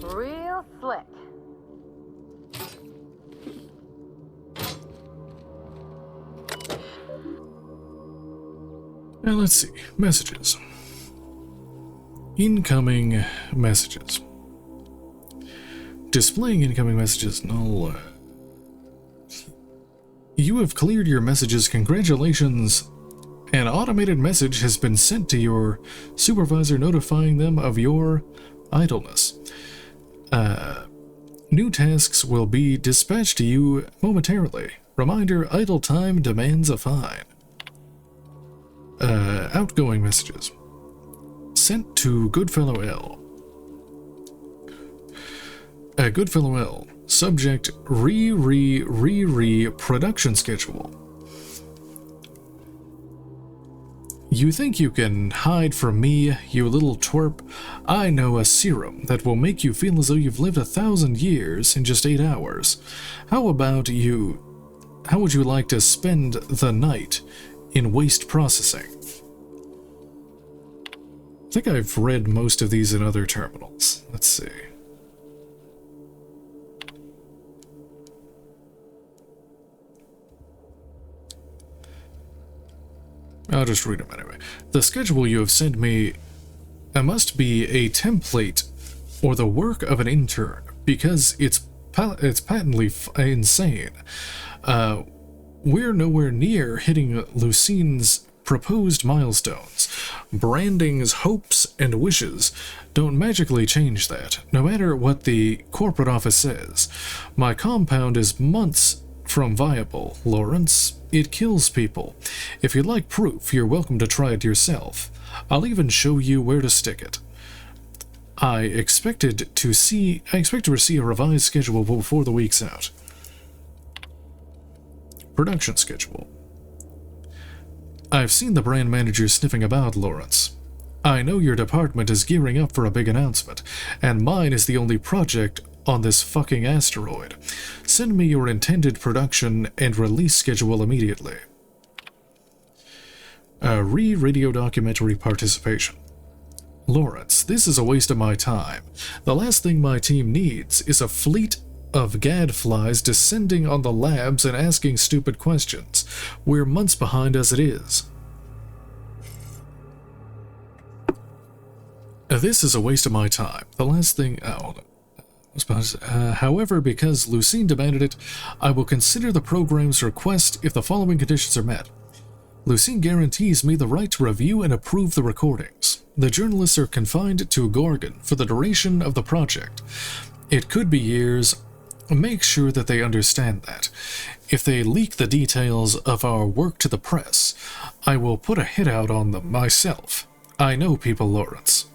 [SPEAKER 4] Real slick.
[SPEAKER 1] Now let's see. Messages. Incoming messages. Displaying incoming messages null. You have cleared your messages. Congratulations. An automated message has been sent to your supervisor notifying them of your idleness. New tasks will be dispatched to you momentarily. Reminder, idle time demands a fine. Outgoing messages. Sent to Goodfellow L. Goodfellow L. Subject, production schedule. You think you can hide from me, you little twerp? I know a serum that will make you feel as though you've lived 1,000 years in just 8 hours. How would you like to spend the night in waste processing? I think I've read most of these in other terminals. Let's see. I'll just read them anyway. The schedule you have sent me must be a template or the work of an intern, because it's patently insane. We're nowhere near hitting Lucine's proposed milestones. Branding's hopes and wishes don't magically change that, no matter what the corporate office says. My compound is months from viable, Lawrence. It kills people. If you'd like proof, you're welcome to try it yourself. I'll even show you where to stick it. I expect to receive a revised schedule before the week's out. Production schedule. I've seen the brand manager sniffing about, Lawrence. I know your department is gearing up for a big announcement, and mine is the only project on this fucking asteroid. Send me your intended production and release schedule immediately. Radio documentary participation. Lawrence, this is a waste of my time. The last thing my team needs is a fleet of gadflies descending on the labs and asking stupid questions. We're months behind as it is. This is a waste of my time. The last thing... however, because Lucine demanded it, I will consider the program's request if the following conditions are met. Lucine guarantees me the right to review and approve the recordings. The journalists are confined to Gorgon for the duration of the project. It could be years. Make sure that they understand that. If they leak the details of our work to the press, I will put a hit out on them myself. I know people, Lawrence.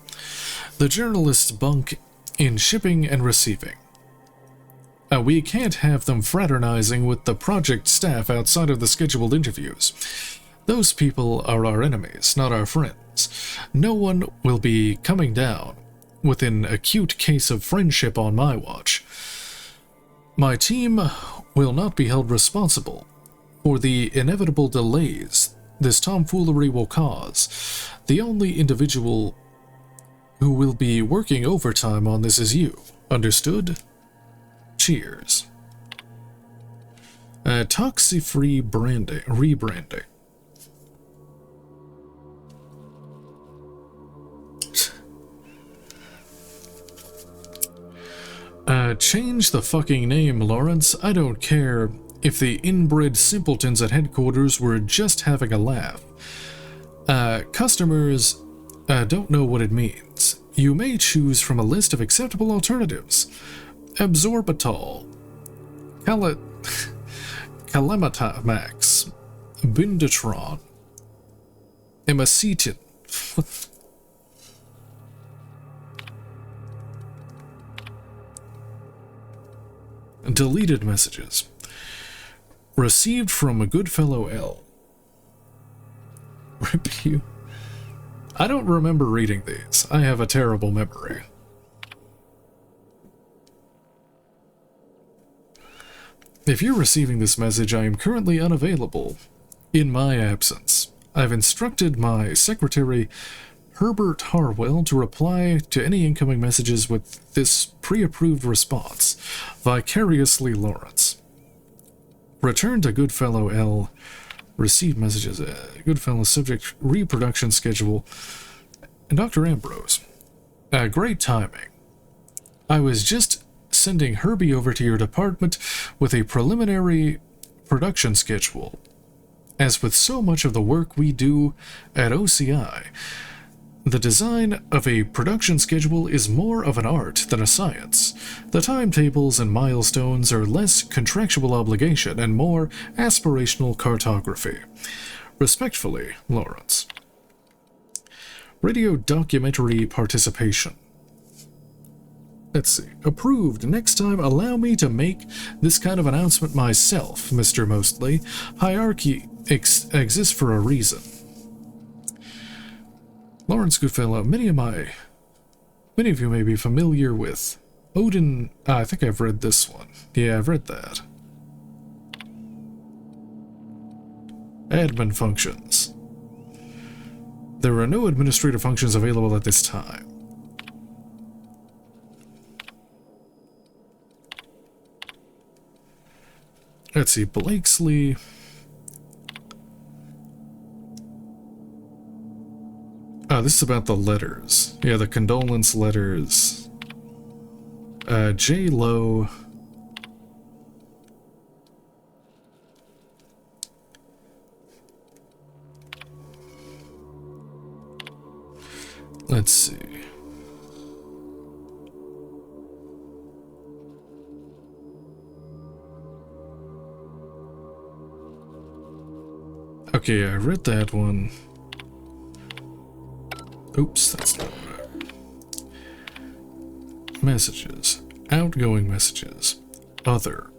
[SPEAKER 1] The journalists bunk in shipping and receiving. We can't have them fraternizing with the project staff outside of the scheduled interviews. Those people are our enemies, not our friends. No one will be coming down with an acute case of friendship on my watch. My team will not be held responsible for the inevitable delays this tomfoolery will cause. The only individual who will be working overtime on this is you. Understood? Cheers. Toxi-free rebranding. Change the fucking name, Lawrence. I don't care if the inbred simpletons at headquarters were just having a laugh. Customers don't know what it means. You may choose from a list of acceptable alternatives. Absorbitol, Calamatax, Bindatron, Emacetin. Deleted messages. Received from a good fellow L. Rip you. I don't remember reading these. I have a terrible memory. If you're receiving this message, I am currently unavailable. In my absence, I've instructed my secretary, Herbert Harwell, to reply to any incoming messages with this pre-approved response. Vicariously, Lawrence. Return to Goodfellow L. Receive messages. Goodfellow subject reproduction schedule. And Dr. Ambrose. Great timing. I was just sending Herbie over to your department with a preliminary production schedule. As with so much of the work we do at OCI, the design of a production schedule is more of an art than a science. The timetables and milestones are less contractual obligation and more aspirational cartography. Respectfully, Lawrence. Radio documentary participation. Let's see. Approved. Next time, allow me to make this kind of announcement myself, Mr. Mostly. Hierarchy exists for a reason. Lawrence Goodfellow, many of you may be familiar with Odin. I think I've read this one. Yeah, I've read that. Admin functions. There are no administrative functions available at this time. Let's see, Blakesley. Oh, this is about the letters. Yeah, the condolence letters. J. Lo. Let's see. Okay, I read that one. Oops, that's not right. Messages. Outgoing messages. Other.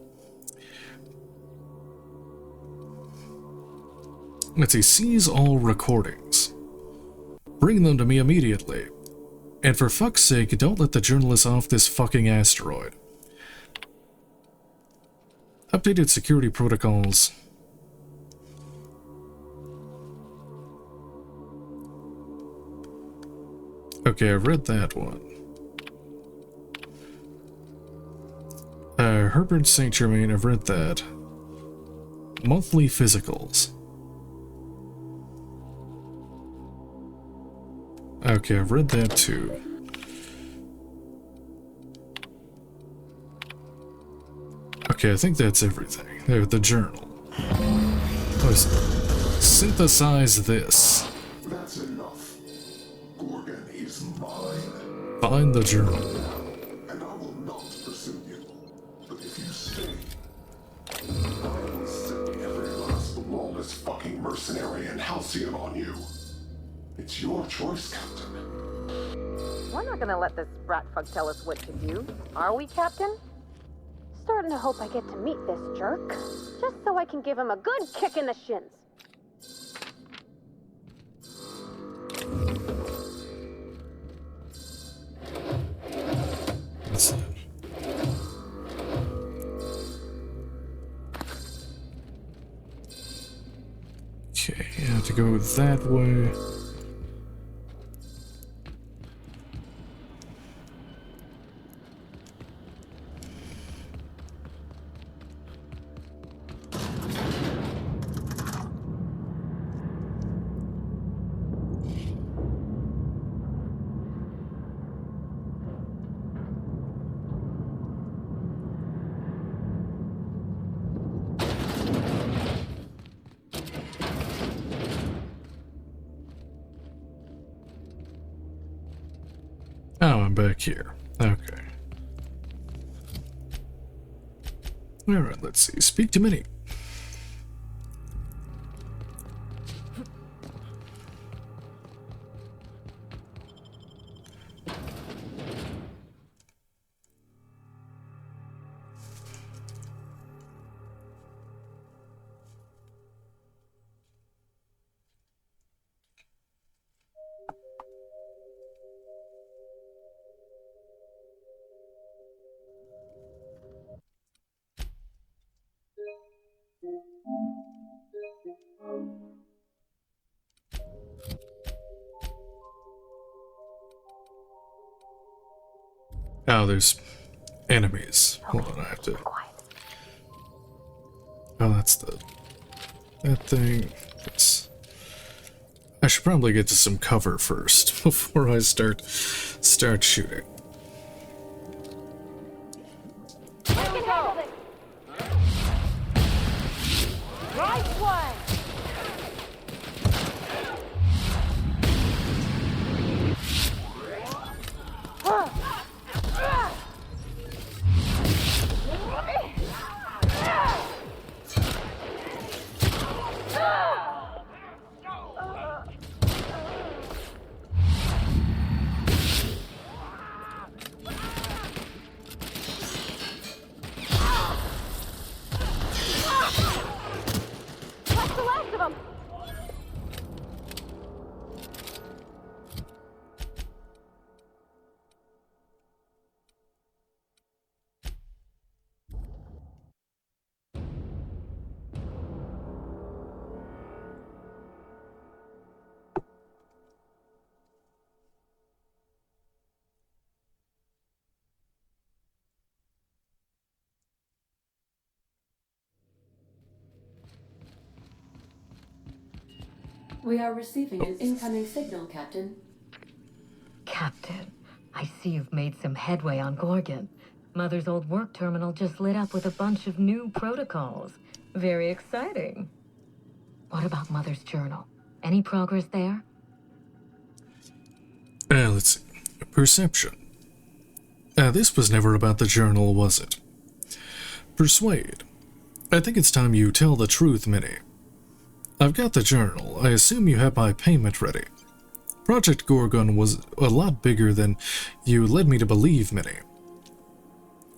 [SPEAKER 1] Let's see. Seize all recordings. Bring them to me immediately. And for fuck's sake, don't let the journalists off this fucking asteroid. Updated security protocols. Okay, I read that one. Herbert St. Germain, I've read that. Monthly physicals. Okay, I've read that too. Okay, I think that's everything. There, the journal. Let's synthesize this.
[SPEAKER 7] That's enough. Gorgon is mine.
[SPEAKER 1] Find the journal.
[SPEAKER 7] And I will not pursue you. But if you stay, I will set every last lawless fucking mercenary and halcyon on you. It's your choice, Captain.
[SPEAKER 4] We're not gonna let this brat fuck tell us what to do, are we, Captain?
[SPEAKER 5] Starting to hope I get to meet this jerk, just so I can give him a good kick in the shins.
[SPEAKER 1] That's it. Okay, I have to go that way. Oh, I'm back here. Okay. Alright, let's see. Speak to Minnie. Oh, there's enemies. Hold on, I have to... Oh, that's that thing. That's... I should probably get to some cover first before I start shooting.
[SPEAKER 5] Right one!
[SPEAKER 11] We are receiving an incoming signal, Captain.
[SPEAKER 4] Captain, I see you've made some headway on Gorgon. Mother's old work terminal just lit up with a bunch of new protocols. Very exciting. What about Mother's journal? Any progress there?
[SPEAKER 1] Let's see. Perception. This was never about the journal, was it? Persuade. I think it's time you tell the truth, Minnie. I've got the journal. I assume you have my payment ready. Project Gorgon was a lot bigger than you led me to believe, Minnie.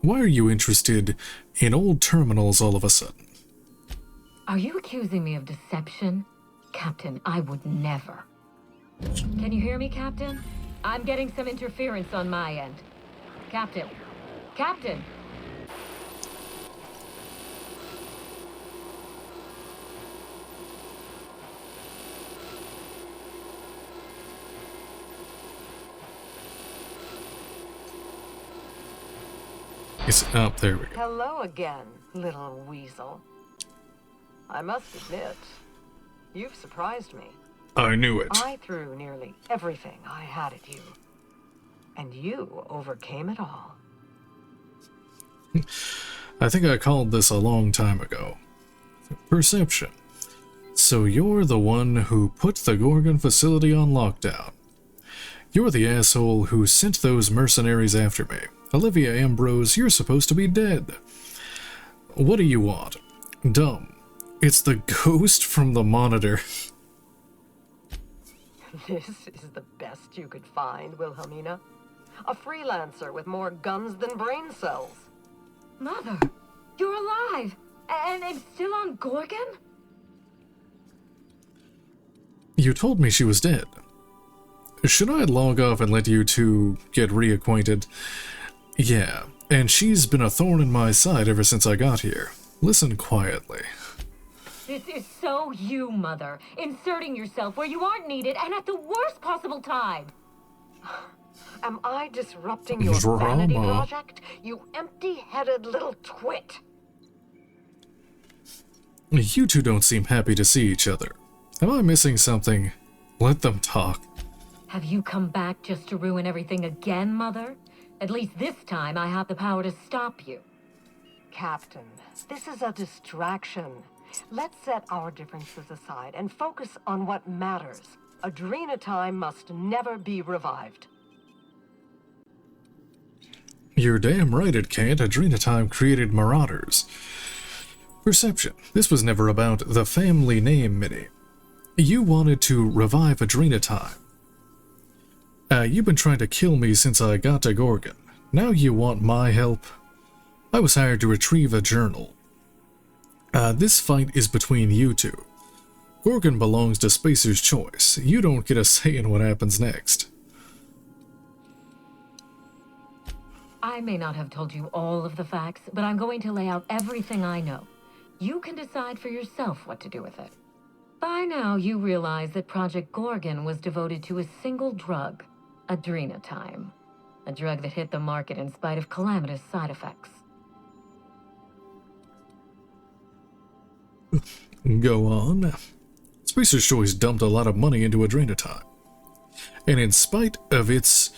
[SPEAKER 1] Why are you interested in old terminals all of a sudden?
[SPEAKER 4] Are you accusing me of deception? Captain, I would never. Can you hear me, Captain? I'm getting some interference on my end. Captain! Captain!
[SPEAKER 1] It's up there we go.
[SPEAKER 12] Hello again, little weasel. I must admit, you've surprised me.
[SPEAKER 1] I knew it.
[SPEAKER 12] I threw nearly everything I had at you, and you overcame it all.
[SPEAKER 1] I think I called this a long time ago. Perception. So you're the one who put the Gorgon facility on lockdown. You're the asshole who sent those mercenaries after me. Olivia Ambrose, you're supposed to be dead. What do you want? Dumb. It's the ghost from the monitor.
[SPEAKER 12] This is the best you could find, Wilhelmina. A freelancer with more guns than brain cells.
[SPEAKER 4] Mother, you're alive! And still on Gorgon?
[SPEAKER 1] You told me she was dead. Should I log off and let you two get reacquainted? Yeah, and she's been a thorn in my side ever since I got here. Listen quietly.
[SPEAKER 4] This is so you, Mother. Inserting yourself where you aren't needed and at the worst possible time.
[SPEAKER 12] Am I disrupting your vanity project? You empty-headed little twit.
[SPEAKER 1] You two don't seem happy to see each other. Am I missing something? Let them talk.
[SPEAKER 4] Have you come back just to ruin everything again, Mother? At least this time I have the power to stop you.
[SPEAKER 12] Captain, this is a distraction. Let's set our differences aside and focus on what matters. Adrena time must never be revived.
[SPEAKER 1] You're damn right it can't. Adrena time created Marauders. Perception. This was never about the family name, Minnie. You wanted to revive Adrena time. You've been trying to kill me since I got to Gorgon. Now you want my help? I was hired to retrieve a journal. This fight is between you two. Gorgon belongs to Spacer's Choice. You don't get a say in what happens next.
[SPEAKER 4] I may not have told you all of the facts, but I'm going to lay out everything I know. You can decide for yourself what to do with it. By now, you realize that Project Gorgon was devoted to a single drug, Adrena time. A drug that hit the market in spite of calamitous side effects.
[SPEAKER 1] Go on. Spacer's Choice dumped a lot of money into Adrena time. And in spite of its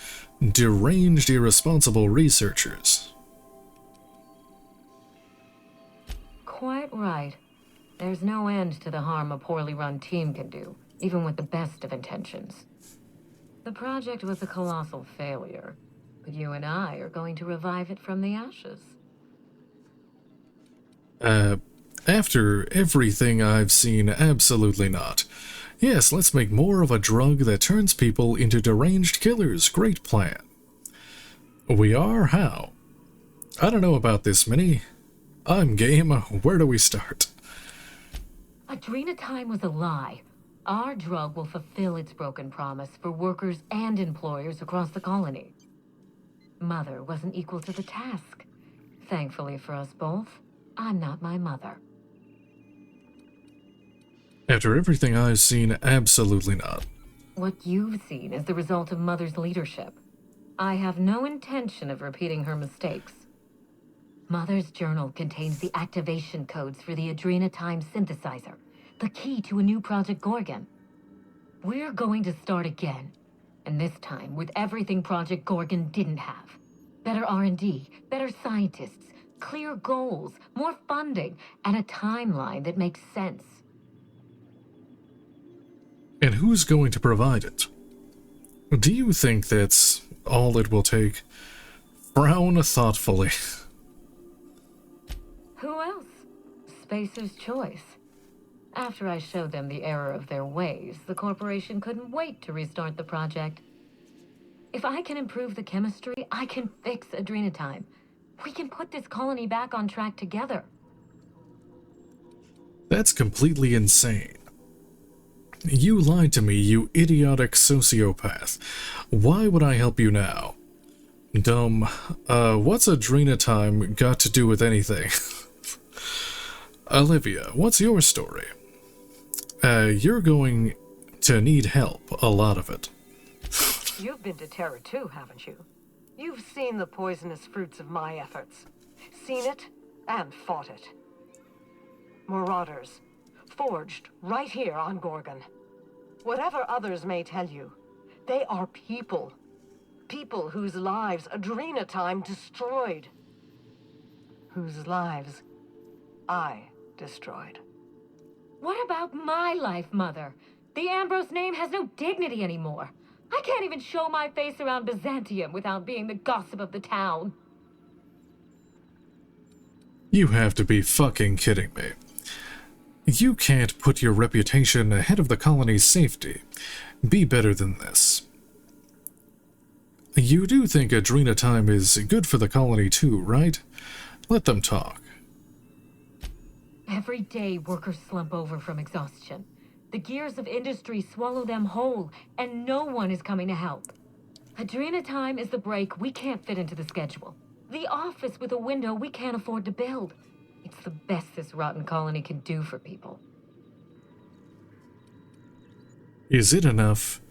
[SPEAKER 1] deranged, irresponsible researchers.
[SPEAKER 4] Quite right. There's no end to the harm a poorly run team can do, even with the best of intentions. The project was a colossal failure, but you and I are going to revive it from the ashes.
[SPEAKER 1] After everything I've seen, absolutely not. Yes, let's make more of a drug that turns people into deranged killers. Great plan. We are? How? I don't know about this, Minnie. I'm game. Where do we start?
[SPEAKER 4] Adrena time was a lie. Our drug will fulfill its broken promise for workers and employers across the colony. Mother wasn't equal to the task. Thankfully for us both, I'm not my mother.
[SPEAKER 1] After everything I've seen, absolutely not.
[SPEAKER 4] What you've seen is the result of Mother's leadership. I have no intention of repeating her mistakes. Mother's journal contains the activation codes for the Adrena time synthesizer, the key to a new Project Gorgon. We're going to start again. And this time with everything Project Gorgon didn't have. Better R&D, better scientists, clear goals, more funding, and a timeline that makes sense.
[SPEAKER 1] And who's going to provide it? Do you think that's all it will take? Frown thoughtfully.
[SPEAKER 4] Who else? Spacer's Choice. After I showed them the error of their ways, the corporation couldn't wait to restart the project. If I can improve the chemistry, I can fix Adrenatime. We can put this colony back on track together.
[SPEAKER 1] That's completely insane. You lied to me, you idiotic sociopath. Why would I help you now? Dumb. What's Adrenatime got to do with anything? Olivia, what's your story? You're going to need help, a lot of it.
[SPEAKER 12] You've been to Terra too, haven't you? You've seen the poisonous fruits of my efforts. Seen it and fought it. Marauders, forged right here on Gorgon. Whatever others may tell you, they are people. People whose lives Adrenatime destroyed. Whose lives I destroyed.
[SPEAKER 4] What about my life, Mother? The Ambrose name has no dignity anymore. I can't even show my face around Byzantium without being the gossip of the town.
[SPEAKER 1] You have to be fucking kidding me. You can't put your reputation ahead of the colony's safety. Be better than this. You do think Adrenatime is good for the colony too, right? Let them talk.
[SPEAKER 4] Every day, workers slump over from exhaustion. The gears of industry swallow them whole, and no one is coming to help. Adrenatime is the break we can't fit into the schedule. The office with a window we can't afford to build. It's the best this rotten colony can do for people.
[SPEAKER 1] Is it enough?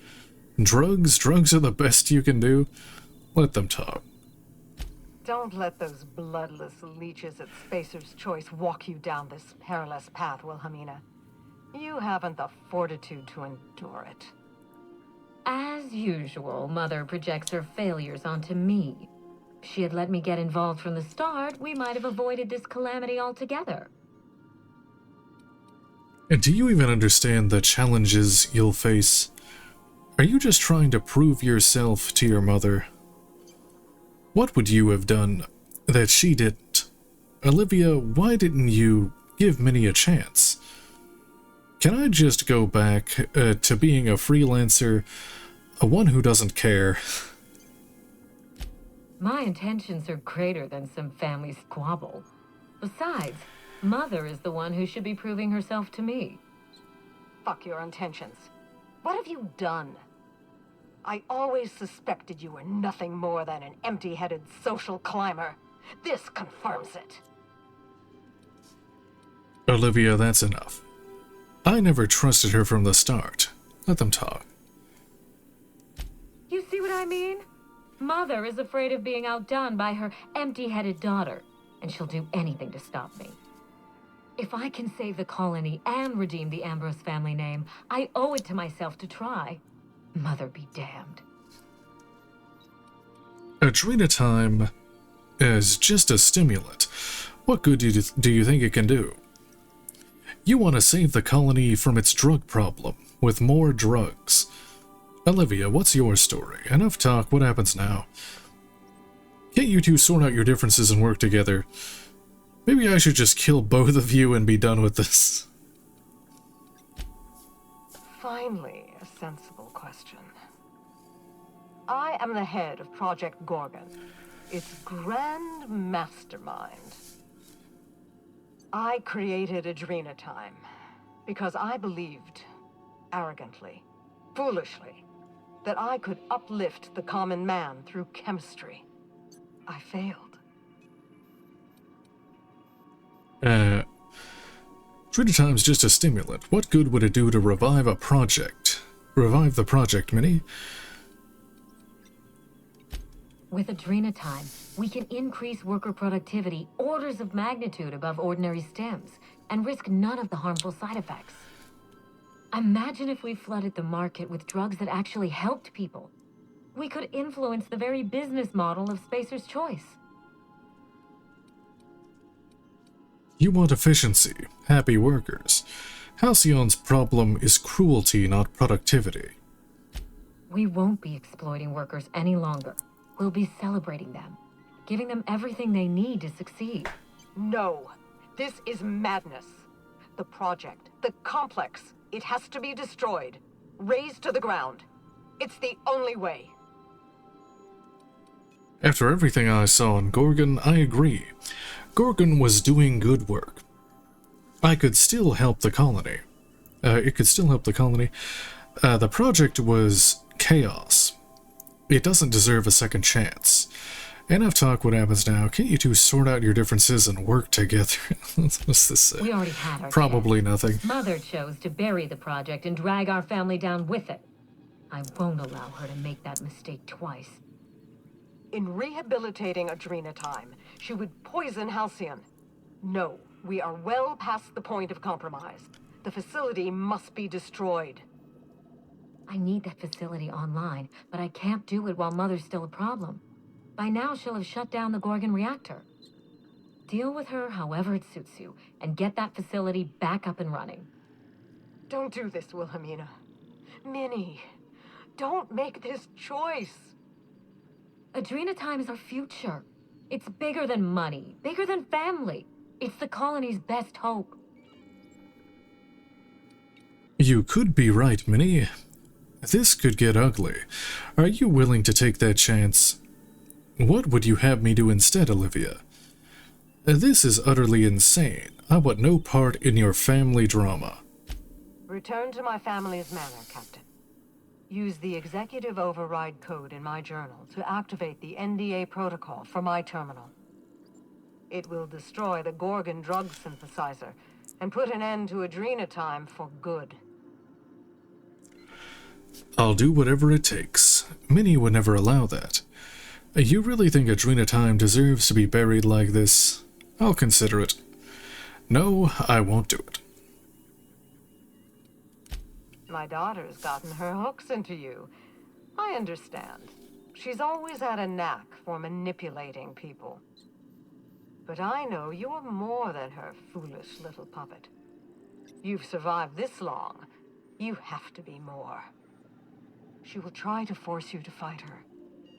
[SPEAKER 1] Drugs? Drugs are the best you can do? Let them talk.
[SPEAKER 12] Don't let those bloodless leeches at Spacer's Choice walk you down this perilous path, Wilhelmina. You haven't the fortitude to endure it.
[SPEAKER 4] As usual, Mother projects her failures onto me. If she had let me get involved from the start, we might have avoided this calamity altogether.
[SPEAKER 1] And do you even understand the challenges you'll face? Are you just trying to prove yourself to your mother? What would you have done that she didn't? Olivia, why didn't you give Minnie a chance? Can I just go back to being a freelancer, one who doesn't care?
[SPEAKER 4] My intentions are greater than some family squabble. Besides, Mother is the one who should be proving herself to me.
[SPEAKER 12] Fuck your intentions. What have you done? I always suspected you were nothing more than an empty-headed social climber. This confirms it.
[SPEAKER 1] Olivia, that's enough. I never trusted her from the start. Let them talk.
[SPEAKER 4] You see what I mean? Mother is afraid of being outdone by her empty-headed daughter, and she'll do anything to stop me. If I can save the colony and redeem the Ambrose family name, I owe it to myself to try. Mother be damned.
[SPEAKER 1] Adrenatime is just a stimulant. What good do you think it can do? You want to save the colony from its drug problem, with more drugs. Olivia, what's your story? Enough talk, what happens now? Can't you two sort out your differences and work together? Maybe I should just kill both of you and be done with this.
[SPEAKER 12] Finally, a sensible question. I am the head of Project Gorgon, its grand mastermind. I created Adrenatime because I believed, arrogantly, foolishly, that I could uplift the common man through chemistry. I failed.
[SPEAKER 1] Adrenatime's just a stimulant. What good would it do to revive a project? Revive the project, Minnie?
[SPEAKER 4] With Adrenatime, we can increase worker productivity orders of magnitude above ordinary stems and risk none of the harmful side effects. Imagine if we flooded the market with drugs that actually helped people. We could influence the very business model of Spacer's Choice.
[SPEAKER 1] You want efficiency, happy workers. Halcyon's problem is cruelty, not productivity.
[SPEAKER 4] We won't be exploiting workers any longer. We'll be celebrating them, giving them everything they need to succeed.
[SPEAKER 12] No, this is madness. The project, the complex, it has to be destroyed, razed to the ground. It's the only way.
[SPEAKER 1] After everything I saw on Gorgon, I agree. Gorgon was doing good work. I could still help the colony. It could still help the colony. The project was chaos. It doesn't deserve a second chance. Enough talk, what happens now? Can't you two sort out your differences and work together? What's this say?
[SPEAKER 4] We already had our
[SPEAKER 1] Probably
[SPEAKER 4] chance.
[SPEAKER 1] nothing.
[SPEAKER 4] Mother chose to bury the project and drag our family down with it. I won't allow her to make that mistake twice.
[SPEAKER 12] In rehabilitating Adrena Time, she would poison Halcyon. No, we are well past the point of compromise. The facility must be destroyed.
[SPEAKER 4] I need that facility online, but I can't do it while Mother's still a problem. By now, she'll have shut down the Gorgon reactor. Deal with her however it suits you, and get that facility back up and running.
[SPEAKER 12] Don't do this, Wilhelmina. Minnie, don't make this choice.
[SPEAKER 4] Adrena Time is our future. It's bigger than money, bigger than family. It's the colony's best hope.
[SPEAKER 1] You could be right, Minnie. This could get ugly. Are you willing to take that chance? What would you have me do instead, Olivia? This is utterly insane. I want no part in your family drama.
[SPEAKER 12] Return to my family's manor, Captain. Use the executive override code in my journal to activate the NDA protocol for my terminal. It will destroy the Gorgon drug synthesizer and put an end to Adrena Time for good.
[SPEAKER 1] I'll do whatever it takes. Minnie would never allow that. You really think Adrena Time deserves to be buried like this? I'll consider it. No, I won't do it.
[SPEAKER 12] My daughter's gotten her hooks into you. I understand. She's always had a knack for manipulating people. But I know you're more than her foolish little puppet. You've survived this long. You have to be more. She will try to force you to fight her.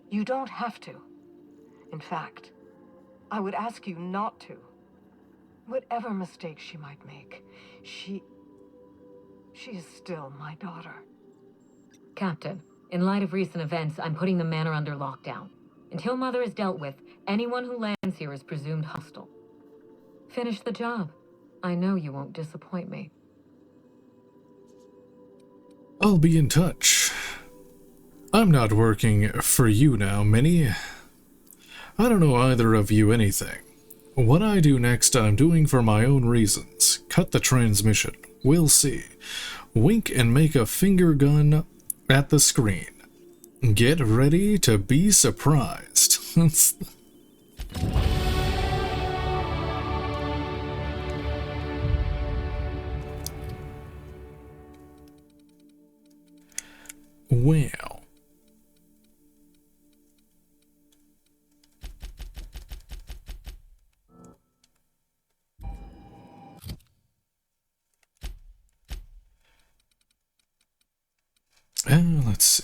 [SPEAKER 12] You don't have to. In fact, I would ask you not to. Whatever mistakes she might make, she is still my daughter.
[SPEAKER 4] Captain, in light of recent events, I'm putting the manor under lockdown. Until Mother is dealt with, anyone who lands here is presumed hostile. Finish the job. I know you won't disappoint me.
[SPEAKER 1] I'll be in touch. I'm not working for you now, Minnie. I don't know either of you anything. What I do next, I'm doing for my own reasons. Cut the transmission. We'll see. Wink and make a finger gun at the screen. Get ready to be surprised. Well. Let's see.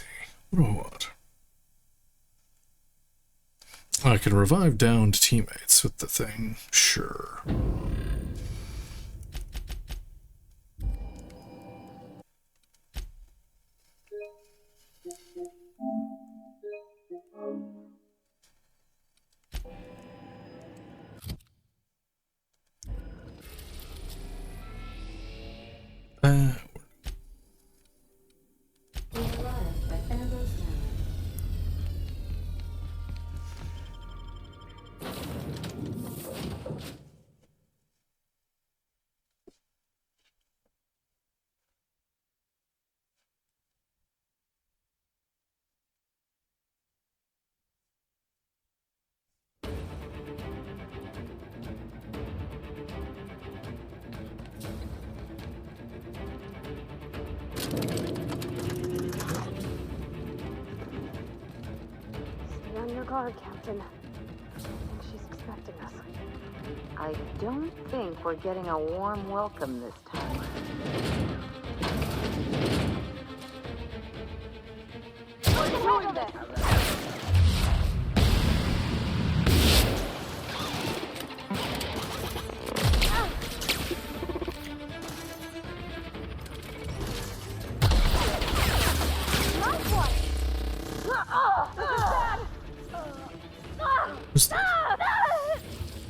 [SPEAKER 1] What? I can revive downed teammates with the thing. Sure.
[SPEAKER 5] on your guard, Captain. I think she's expecting us.
[SPEAKER 13] I don't think we're getting a warm welcome this time.
[SPEAKER 5] What are you doing there?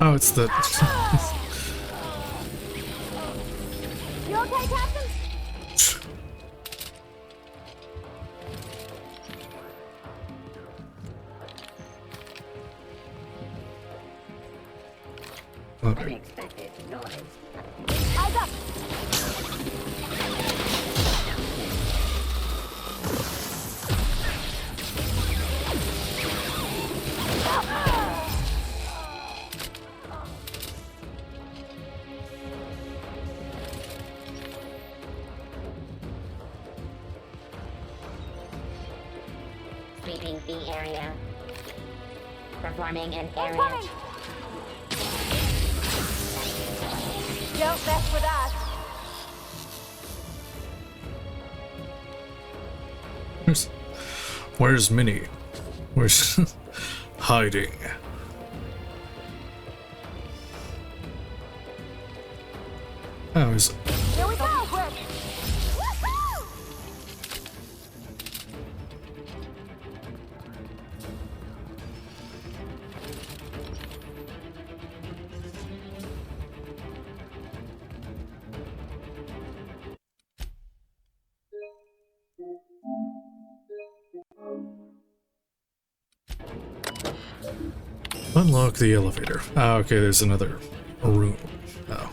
[SPEAKER 1] Oh, it's the...
[SPEAKER 5] You okay, Captain?
[SPEAKER 6] Unexpected noise.
[SPEAKER 5] Eyes up!
[SPEAKER 6] Sweeping the area. Performing an area.
[SPEAKER 5] Incoming! Don't mess with us.
[SPEAKER 1] Where's Minnie? Where's hiding? Oh, is
[SPEAKER 5] Here we go, quick! Woohoo!
[SPEAKER 1] unlock the elevator. Ah, okay, there's another room. Oh.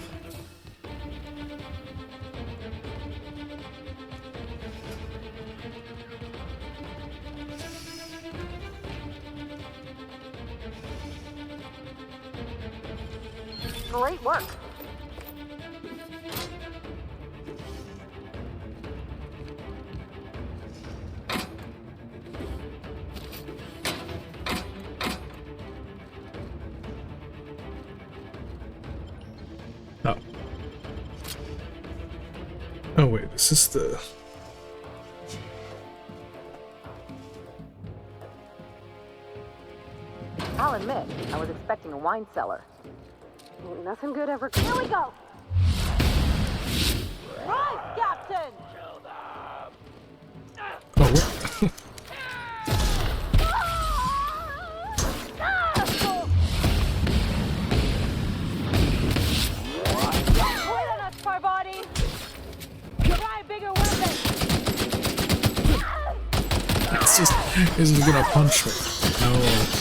[SPEAKER 5] Great work.
[SPEAKER 1] Oh. Oh wait, this is the...
[SPEAKER 13] I'll admit, I was expecting a wine cellar.
[SPEAKER 5] Ain't nothing good ever. Here we go. Right, Captain.
[SPEAKER 1] Oh, what?
[SPEAKER 5] Quit on us, Parvati. Try bigger weapons.
[SPEAKER 1] It's just... Isn't he gonna punch me? No.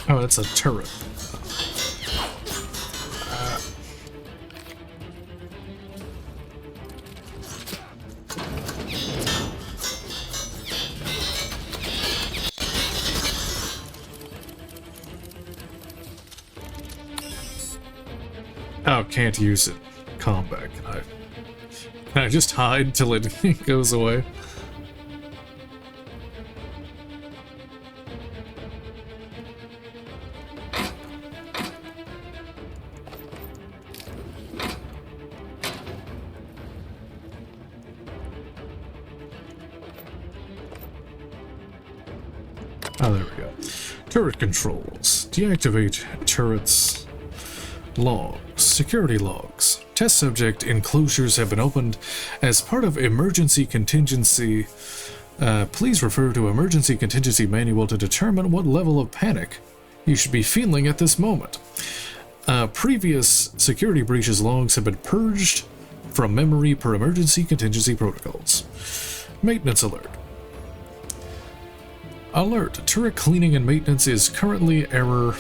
[SPEAKER 1] Oh, that's a turret. Oh, can't use it. Combat. Can I just hide till it goes away? Oh, there we go. Turret controls. Deactivate turrets. Logs. Security logs. Test subject enclosures have been opened as part of emergency contingency. Please refer to emergency contingency manual to determine what level of panic you should be feeling at this moment. Previous security breaches logs have been purged from memory per emergency contingency protocols. Maintenance alert. Alert. Turret cleaning and maintenance is currently error.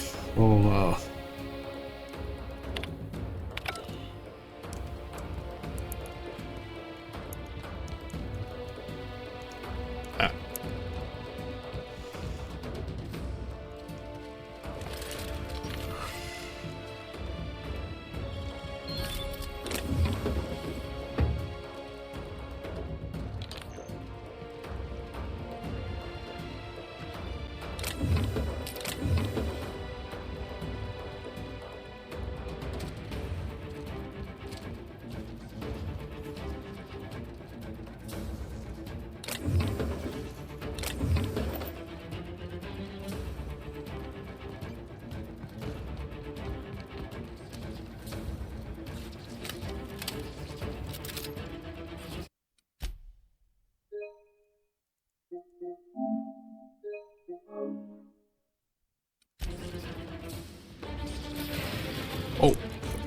[SPEAKER 1] Oh.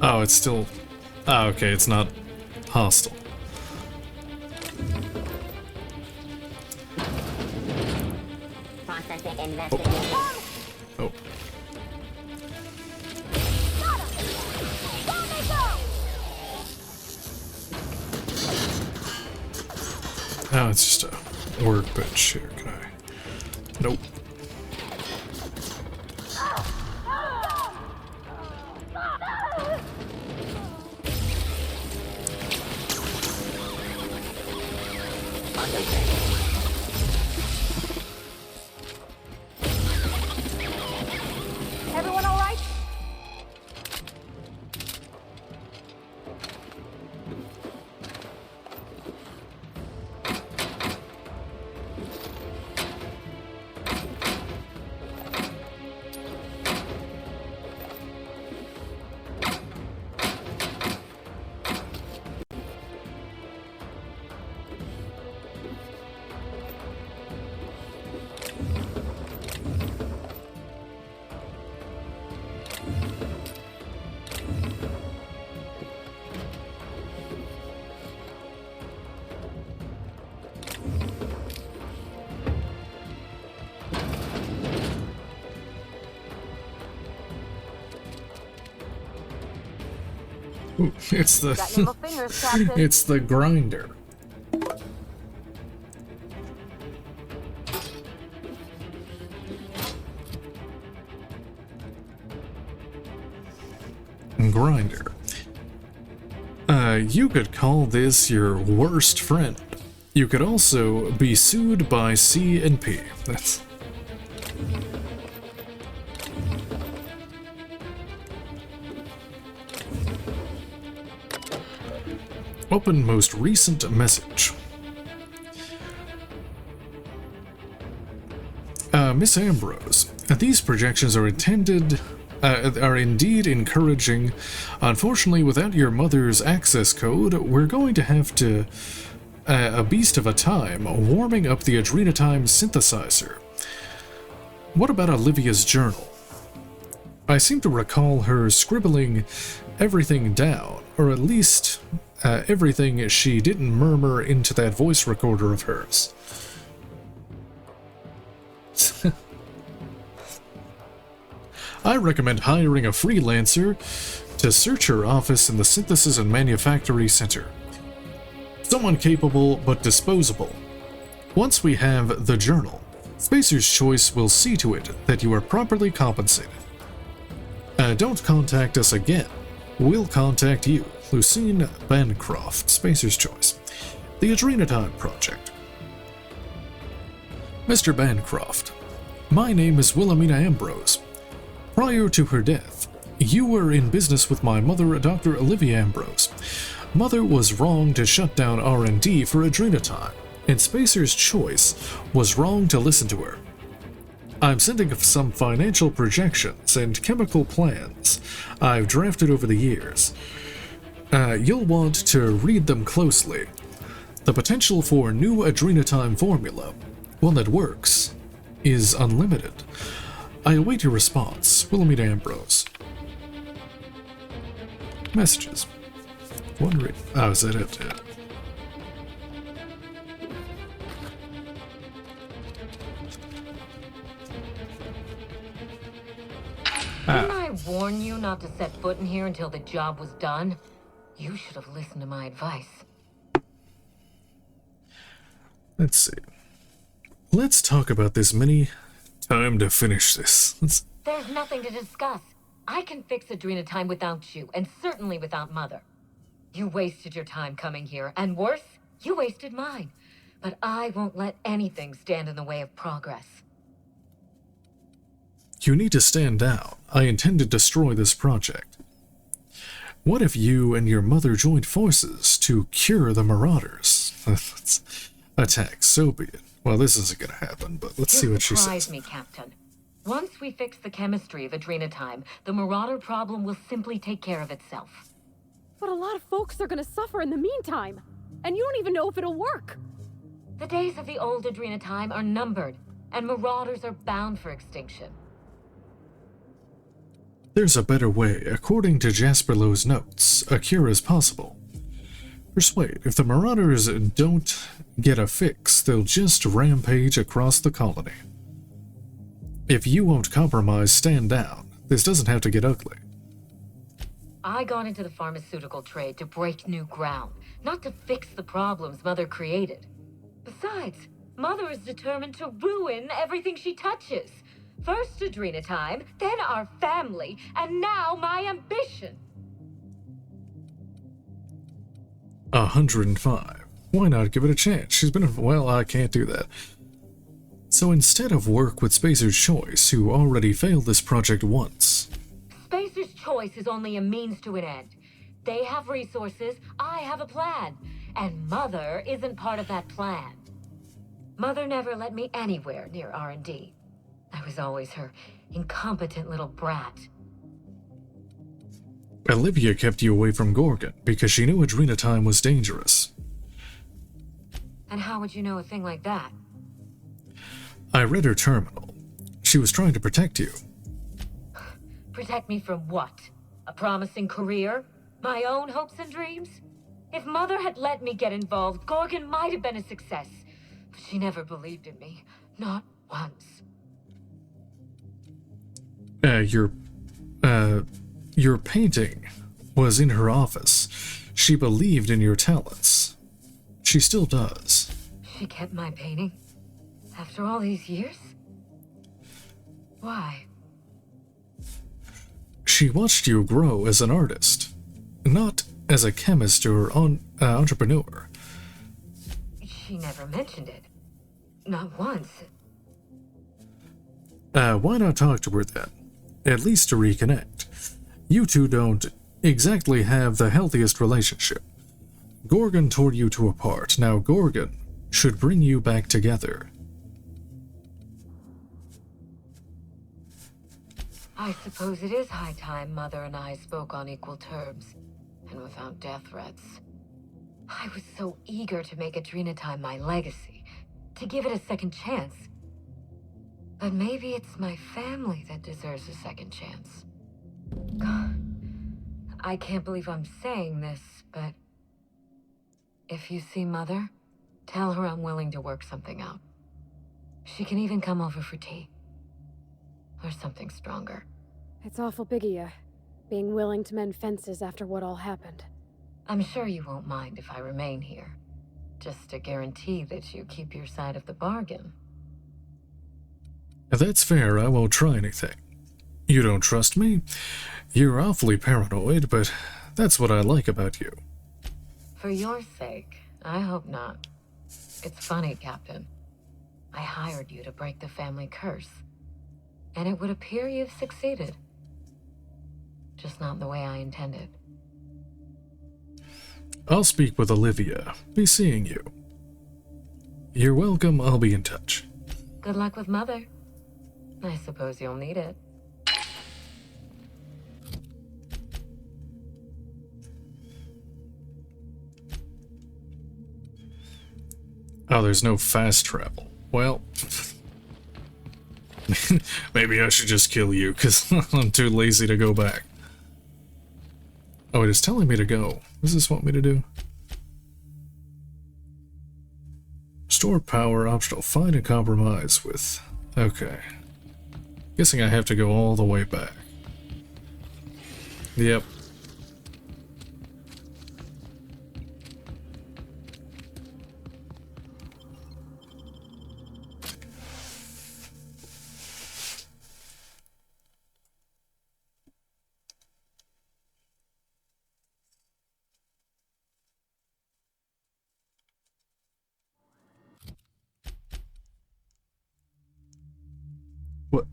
[SPEAKER 1] Oh, it's still... Oh, okay, it's not hostile.
[SPEAKER 6] Processing investigation.
[SPEAKER 1] Oh. Oh, it's just a workbench here. Can I? Nope.
[SPEAKER 5] Everyone all right?
[SPEAKER 1] Ooh, it's the
[SPEAKER 13] Got nimble fingers, Captain.
[SPEAKER 1] it's the grinder. Grinder. You could call this your worst friend. You could also be sued by C&P. That's... Open most recent message. Miss Ambrose, these projections are indeed encouraging. Unfortunately, without your mother's access code, we're going to have to a beast of a time warming up the Adrenatime synthesizer. What about Olivia's journal? I seem to recall her scribbling everything down, or at least everything she didn't murmur into that voice recorder of hers. I recommend hiring a freelancer to search her office in the Synthesis and Manufactory Center. Someone capable but disposable. Once we have the journal, Spacer's Choice will see to it that you are properly compensated. Don't contact us again. We'll contact you, Lucine Bancroft, Spacer's Choice. The Adrenatime Project. Mr. Bancroft, my name is Wilhelmina Ambrose. Prior to her death, you were in business with my mother, Dr. Olivia Ambrose. Mother was wrong to shut down R&D for Adrenatime, and Spacer's Choice was wrong to listen to her. I'm sending some financial projections and chemical plans I've drafted over the years. You'll want to read them closely. The potential for new Adrenatime formula, one that works, is unlimited. I await your response, Wilhelmina Ambrose. Messages. Wondering. Oh, is that it? Yeah.
[SPEAKER 4] Didn't I warn you not to set foot in here until the job was done? You should have listened to my advice.
[SPEAKER 1] Let's see. Let's talk about this mini. Time to finish this.
[SPEAKER 4] There's nothing to discuss. I can fix Adrenatime without you, and certainly without Mother. You wasted your time coming here, and worse, you wasted mine. But I won't let anything stand in the way of progress.
[SPEAKER 1] You need to stand down. I intend to destroy this project. What if you and your mother joined forces to cure the Marauders? Attack, so be it. Well, this isn't gonna happen, but let's see what she says.
[SPEAKER 4] Surprise me, Captain. Once we fix the chemistry of Adrenatime, the Marauder problem will simply take care of itself.
[SPEAKER 5] But a lot of folks are gonna suffer in the meantime. And you don't even know if it'll work.
[SPEAKER 4] The days of the old Adrenatime are numbered, and Marauders are bound for extinction.
[SPEAKER 1] There's a better way. According to Jasper Lowe's notes, a cure is possible. Persuade. If the Marauders don't get a fix, they'll just rampage across the colony. If you won't compromise, stand down. This doesn't have to get ugly.
[SPEAKER 4] I got into the pharmaceutical trade to break new ground, not to fix the problems Mother created. Besides, Mother is determined to ruin everything she touches. First Adrena time, then our family, and now my ambition.
[SPEAKER 1] 105. Why not give it a chance? She's been... Well, I can't do that. So instead of work with Spacer's Choice, who already failed this project once.
[SPEAKER 4] Spacer's Choice is only a means to an end. They have resources, I have a plan. And Mother isn't part of that plan. Mother never let me anywhere near R&D. I was always her incompetent little brat.
[SPEAKER 1] Olivia kept you away from Gorgon because she knew Adrena time was dangerous.
[SPEAKER 4] And how would you know a thing like that?
[SPEAKER 1] I read her terminal. She was trying to protect you.
[SPEAKER 4] Protect me from what? A promising career? My own hopes and dreams? If Mother had let me get involved, Gorgon might have been a success. But she never believed in me. Not once.
[SPEAKER 1] Your painting was in her office. She believed in your talents. She still does.
[SPEAKER 4] She kept my painting? After all these years? Why?
[SPEAKER 1] She watched you grow as an artist, not as a chemist or entrepreneur.
[SPEAKER 4] She never mentioned it. Not once.
[SPEAKER 1] Why not talk to her then? At least to reconnect. You two don't exactly have the healthiest relationship. Gorgon tore you two apart. Now Gorgon should bring you back together.
[SPEAKER 4] I suppose it is high time Mother and I spoke on equal terms, and without death threats. I was so eager to make Adrena time my legacy, to give it a second chance. But maybe it's my family that deserves a second chance. God, I can't believe I'm saying this, but if you see Mother, tell her I'm willing to work something out. She can even come over for tea. Or something stronger.
[SPEAKER 5] It's awful big of you, being willing to mend fences after what all happened.
[SPEAKER 4] I'm sure you won't mind if I remain here. Just to guarantee that you keep your side of the bargain.
[SPEAKER 1] That's fair, I won't try anything. You don't trust me? You're awfully paranoid, but that's what I like about you.
[SPEAKER 4] For your sake, I hope not. It's funny, Captain. I hired you to break the family curse. And it would appear you've succeeded. Just not the way I intended.
[SPEAKER 1] I'll speak with Olivia. Be seeing you. You're welcome, I'll be in touch.
[SPEAKER 4] Good luck with Mother. I suppose you'll need it.
[SPEAKER 1] Oh, there's no fast travel. Well... Maybe I should just kill you, because I'm too lazy to go back. Oh, it is telling me to go. What does this want me to do? Store power, optional. Find and compromise with... Okay. Guessing I have to go all the way back. Yep. What?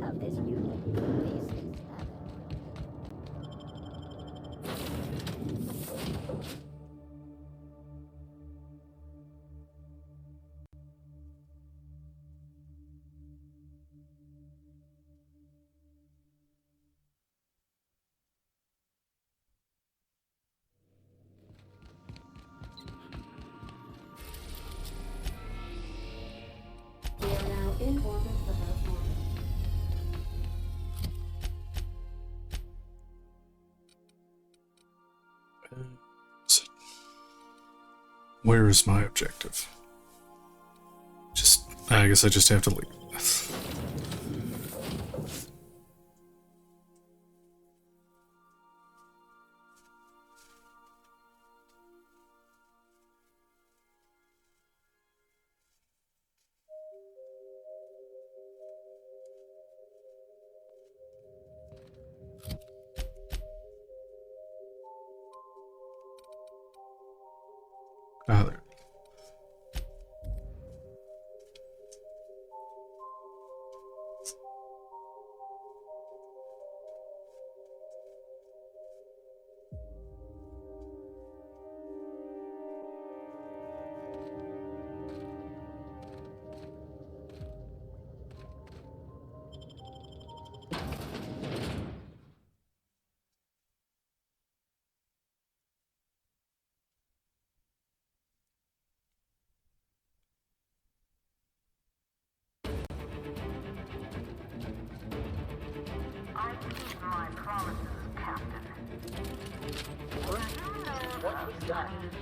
[SPEAKER 6] Of this unit, please.
[SPEAKER 1] Where is my objective? I guess I just have to leave. Ah, there.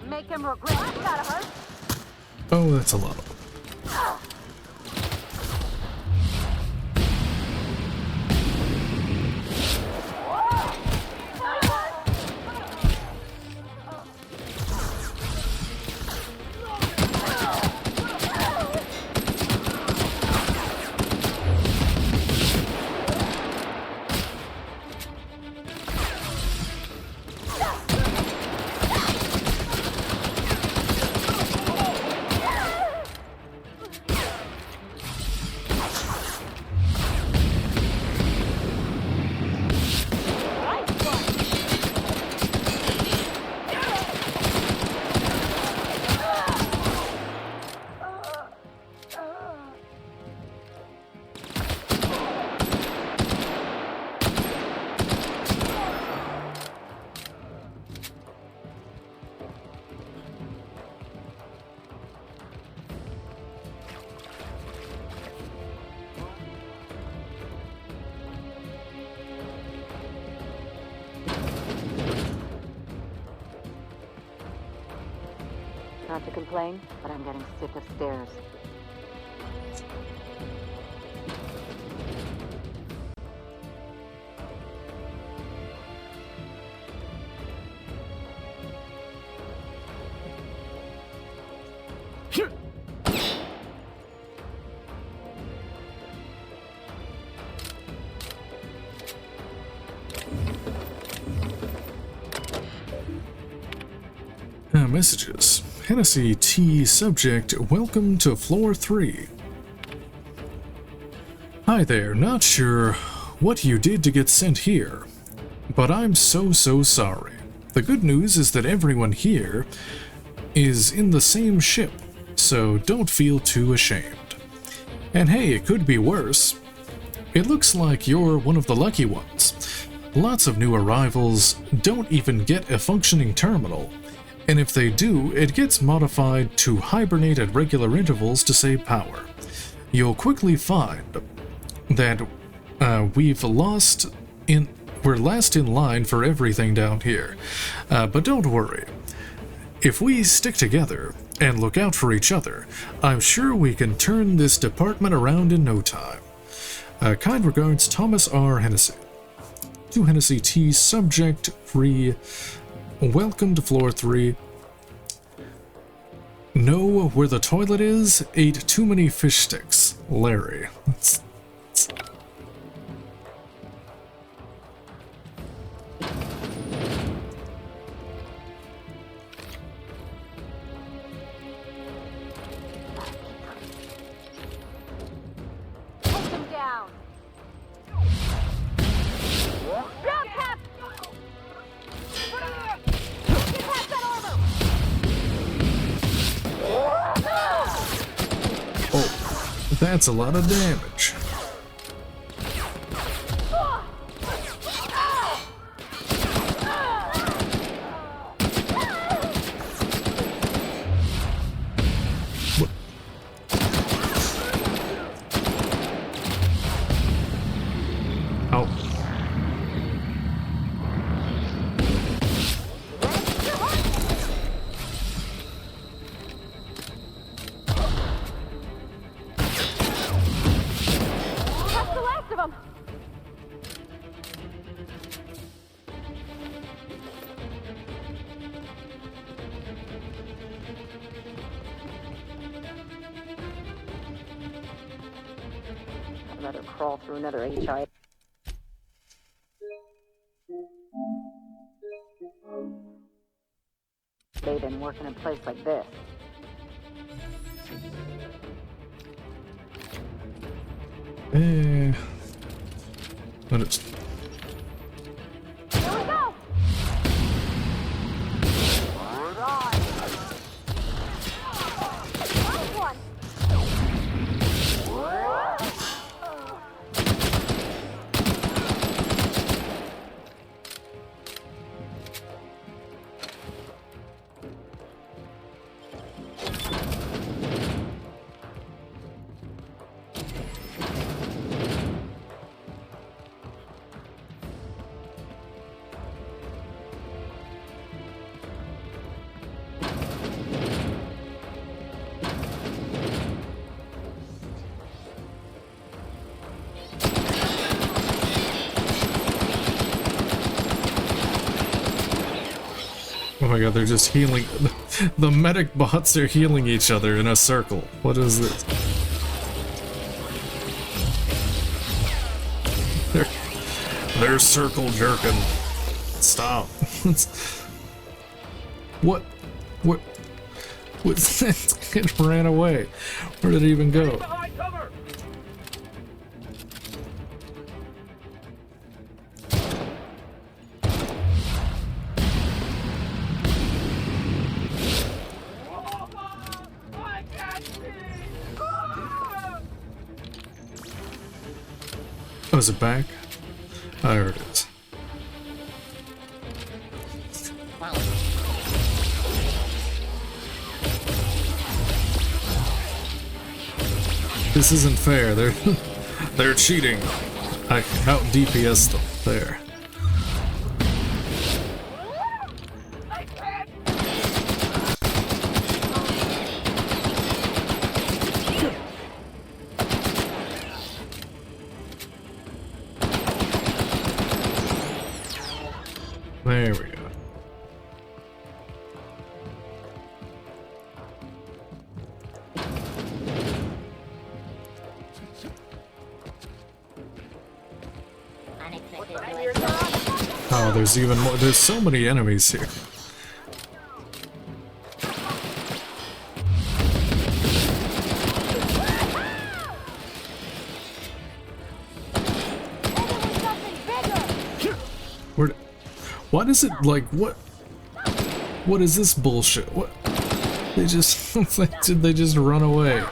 [SPEAKER 13] Make him regret. That hurt.
[SPEAKER 1] Oh, that's a lot of them.
[SPEAKER 13] Not to complain, but I'm getting sick of stairs.
[SPEAKER 1] Messages. Hennessy T. Subject, welcome to floor 3. Hi there, not sure what you did to get sent here, but I'm so sorry. The good news is that everyone here is in the same ship, so don't feel too ashamed. And hey, it could be worse. It looks like you're one of the lucky ones. Lots of new arrivals don't even get a functioning terminal, and if they do, it gets modified to hibernate at regular intervals to save power. You'll quickly find that we're last in line for everything down here. But don't worry. If we stick together and look out for each other, I'm sure we can turn this department around in no time. Kind regards, Thomas R. Hennessy. To Hennessy T. Subject Free. Welcome to floor 3. Know where the toilet is? Ate too many fish sticks. Larry.
[SPEAKER 13] Take him down. Ground cap. Get past that armor.
[SPEAKER 1] Oh, that's a lot of damage.
[SPEAKER 13] rather crawl through another HI. They didn't work in a place like this.
[SPEAKER 1] But it's...
[SPEAKER 6] Here we go! Nice one!
[SPEAKER 1] Oh my god, they're just healing. The medic bots are healing each other in a circle. What is this? They're circle jerking. Stop. What? What? What's that? It ran away. Where did it even go? Oh, is it back? Oh, there it is. This isn't fair. They're cheating. I out DPS them. There. There we go. Oh, there's even more. There's so many enemies here. Why does it, like, what is this bullshit? What? They just, did they just run away?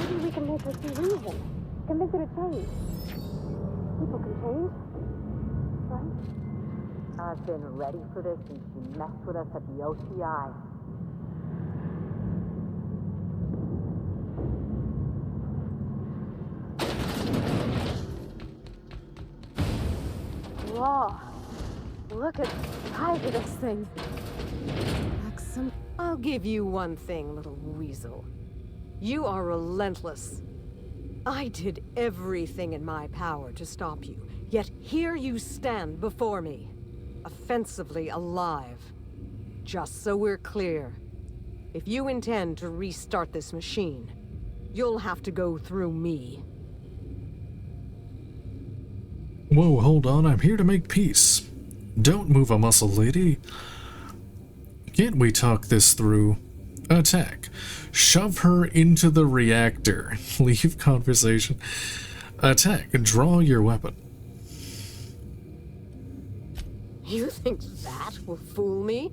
[SPEAKER 5] Maybe we can make her see reason. Convince her to change. People can change, right?
[SPEAKER 13] I've been ready for this since she messed with us at the OCI.
[SPEAKER 5] Whoa. Look at the size of this thing.
[SPEAKER 12] Maxim, I'll give you one thing, little weasel. You are relentless. I did everything in my power to stop you, yet here you stand before me, offensively alive. Just so we're clear, if you intend to restart this machine, you'll have to go through me.
[SPEAKER 1] Whoa, hold on, I'm here to make peace. Don't move a muscle, lady. Can't we talk this through? Attack. Shove her into the reactor. Leave conversation. Attack. Draw your weapon.
[SPEAKER 12] You think that will fool me?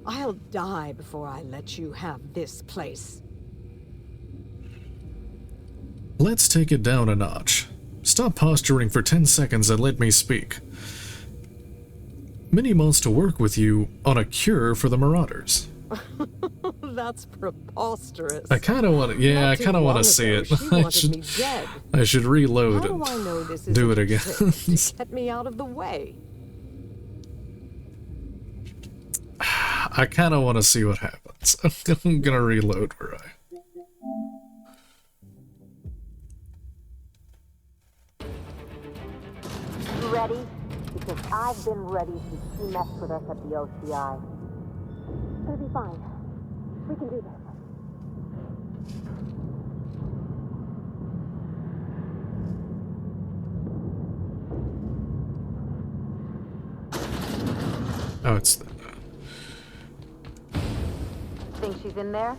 [SPEAKER 12] I'll die before I let you have this place.
[SPEAKER 1] Let's take it down a notch. Stop posturing for 10 seconds and let me speak. Minnie wants to work with you on a cure for the Marauders.
[SPEAKER 12] That's preposterous.
[SPEAKER 1] I kind of want to, yeah, I kind of want to see it. I should reload
[SPEAKER 12] How do
[SPEAKER 1] and
[SPEAKER 12] I know this
[SPEAKER 1] do it
[SPEAKER 12] isn't a
[SPEAKER 1] again.
[SPEAKER 12] trick to get me out of the way.
[SPEAKER 1] I kind of want to see what happens. I'm gonna reload where I...
[SPEAKER 13] You ready? Because I've been ready since you messed with us at the OCI.
[SPEAKER 5] It'll be fine. We can do this.
[SPEAKER 1] Oh, it's...
[SPEAKER 13] Think she's in there?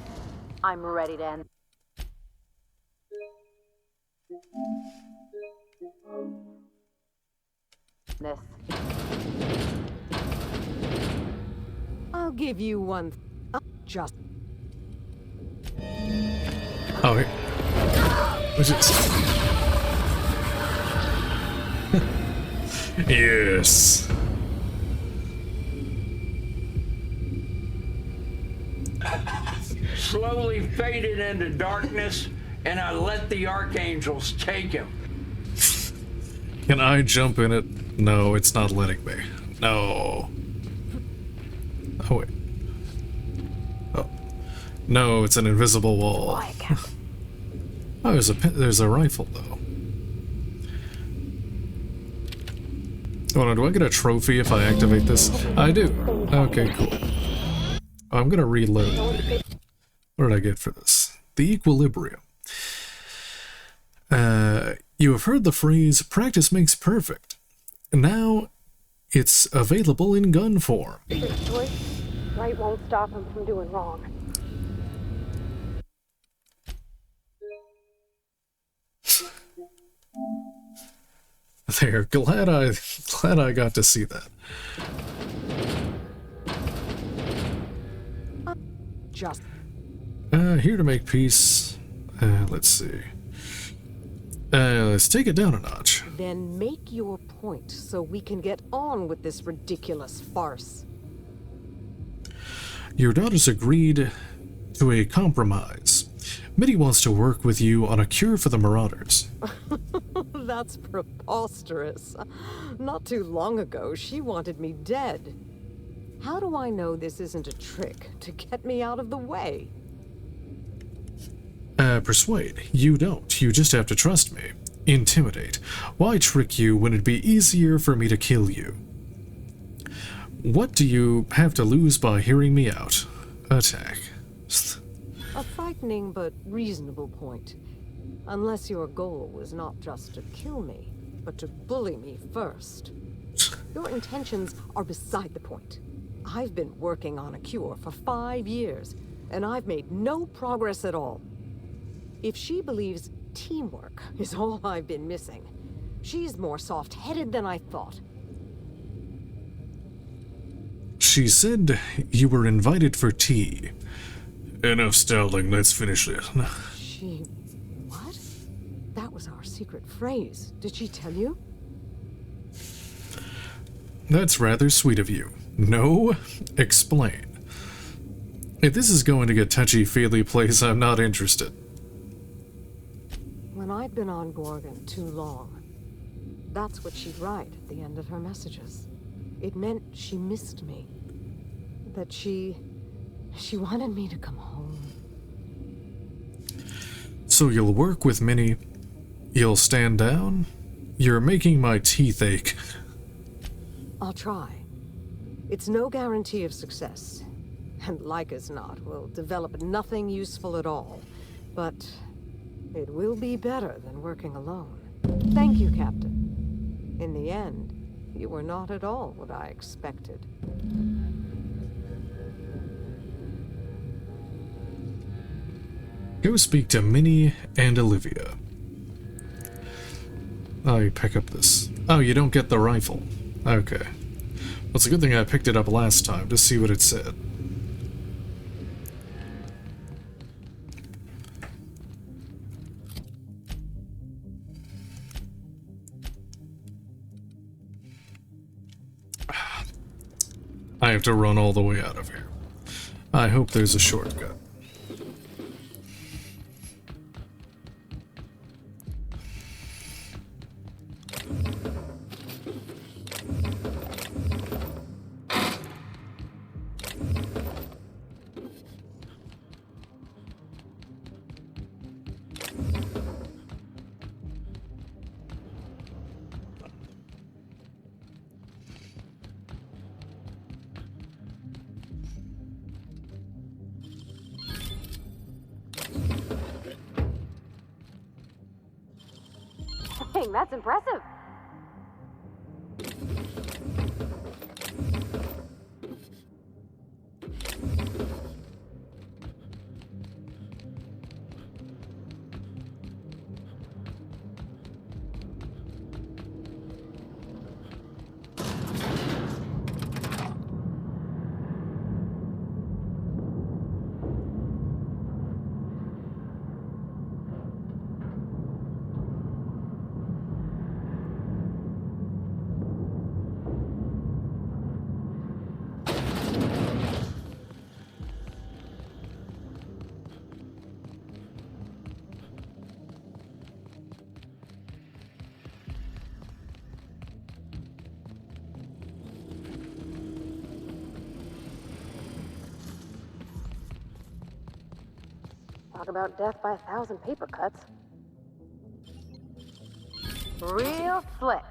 [SPEAKER 13] I'm ready to end. This.
[SPEAKER 12] I'll give you one. Just.
[SPEAKER 1] Oh, wait. Was it... Yes.
[SPEAKER 14] Slowly faded into darkness, and I let the archangels take him.
[SPEAKER 1] Can I jump in it? No, it's not letting me. No. Oh, wait. Oh. No, it's an invisible wall. Oh, there's a rifle, though. Oh, no, do I get a trophy if I activate this? I do. Okay, cool. I'm gonna reload. What did I get for this? The Equilibrium. You have heard the phrase, practice makes perfect. Now, it's available in gun form.
[SPEAKER 5] His choice, right won't stop him from doing wrong.
[SPEAKER 1] There, glad I got to see that.
[SPEAKER 12] Just.
[SPEAKER 1] Here to make peace. Let's see. Let's take it down a notch.
[SPEAKER 12] Then make your point so we can get on with this ridiculous farce.
[SPEAKER 1] Your daughters agreed to a compromise. Mitty wants to work with you on a cure for the Marauders.
[SPEAKER 12] That's preposterous. Not too long ago, she wanted me dead. How do I know this isn't a trick to get me out of the way?
[SPEAKER 1] Persuade. You don't. You just have to trust me. Intimidate. Why trick you when it'd be easier for me to kill you? What do you have to lose by hearing me out? Attack.
[SPEAKER 12] A frightening but reasonable point. Unless your goal was not just to kill me, but to bully me first. Your intentions are beside the point. I've been working on a cure for 5 years, and I've made no progress at all. If she believes teamwork is all I've been missing, she's more soft-headed than I thought.
[SPEAKER 1] She said you were invited for tea. Enough stalling, let's finish this.
[SPEAKER 12] She... what? That was our secret phrase. Did she tell you?
[SPEAKER 1] That's rather sweet of you. No? Explain. If this is going to get touchy-feely place, I'm not interested.
[SPEAKER 12] When I'd been on Gorgon too long, that's what she'd write at the end of her messages. It meant she missed me. That she wanted me to come home.
[SPEAKER 1] So you'll work with Minnie? You'll stand down? You're making my teeth ache.
[SPEAKER 12] I'll try. It's no guarantee of success. And like as not, we'll develop nothing useful at all. But it will be better than working alone. Thank you, Captain. In the end, you were not at all what I expected.
[SPEAKER 1] Go speak to Minnie and Olivia. Oh, you pick up this. Oh, you don't get the rifle. Okay. Well, it's a good thing I picked it up last time to see what it said. I have to run all the way out of here. I hope there's a shortcut.
[SPEAKER 15] Dang, that's impressive. Talk about death by 1,000 paper cuts.
[SPEAKER 13] Real slick.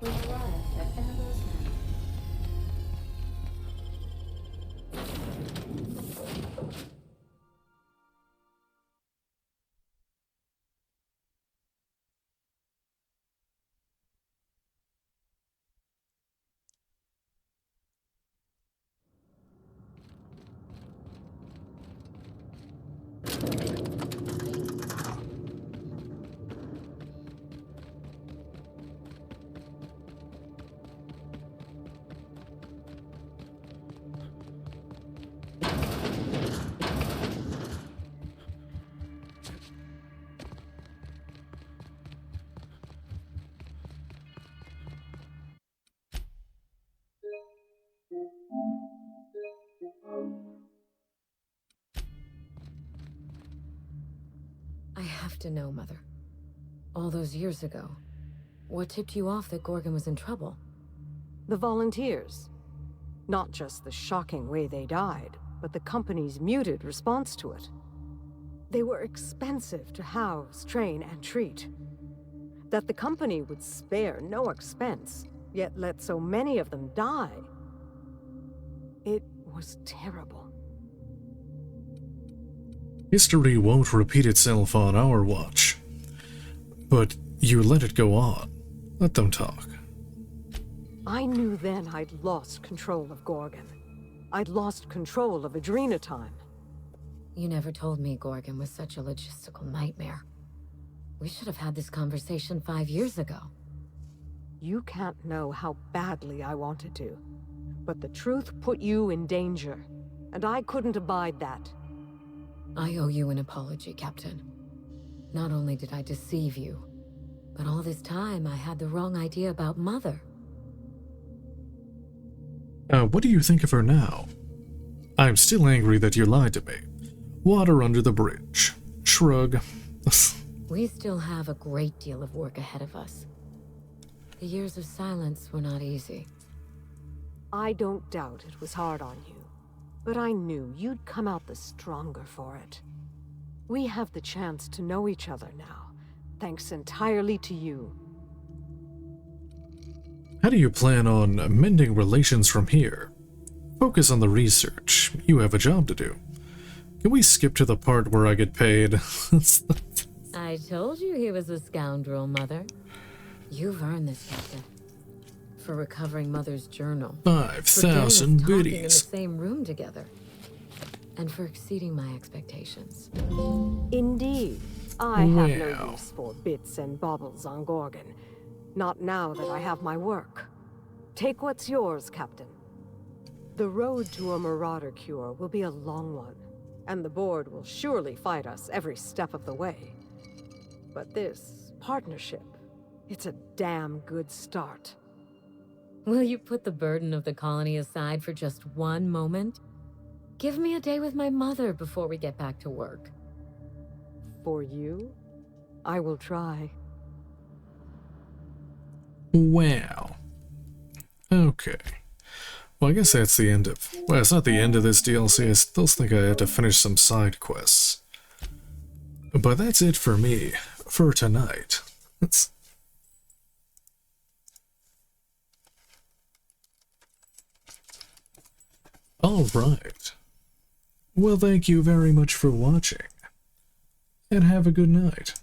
[SPEAKER 11] We've arrived at Annabelle's Manor.
[SPEAKER 2] I have to know, Mother. All those years ago, what tipped you off that Gorgon was in trouble?
[SPEAKER 12] The volunteers. Not just the shocking way they died, but the company's muted response to it. They were expensive to house, train, and treat. That the company would spare no expense, yet let so many of them die. It was terrible.
[SPEAKER 1] History won't repeat itself on our watch. But you let it go on. Let them talk.
[SPEAKER 12] I knew then I'd lost control of Gorgon. I'd lost control of Adrenatime.
[SPEAKER 4] You never told me Gorgon was such a logistical nightmare. We should have had this conversation 5 years ago.
[SPEAKER 12] You can't know how badly I wanted to. But the truth put you in danger, and I couldn't abide that.
[SPEAKER 4] I owe you an apology, Captain. Not only did I deceive you, but all this time I had the wrong idea about Mother.
[SPEAKER 1] What do you think of her now? I'm still angry that you lied to me. Water under the bridge. Shrug.
[SPEAKER 4] We still have a great deal of work ahead of us. The years of silence were not easy.
[SPEAKER 12] I don't doubt it was hard on you, but I knew you'd come out the stronger for it. We have the chance to know each other now, thanks entirely to you.
[SPEAKER 1] How do you plan on mending relations from here? Focus on the research. You have a job to do. Can we skip to the part where I get paid?
[SPEAKER 4] I told you he was a scoundrel, Mother. You've earned this, Captain. For recovering Mother's journal.
[SPEAKER 1] 5,000
[SPEAKER 4] biddies. In the
[SPEAKER 1] biddies.
[SPEAKER 4] same room together. And for exceeding my expectations.
[SPEAKER 12] Indeed. I have no
[SPEAKER 1] Wow.
[SPEAKER 12] use for bits and baubles on Gorgon. Not now that I have my work. Take what's yours, Captain. The road to a Marauder cure will be a long one, and the board will surely fight us every step of the way. But this partnership, it's a damn good start.
[SPEAKER 4] Will you put the burden of the colony aside for just one moment? Give me a day with my mother before we get back to work.
[SPEAKER 12] For you, I will try.
[SPEAKER 1] Wow. Okay. Well, I guess that's the end of... Well, it's not the end of this DLC. I still think I have to finish some side quests. But that's it for me, for tonight. Alright. Well, thank you very much for watching. And have a good night.